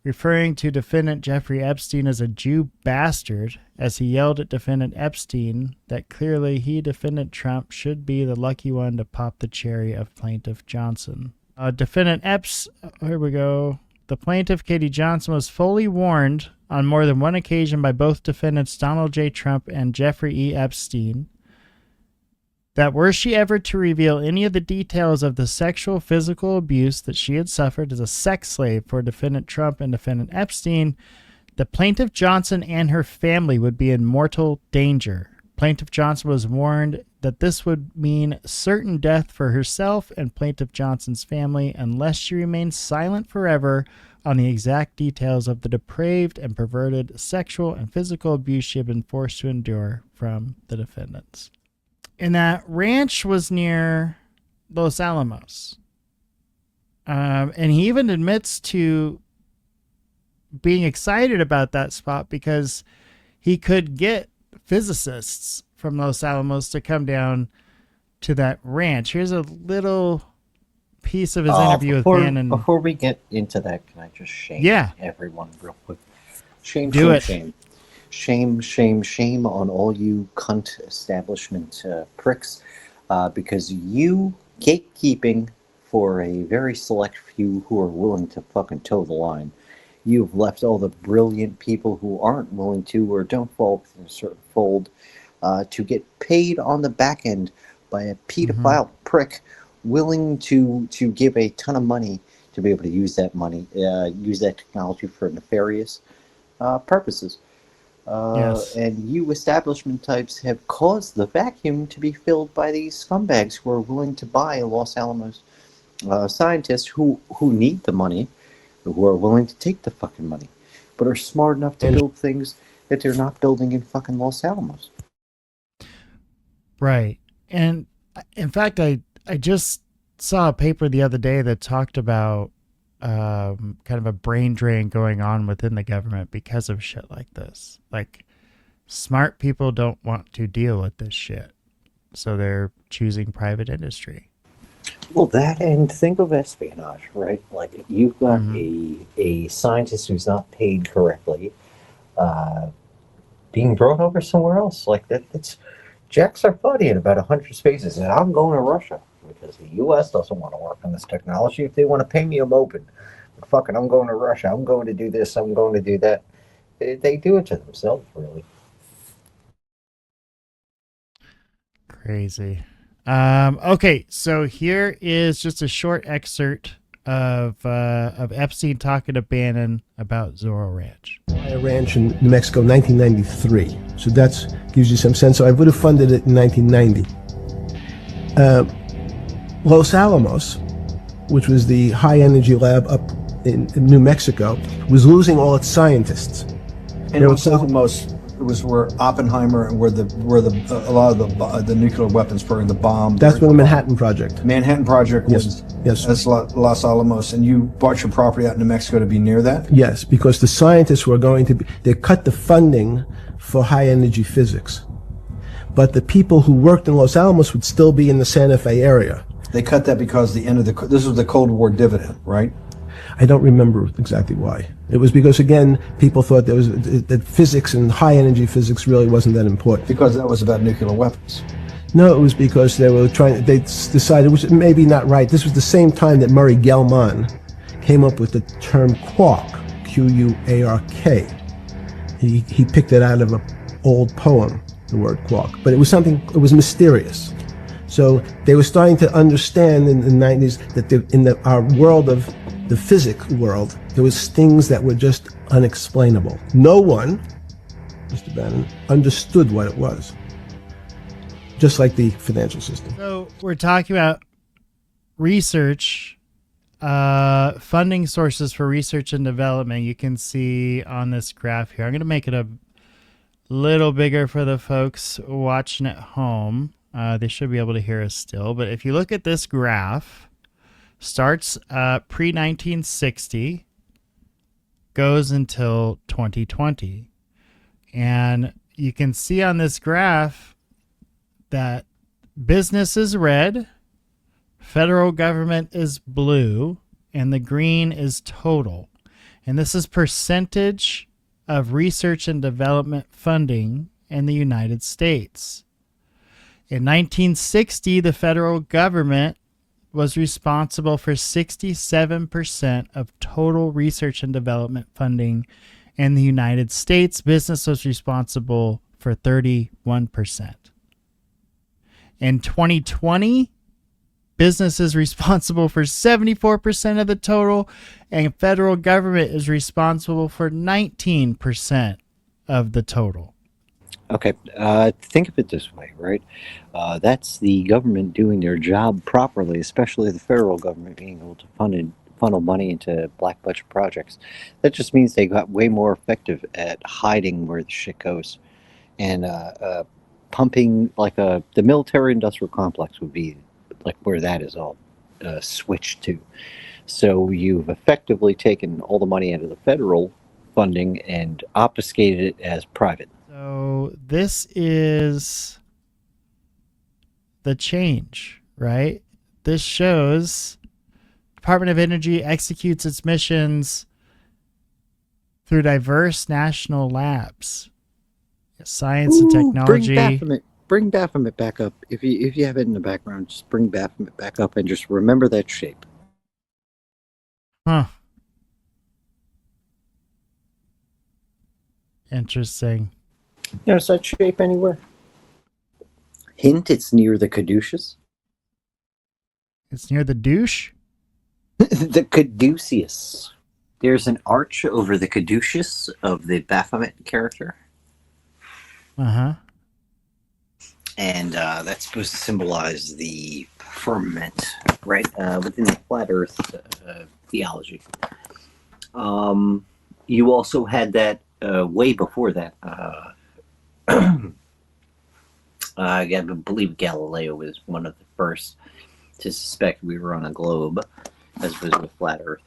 referring to defendant Jeffrey Epstein as a Jew bastard as he yelled at defendant Epstein that clearly he, defendant Trump, should be the lucky one to pop the cherry of plaintiff Johnson. Defendant Epps, here we go. The plaintiff, Katie Johnson, was fully warned on more than one occasion by both defendants Donald J. Trump and Jeffrey E. Epstein that were she ever to reveal any of the details of the sexual physical abuse that she had suffered as a sex slave for defendant Trump and defendant Epstein, the plaintiff Johnson and her family would be in mortal danger. Plaintiff Johnson was warned that this would mean certain death for herself and plaintiff Johnson's family unless she remained silent forever on the exact details of the depraved and perverted sexual and physical abuse she had been forced to endure from the defendants. And that ranch was near Los Alamos. And he even admits to being excited about that spot because he could get physicists from Los Alamos to come down to that ranch. Here's a little piece of his interview with Bannon. Before we get into that, can I just shame everyone real quick? Shame on all you cunt establishment pricks, because you gatekeeping for a very select few who are willing to fucking toe the line. You've left all the brilliant people who aren't willing to or don't fall within a certain fold to get paid on the back end by a pedophile prick willing to give a ton of money to be able to use that money, use that technology for nefarious purposes. And you establishment types have caused the vacuum to be filled by these scumbags who are willing to buy Los Alamos scientists who need the money, who are willing to take the fucking money, but are smart enough to build things that they're not building in fucking Los Alamos. Right. And in fact, I just saw a paper the other day that talked about kind of a brain drain going on within the government because of shit like this. Like, smart people don't want to deal with this shit, so they're choosing private industry. Well, that, and think of espionage, right? Like, you've got a scientist who's not paid correctly being brought over somewhere else. Like, it's Jack Sarfati in about 100 spaces, and I'm going to Russia because the U.S. doesn't want to work on this technology. If they want to pay me, I'm open. But fucking, I'm going to Russia. I'm going to do this. I'm going to do that. They do it to themselves, really. Crazy. Okay, so here is just a short excerpt of Epstein talking to Bannon about Zorro Ranch. A ranch in New Mexico, 1993. So that gives you some sense. So I would have funded it in 1990. Los Alamos, which was the high energy lab up in New Mexico, was losing all its scientists. And Los Alamos was where Oppenheimer and where a lot of the nuclear weapons program, the bomb. That's where the Manhattan Project. Manhattan Project was. Yes. That's Los Alamos, and you bought your property out in New Mexico to be near that? Yes, because the scientists were going to be, they cut the funding for high energy physics. But the people who worked in Los Alamos would still be in the Santa Fe area. They cut that because this was the Cold War dividend, right? I don't remember exactly why. It was because, again, people thought that physics and high energy physics really wasn't that important. Because that was about nuclear weapons. No, it was because they decided, which maybe not right. This was the same time that Murray Gell-Mann came up with the term quark, Q-U-A-R-K. He picked it out of an old poem, the word quark. But it was it was mysterious. So they were starting to understand in the 90s that in our world of the physics world, there was things that were just unexplainable. No one, Mr. Bannon, understood what it was. Just like the financial system. So we're talking about research, funding sources for research and development. You can see on this graph here. I'm going to make it a little bigger for the folks watching at home. They should be able to hear us still. But if you look at this graph, starts pre-1960, goes until 2020. And you can see on this graph that business is red, federal government is blue, and the green is total. And this is percentage of research and development funding in the United States. In 1960, the federal government was responsible for 67% of total research and development funding in the United States. Business was responsible for 31%. In 2020, business is responsible for 74% of the total, and federal government is responsible for 19% of the total. Okay, think of it this way, right? That's the government doing their job properly, especially the federal government being able to fund funnel money into black budget projects. That just means they got way more effective at hiding where the shit goes. And pumping, like the military industrial complex would be like where that is all switched to. So you've effectively taken all the money out of the federal funding and obfuscated it as private. So this is the change, right? This shows Department of Energy executes its missions through diverse national labs. Science and technology. Bring Baphomet back up. If you have it in the background, just bring Baphomet back up and just remember that shape. Huh. Interesting. Notice that shape anywhere? Hint, it's near the caduceus. It's near the douche? The caduceus. There's an arch over the caduceus of the Baphomet character. Uh-huh. And that's supposed to symbolize the firmament, right? Within the flat Earth theology. You also had that way before that. I believe Galileo was one of the first to suspect we were on a globe, as opposed to a flat Earth.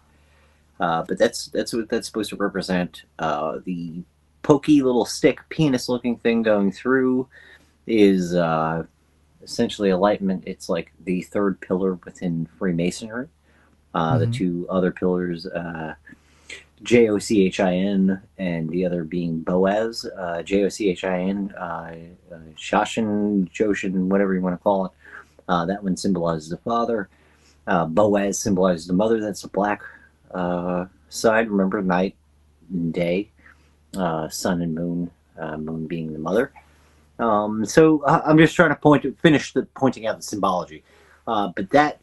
But that's what that's supposed to represent. The pokey little stick, penis-looking thing going through is essentially enlightenment. It's like the third pillar within Freemasonry. The two other pillars, Jochin, and the other being Boaz. Jochin, Shoshin, Joshin, whatever you want to call it. That one symbolizes the father. Boaz symbolizes the mother. That's the black side. Remember, night and day, sun and moon. Moon being the mother. So I'm just trying to finish pointing out the symbology. But that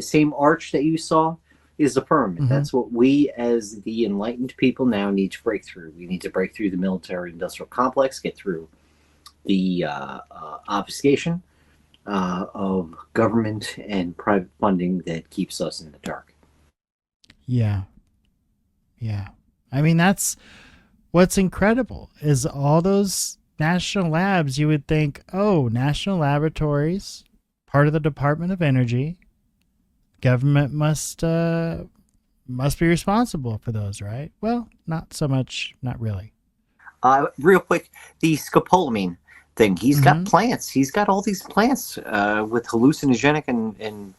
same arch that you saw is the firmament. That's what we, as the enlightened people, now need to break through. We need to break through the military-industrial complex, get through the obfuscation of government and private funding that keeps us in the dark. Yeah. Yeah. I mean, that's what's incredible is all those national labs. You would think, oh, national laboratories, part of the Department of Energy, government must be responsible for those, right? Well, not so much, not really. Real quick, the scopolamine thing. He's got plants. He's got all these plants with hallucinogenic and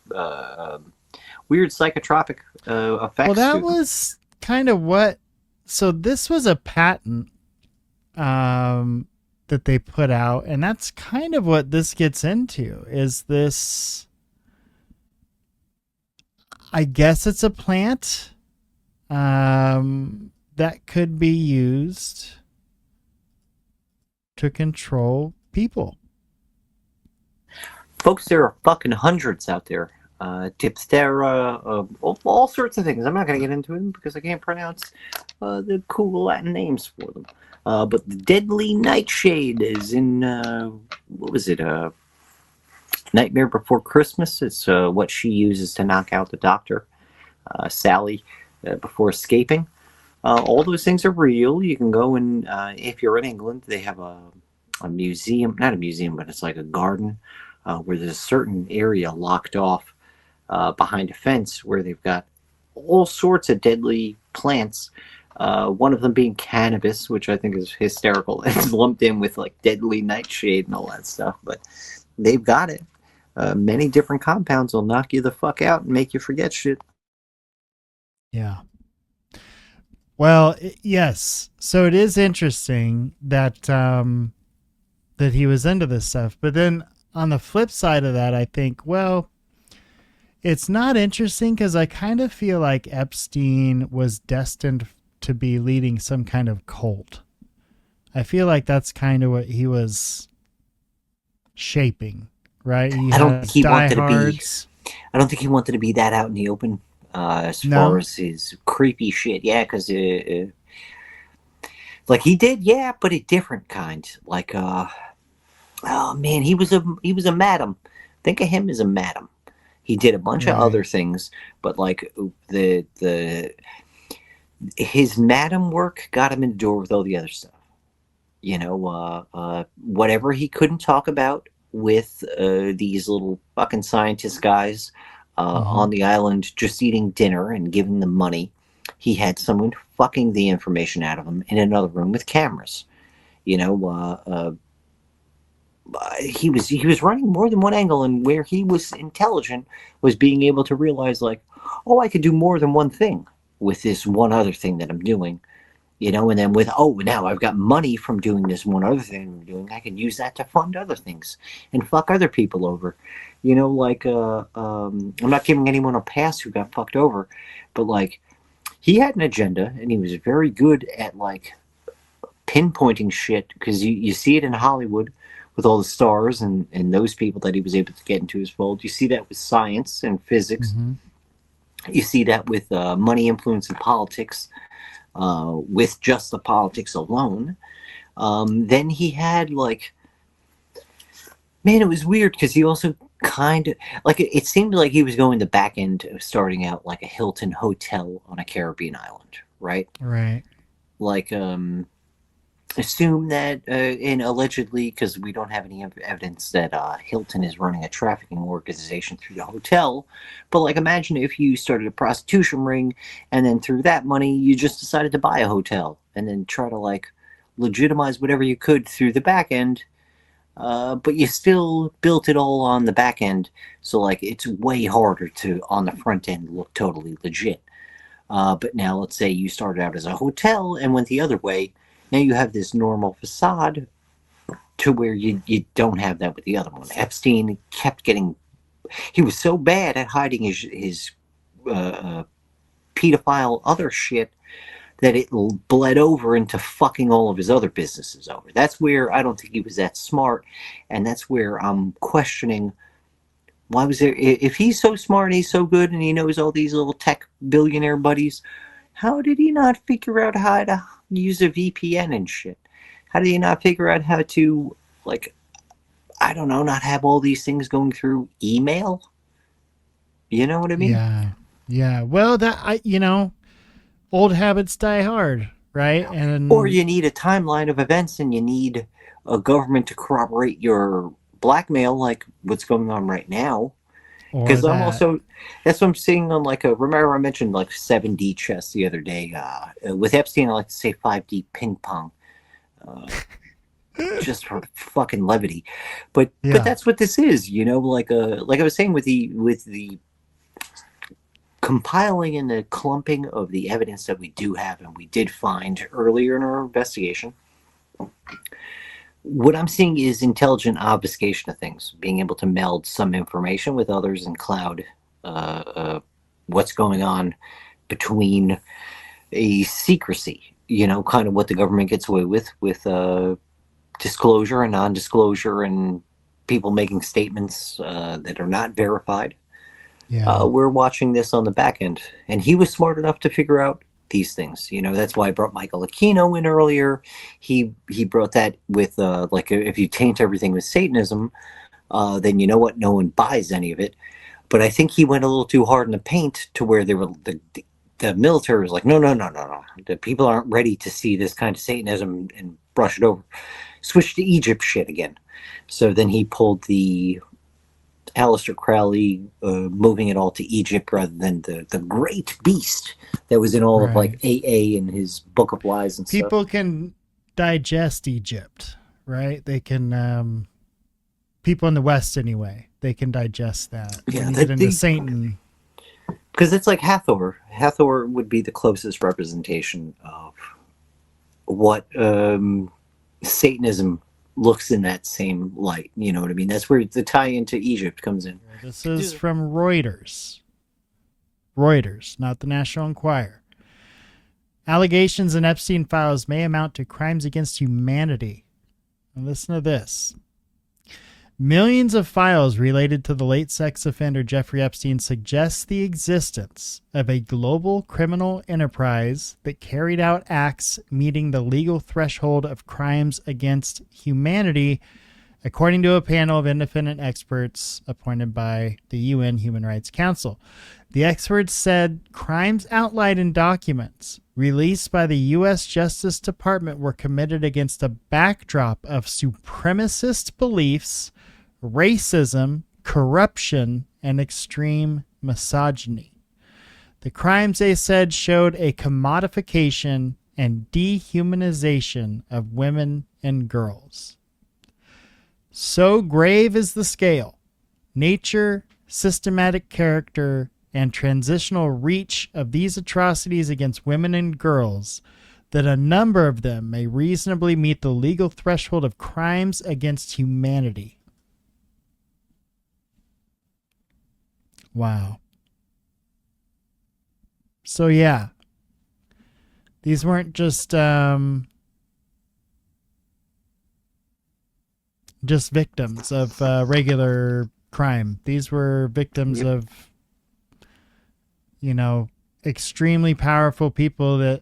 weird psychotropic effects. Well, that was kind of what. So this was a patent that they put out, and that's kind of what this gets into. Is this? I guess it's a plant that could be used to control people. Folks, there are fucking hundreds out there. Diphthera, all sorts of things. I'm not going to get into them because I can't pronounce the cool Latin names for them. But the deadly nightshade is in, what was it, Nightmare Before Christmas. It's what she uses to knock out the doctor, Sally, before escaping. All those things are real. You can go and, if you're in England, they have a museum, not a museum, but it's like a garden where there's a certain area locked off behind a fence where they've got all sorts of deadly plants. One of them being cannabis, which I think is hysterical. It's lumped in with like deadly nightshade and all that stuff, but they've got it. Many different compounds will knock you the fuck out and make you forget shit. Yeah. Well, yes. So it is interesting that that he was into this stuff. But then on the flip side of that, I think, well, it's not interesting because I kind of feel like Epstein was destined to be leading some kind of cult. I feel like that's kind of what he was shaping, right? I don't think he wanted to be that out in the open as far as his creepy shit. Yeah, because like he did, yeah, but a different kind. Like, oh man, he was a madam. Think of him as a madam. He did a bunch of other things, but like his madam work got him in the door with all the other stuff. You know, whatever he couldn't talk about with these little fucking scientist guys on the island just eating dinner and giving them money, he had someone fucking the information out of him in another room with cameras. You know, he was running more than one angle, and where he was intelligent was being able to realize, like, oh, I could do more than one thing with this one other thing that I'm doing. You know, and then with, oh, now I've got money from doing this one other thing I'm doing, I can use that to fund other things and fuck other people over. You know, like, I'm not giving anyone a pass who got fucked over, but like, he had an agenda, and he was very good at like pinpointing shit, because you see it in Hollywood with all the stars and those people that he was able to get into his fold. You see that with science and physics. You see that with money, influence, and politics. With just the politics alone. Then he had like, man, it was weird because he also kind of like it seemed like he was going the back end of starting out like a Hilton hotel on a Caribbean island, right? Right. Like, assume that, and allegedly, because we don't have any evidence that Hilton is running a trafficking organization through the hotel, but like, imagine if you started a prostitution ring, and then through that money, you just decided to buy a hotel, and then try to like legitimize whatever you could through the back end, but you still built it all on the back end, so like it's way harder to on the front end look totally legit. But now let's say you started out as a hotel and went the other way. Now you have this normal facade to where you don't have that with the other one. Epstein kept getting... He was so bad at hiding his pedophile other shit that it bled over into fucking all of his other businesses over. That's where I don't think he was that smart, and that's where I'm questioning, why was there... If he's so smart and he's so good and he knows all these little tech billionaire buddies, how did he not figure out how to use a VPN and shit? How did he not figure out how to, like, I don't know, not have all these things going through email? You know what I mean? Yeah. Well, old habits die hard, right? And or you need a timeline of events, and you need a government to corroborate your blackmail, like what's going on right now. Because I'm also, that's what I'm seeing on like remember I mentioned like 7D chess the other day. With Epstein, I like to say 5D ping pong. Just for fucking levity. But that's what this is, you know, like I was saying with the compiling and the clumping of the evidence that we do have and we did find earlier in our investigation. What I'm seeing is intelligent obfuscation of things, being able to meld some information with others and cloud what's going on between a secrecy, you know, kind of what the government gets away with disclosure and non-disclosure and people making statements that are not verified. We're watching this on the back end, and he was smart enough to figure out these things, you know. That's why I brought Michael Aquino in earlier. He brought that with like, if you taint everything with Satanism, then you know what, no one buys any of it. But I think he went a little too hard in the paint to where they were the military was like, no, the people aren't ready to see this kind of Satanism, and brush it over. Switch to Egypt shit again. So then he pulled the Aleister Crowley moving it all to Egypt rather than the great beast that was in all of like AA and his Book of Lies and stuff. People can digest Egypt, right? They can, people in the West anyway, they can digest that. Yeah, when you get into Satan. Because it's like Hathor. Hathor would be the closest representation of what Satanism looks in that same light. You know what I mean? That's where the tie into Egypt comes in. This is from Reuters. Reuters, not the National Enquirer. Allegations in Epstein files may amount to crimes against humanity. And listen to this. Millions of files related to the late sex offender Jeffrey Epstein suggest the existence of a global criminal enterprise that carried out acts meeting the legal threshold of crimes against humanity according to a panel of independent experts appointed by the UN Human Rights Council. The experts said crimes outlined in documents released by the U.S. Justice Department were committed against a backdrop of supremacist beliefs, racism, corruption, and extreme misogyny. The crimes, they said, showed a commodification and dehumanization of women and girls. So grave is the scale, nature, systematic character, and transitional reach of these atrocities against women and girls that a number of them may reasonably meet the legal threshold of crimes against humanity. Wow. So yeah, these weren't just victims of regular crime. These were victims of, extremely powerful people that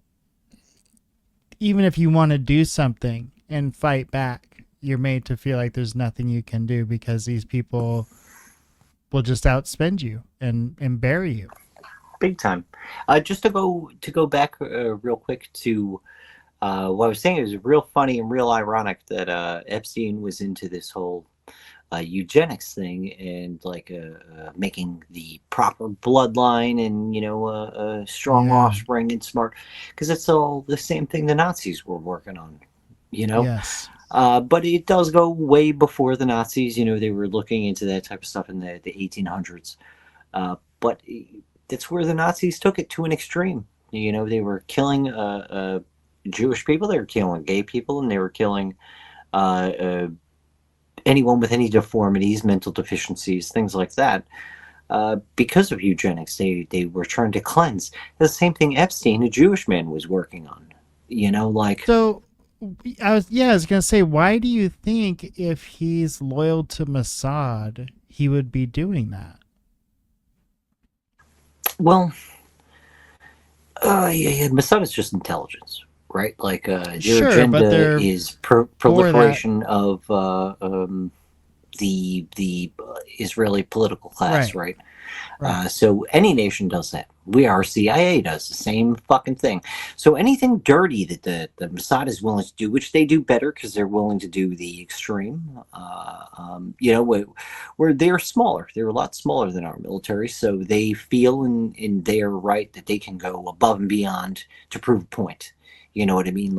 even if you want to do something and fight back, you're made to feel like there's nothing you can do because these people will just outspend you and bury you. Big time. Just to go back real quick to what I was saying, it was real funny and real ironic that Epstein was into this whole eugenics thing and making the proper bloodline and a strong offspring and smart, because it's all the same thing the Nazis were working on. Yes. But it does go way before the Nazis. They were looking into that type of stuff in the 1800s. But that's where the Nazis took it to an extreme. They were killing Jewish people, they were killing gay people, and they were killing anyone with any deformities, mental deficiencies, things like that. Because of eugenics, they were trying to cleanse. The same thing Epstein, a Jewish man, was working on. So I was gonna say, why do you think if he's loyal to Mossad, he would be doing that? Well, Mossad is just intelligence, right? Their agenda is proliferation of the Israeli political class, right? So any nation does that. Our CIA does the same fucking thing. So anything dirty that the Mossad is willing to do, which they do better because they're willing to do the extreme, where they're smaller. They're a lot smaller than our military, so they feel in their right that they can go above and beyond to prove a point. You know what I mean?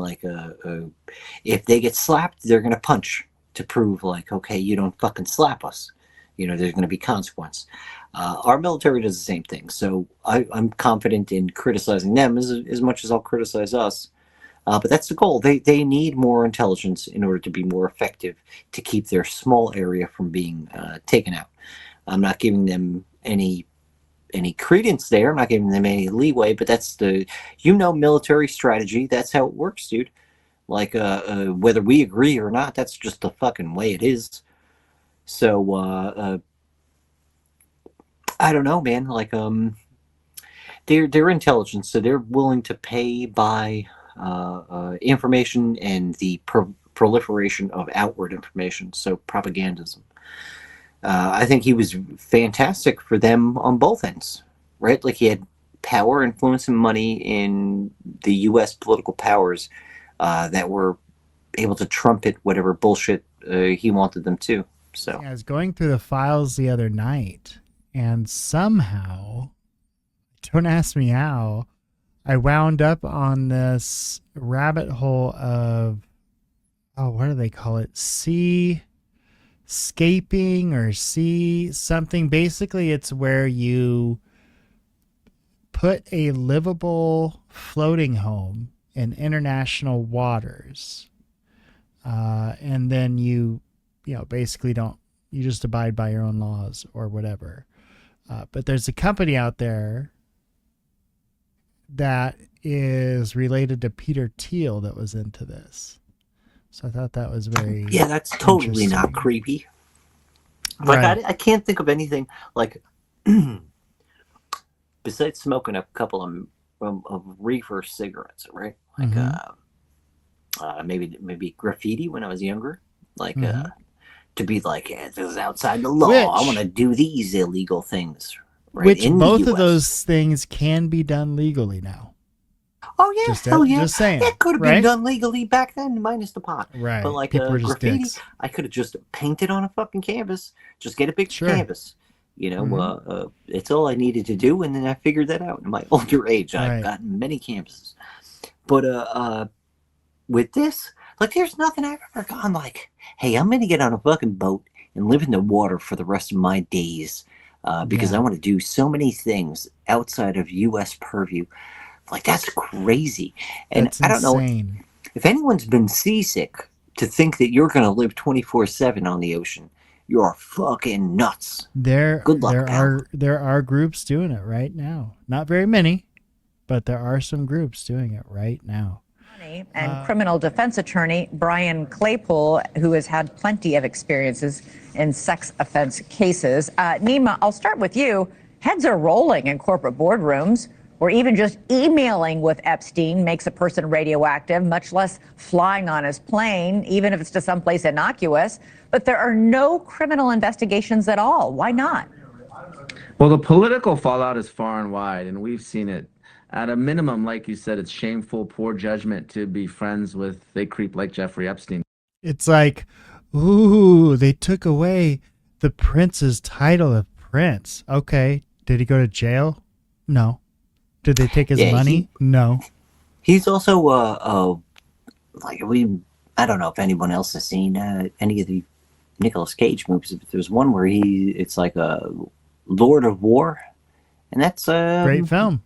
If they get slapped, they're going to punch to prove, okay, you don't fucking slap us. There's going to be consequence. Our military does the same thing. So I'm confident in criticizing them as much as I'll criticize us. But that's the goal. They need more intelligence in order to be more effective, to keep their small area from being taken out. I'm not giving them any credence there. I'm not giving them any leeway, but that's the military strategy. That's how it works, dude. Whether we agree or not, that's just the fucking way it is. So I don't know, man. They're intelligent, so they're willing to pay by information and the proliferation of outward information. So propagandism. I think he was fantastic for them on both ends, right? He had power, influence, and money in the U.S. political powers that were able to trumpet whatever bullshit he wanted them to. So I was going through the files the other night, and somehow, don't ask me how, I wound up on this rabbit hole of, what do they call it? Seascaping or sea something. Basically, it's where you put a livable floating home in international waters. And then you basically you just abide by your own laws or whatever. But there's a company out there that is related to Peter Thiel that was into this. So I thought that was very that's totally not creepy. I can't think of anything besides smoking a couple of reefer cigarettes, right? Maybe graffiti when I was younger, to be like, yeah, this is outside the law. I want to do these illegal things. Right Which in both the of US. those things can be done legally now. Oh yeah, hell yeah. Just saying. It could have right? been done legally back then, minus the pot. Right. But like People were just graffiti, dicks. I could have just painted on a fucking canvas. Just get a big canvas. You know, it's all I needed to do, and then I figured that out in my older age. I've gotten many canvases. But with this, like, there's nothing I've ever gone like, hey, I'm gonna get on a fucking boat and live in the water for the rest of my days because I want to do so many things outside of U.S. purview. Like, that's crazy. And That's I don't know insane. if anyone's been seasick to think that you're going to live 24/7 on the ocean. You're fucking nuts. Good luck, pal. There are groups doing it right now. Not very many, but there are some groups doing it right now. And criminal defense attorney Brian Claypool, who has had plenty of experiences in sex offense cases. Nima, I'll start with you. Heads are rolling in corporate boardrooms, or even just emailing with Epstein makes a person radioactive, much less flying on his plane, even if it's to someplace innocuous. But there are no criminal investigations at all. Why not? Well, the political fallout is far and wide, and we've seen it. At a minimum, like you said, it's shameful, poor judgment to be friends with a creep like Jeffrey Epstein. It's like, ooh, they took away the prince's title of prince. Okay. Did he go to jail? No. Did they take his money? No. He's also like I don't know if anyone else has seen any of the Nicolas Cage movies, but there's one where it's like a Lord of War, and that's great film.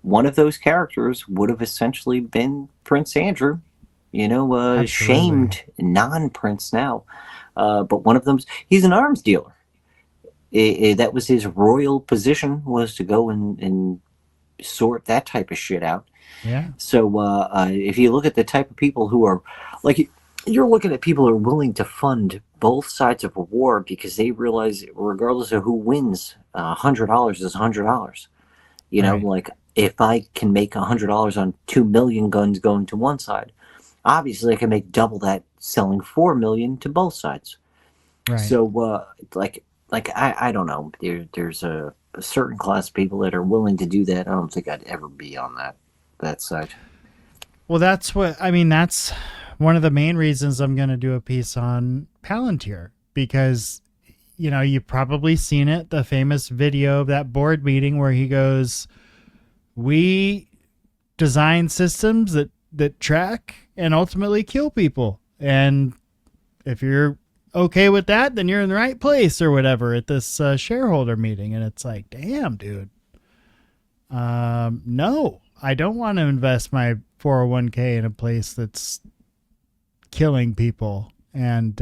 One of those characters would have essentially been Prince Andrew, you know, shamed non-prince now, but one of them's he's an arms dealer. That was his royal position, was to go and sort that type of shit out. Yeah. So if you look at the type of people who are like, you're looking at people who are willing to fund both sides of a war because they realize, regardless of who wins, $100 is $100. You know, like if I can make $100 on 2 million guns going to one side, obviously I can make double that selling 4 million to both sides. Right. So I don't know. There's a certain class of people that are willing to do that. I don't think I'd ever be on that side. Well, that's one of the main reasons I'm going to do a piece on Palantir, because, you know, you've probably seen it, the famous video of that board meeting where he goes, we design systems that track and ultimately kill people. And if you're okay with that, then you're in the right place or whatever at this shareholder meeting. And it's like, damn, dude. No, I don't want to invest my 401k in a place that's killing people. And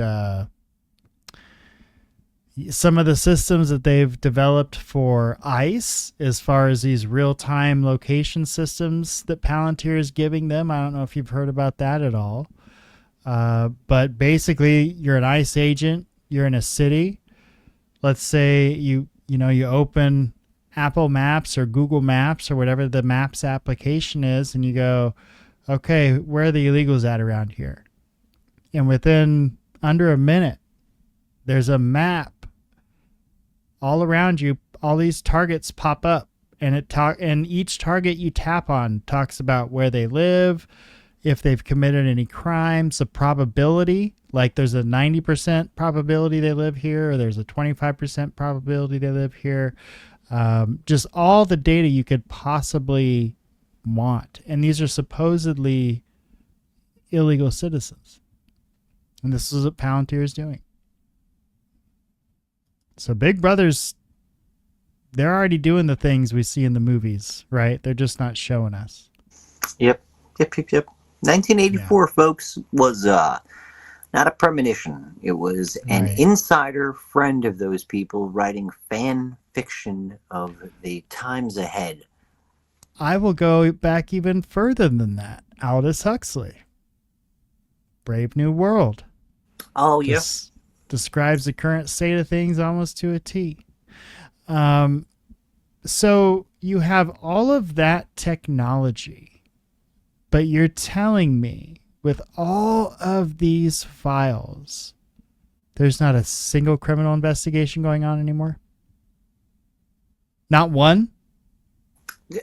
some of the systems that they've developed for ICE, as far as these real-time location systems that Palantir is giving them, I don't know if you've heard about that at all. But basically, you're an ICE agent. You're in a city. Let's say you open Apple Maps or Google Maps or whatever the Maps application is, and you go, okay, where are the illegals at around here? And within under a minute, there's a map all around you. All these targets pop up, and and each target you tap on talks about where they live, if they've committed any crimes, the probability, like there's a 90% probability they live here, or there's a 25% probability they live here. Just all the data you could possibly want. And these are supposedly illegal citizens. And this is what Palantir is doing. So Big Brother's, they're already doing the things we see in the movies, right? They're just not showing us. Yep. 1984, folks, was not a premonition. It was an insider friend of those people writing fan fiction of the times ahead. I will go back even further than that. Aldous Huxley. Brave New World. Oh, yes. Describes the current state of things almost to a T. So you have all of that technology, but you're telling me with all of these files There's not a single criminal investigation going on anymore? Not one?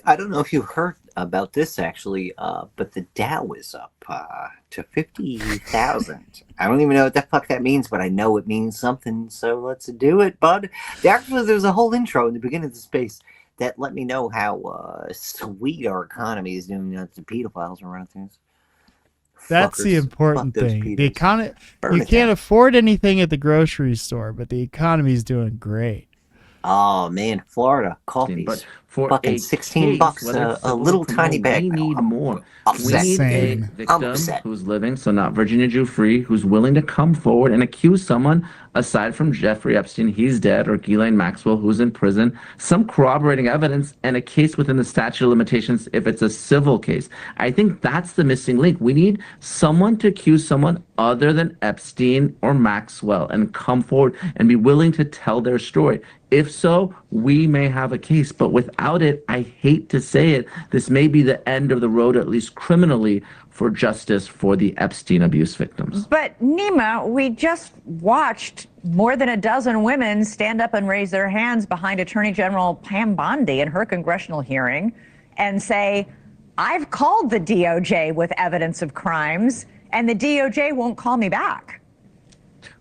I don't know if you heard about this actually, but the Dow is up to 50,000. I don't even know what the fuck that means, but I know it means something. So let's do it, bud. Actually, there's a whole intro in the beginning of the space that let me know how sweet our economy is doing. The pedophiles are running things. That's the important thing. The economy. You can't afford anything at the grocery store, but the economy's doing great. Oh man, Florida coffees. But for fucking $16 a little tiny bag. We need more. Upset. We need a victim who's living, so not Virginia Giuffre, who's willing to come forward and accuse someone aside from Jeffrey Epstein, he's dead, or Ghislaine Maxwell, who's in prison, some corroborating evidence, and a case within the statute of limitations if it's a civil case. I think that's the missing link. We need someone to accuse someone other than Epstein or Maxwell and come forward and be willing to tell their story. If so, we may have a case, but without it, I hate to say it, this may be the end of the road, at least criminally, for justice for the Epstein abuse victims. But Nima, we just watched more than a dozen women stand up and raise their hands behind Attorney General Pam Bondi in her congressional hearing and say, I've called the DOJ with evidence of crimes, and the DOJ won't call me back.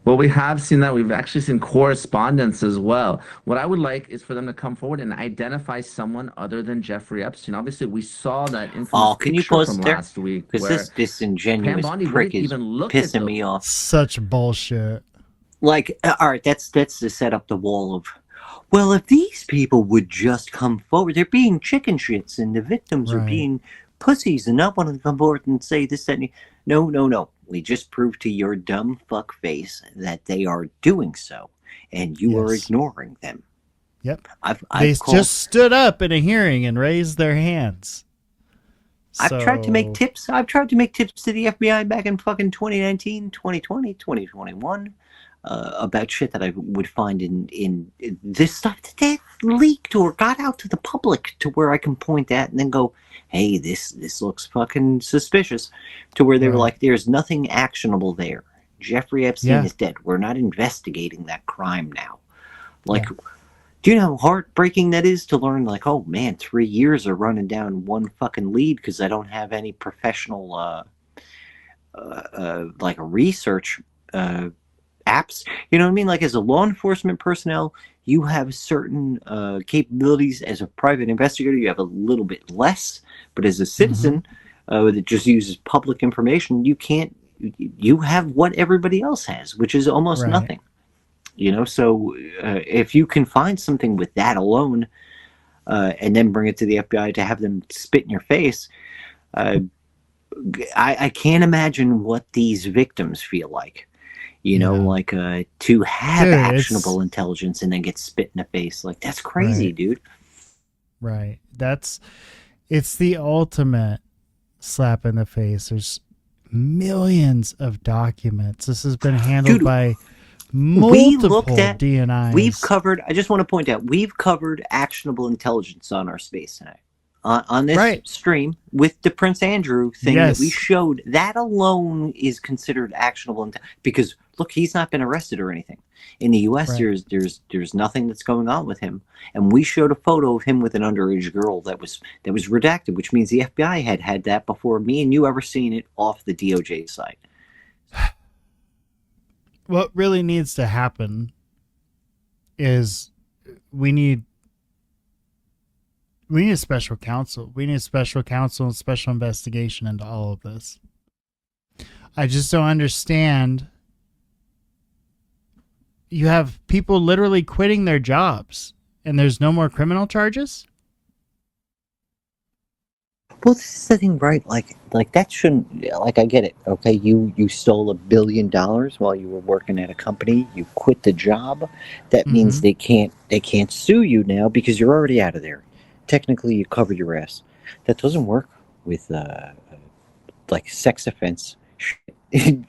Well, we have seen that. We've actually seen correspondence as well. What I would like is for them to come forward and identify someone other than Jeffrey Epstein. Obviously, we saw that infamous picture from last week. Because this disingenuous prick is pissing me off. Such bullshit. Like, all right, that's to set up the wall of, well, if these people would just come forward, they're being chicken shits and the victims are being pussies and not want to come forward and say this, that, and no. We just proved to your dumb fuck face that they are doing so, and you are ignoring them. Yep. They just stood up in a hearing and raised their hands. I've tried to make tips. I've tried to make tips to the FBI back in fucking 2019, 2020, 2021 about shit that I would find in this stuff that they leaked or got out to the public to where I can point at and then go, hey, this looks fucking suspicious, to where they were like, there's nothing actionable there. Jeffrey Epstein is dead. We're not investigating that crime now. Like, do you know how heartbreaking that is to learn, like, oh man, 3 years are running down one fucking lead because I don't have any professional like research apps. You know what I mean? Like, as a law enforcement personnel, you have certain capabilities. As a private investigator, you have a little bit less. But as a citizen that just uses public information, you can't. You have what everybody else has, which is almost nothing. You know, so if you can find something with that alone, and then bring it to the FBI to have them spit in your face, I can't imagine what these victims feel like. You know, like to have actionable intelligence and then get spit in the face. Like, that's crazy, dude. Right. It's the ultimate slap in the face. There's millions of documents. This has been handled by multiple DNIs. We've covered, I just want to point out, we've covered actionable intelligence on our space tonight. On this stream with the Prince Andrew thing that we showed, that alone is considered actionable because look, he's not been arrested or anything. In the U.S., there's nothing that's going on with him, and we showed a photo of him with an underage girl that was redacted, which means the FBI had that before me and you ever seen it off the DOJ site. What really needs to happen is we need a special counsel. We need a special counsel and special investigation into all of this. I just don't understand. You have people literally quitting their jobs and there's no more criminal charges? Well, this is the thing, right? Like that shouldn't, like, I get it. Okay, you stole $1 billion while you were working at a company. You quit the job. That means they can't sue you now because you're already out of there. Technically, you cover your ass. That doesn't work with like sex offense shit.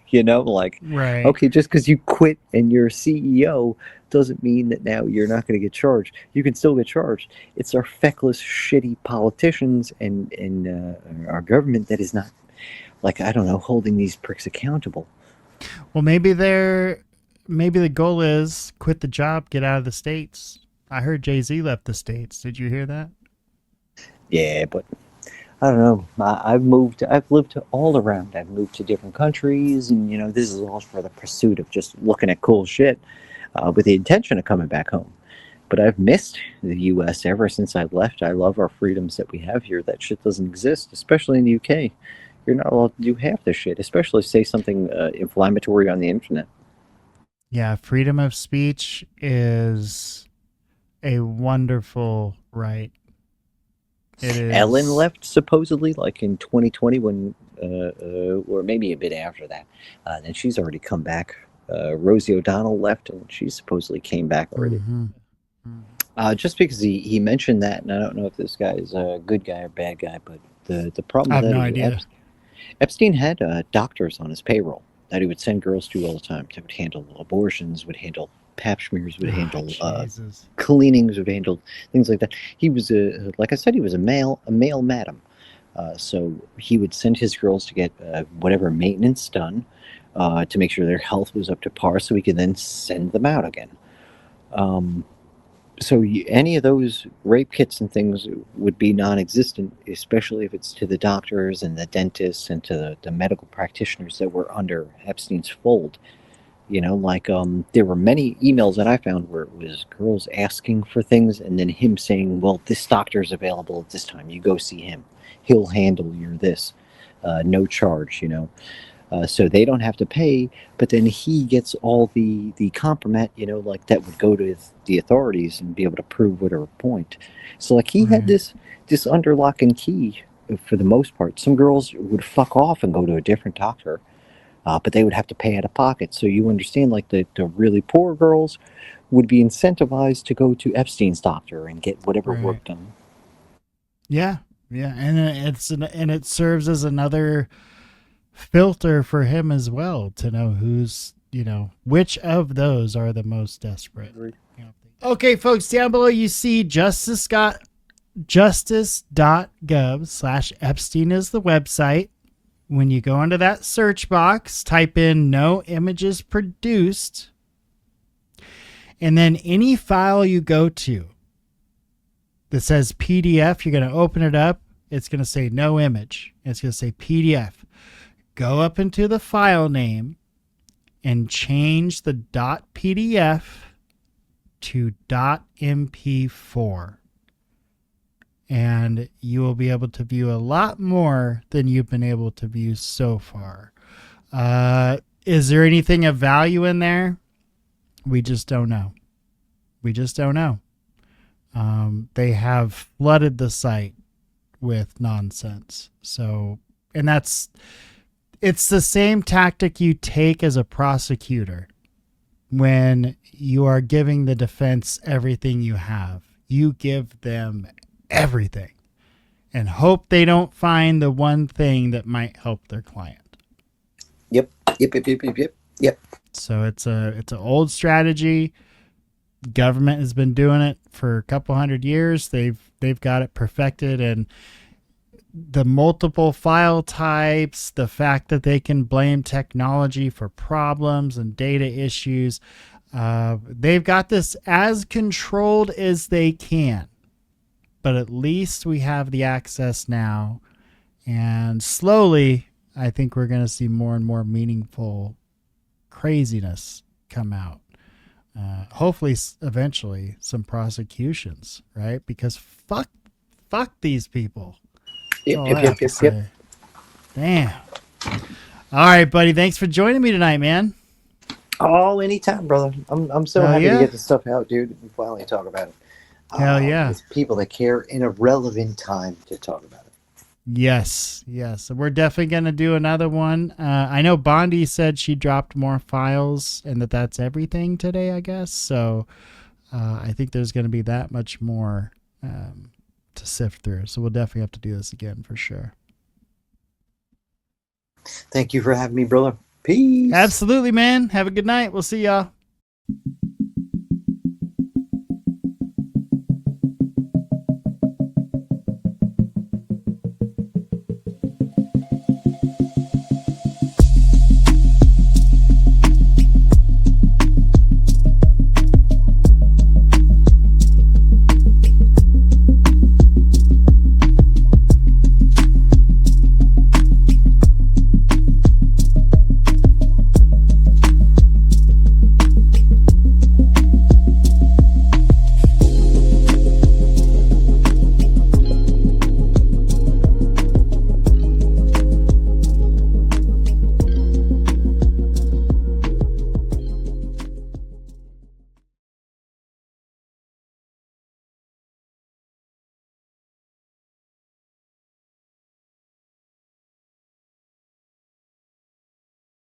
You know, like, okay, just because you quit and you're CEO doesn't mean that now you're not going to get charged. You can still get charged. It's our feckless, shitty politicians and our government that is not, like, I don't know, holding these pricks accountable. Well, maybe they're maybe the goal is quit the job, get out of the States. I heard Jay-Z left the States. Did you hear that? Yeah, but I don't know. I've lived all around. I've moved to different countries, and this is all for the pursuit of just looking at cool shit, with the intention of coming back home. But I've missed the U.S. ever since I left. I love our freedoms that we have here. That shit doesn't exist, especially in the UK. You're not allowed to do half this shit, especially say something inflammatory on the internet. Yeah, freedom of speech is a wonderful right. It is. Ellen left supposedly like in 2020 when, or maybe a bit after that. Then she's already come back. Rosie O'Donnell left, and she supposedly came back already. Just because he mentioned that, and I don't know if this guy is a good guy or bad guy, but the problem I have with that no is idea. Epstein had doctors on his payroll that he would send girls to all the time. That would handle abortions, would handle pap smears, would handle cleanings, would handle things like that. He was like I said, he was a male madam. So he would send his girls to get whatever maintenance done to make sure their health was up to par, so he could then send them out again. So any of those rape kits and things would be non-existent, especially if it's to the doctors and the dentists and to the medical practitioners that were under Epstein's fold. There were many emails that I found where it was girls asking for things and then him saying, well, this doctor's available at this time. You go see him. He'll handle your this. No charge, so they don't have to pay, but then he gets all the compromise, that would go to the authorities and be able to prove whatever point. So he had this under lock and key for the most part. Some girls would fuck off and go to a different doctor, but they would have to pay out of pocket. So you understand, the really poor girls would be incentivized to go to Epstein's doctor and get whatever work done. Yeah, and it serves as another filter for him as well to know who's, which of those are the most desperate. Okay, folks, down below you see justice.gov/Epstein is the website. When you go into that search box, type in no images produced, and then any file you go to that says PDF, you're going to open it up. It's going to say no image. It's going to say PDF. Go up into the file name and change the .pdf to .mp4. And you will be able to view a lot more than you've been able to view so far. Is there anything of value in there? We just don't know. They have flooded the site with nonsense. So, and it's the same tactic you take as a prosecutor when you are giving the defense everything you have. You give them everything and hope they don't find the one thing that might help their client. Yep. So it's an old strategy. Government has been doing it for a couple hundred years. They've got it perfected, and the multiple file types, the fact that they can blame technology for problems and data issues, they've got this as controlled as they can. But at least we have the access now, and slowly I think we're going to see more and more meaningful craziness come out. Hopefully eventually some prosecutions, right? Because fuck these people. Yep. Damn. All right, buddy. Thanks for joining me tonight, man. Oh, anytime, brother. I'm so happy to get this stuff out, dude. We finally talk about it. Hell yeah. With people that care in a relevant time to talk about it. Yes. So we're definitely going to do another one. I know Bondi said she dropped more files and that's everything today, I guess. So I think there's going to be that much more to sift through. So we'll definitely have to do this again for sure. Thank you for having me, brother. Peace. Absolutely, man. Have a good night. We'll see y'all.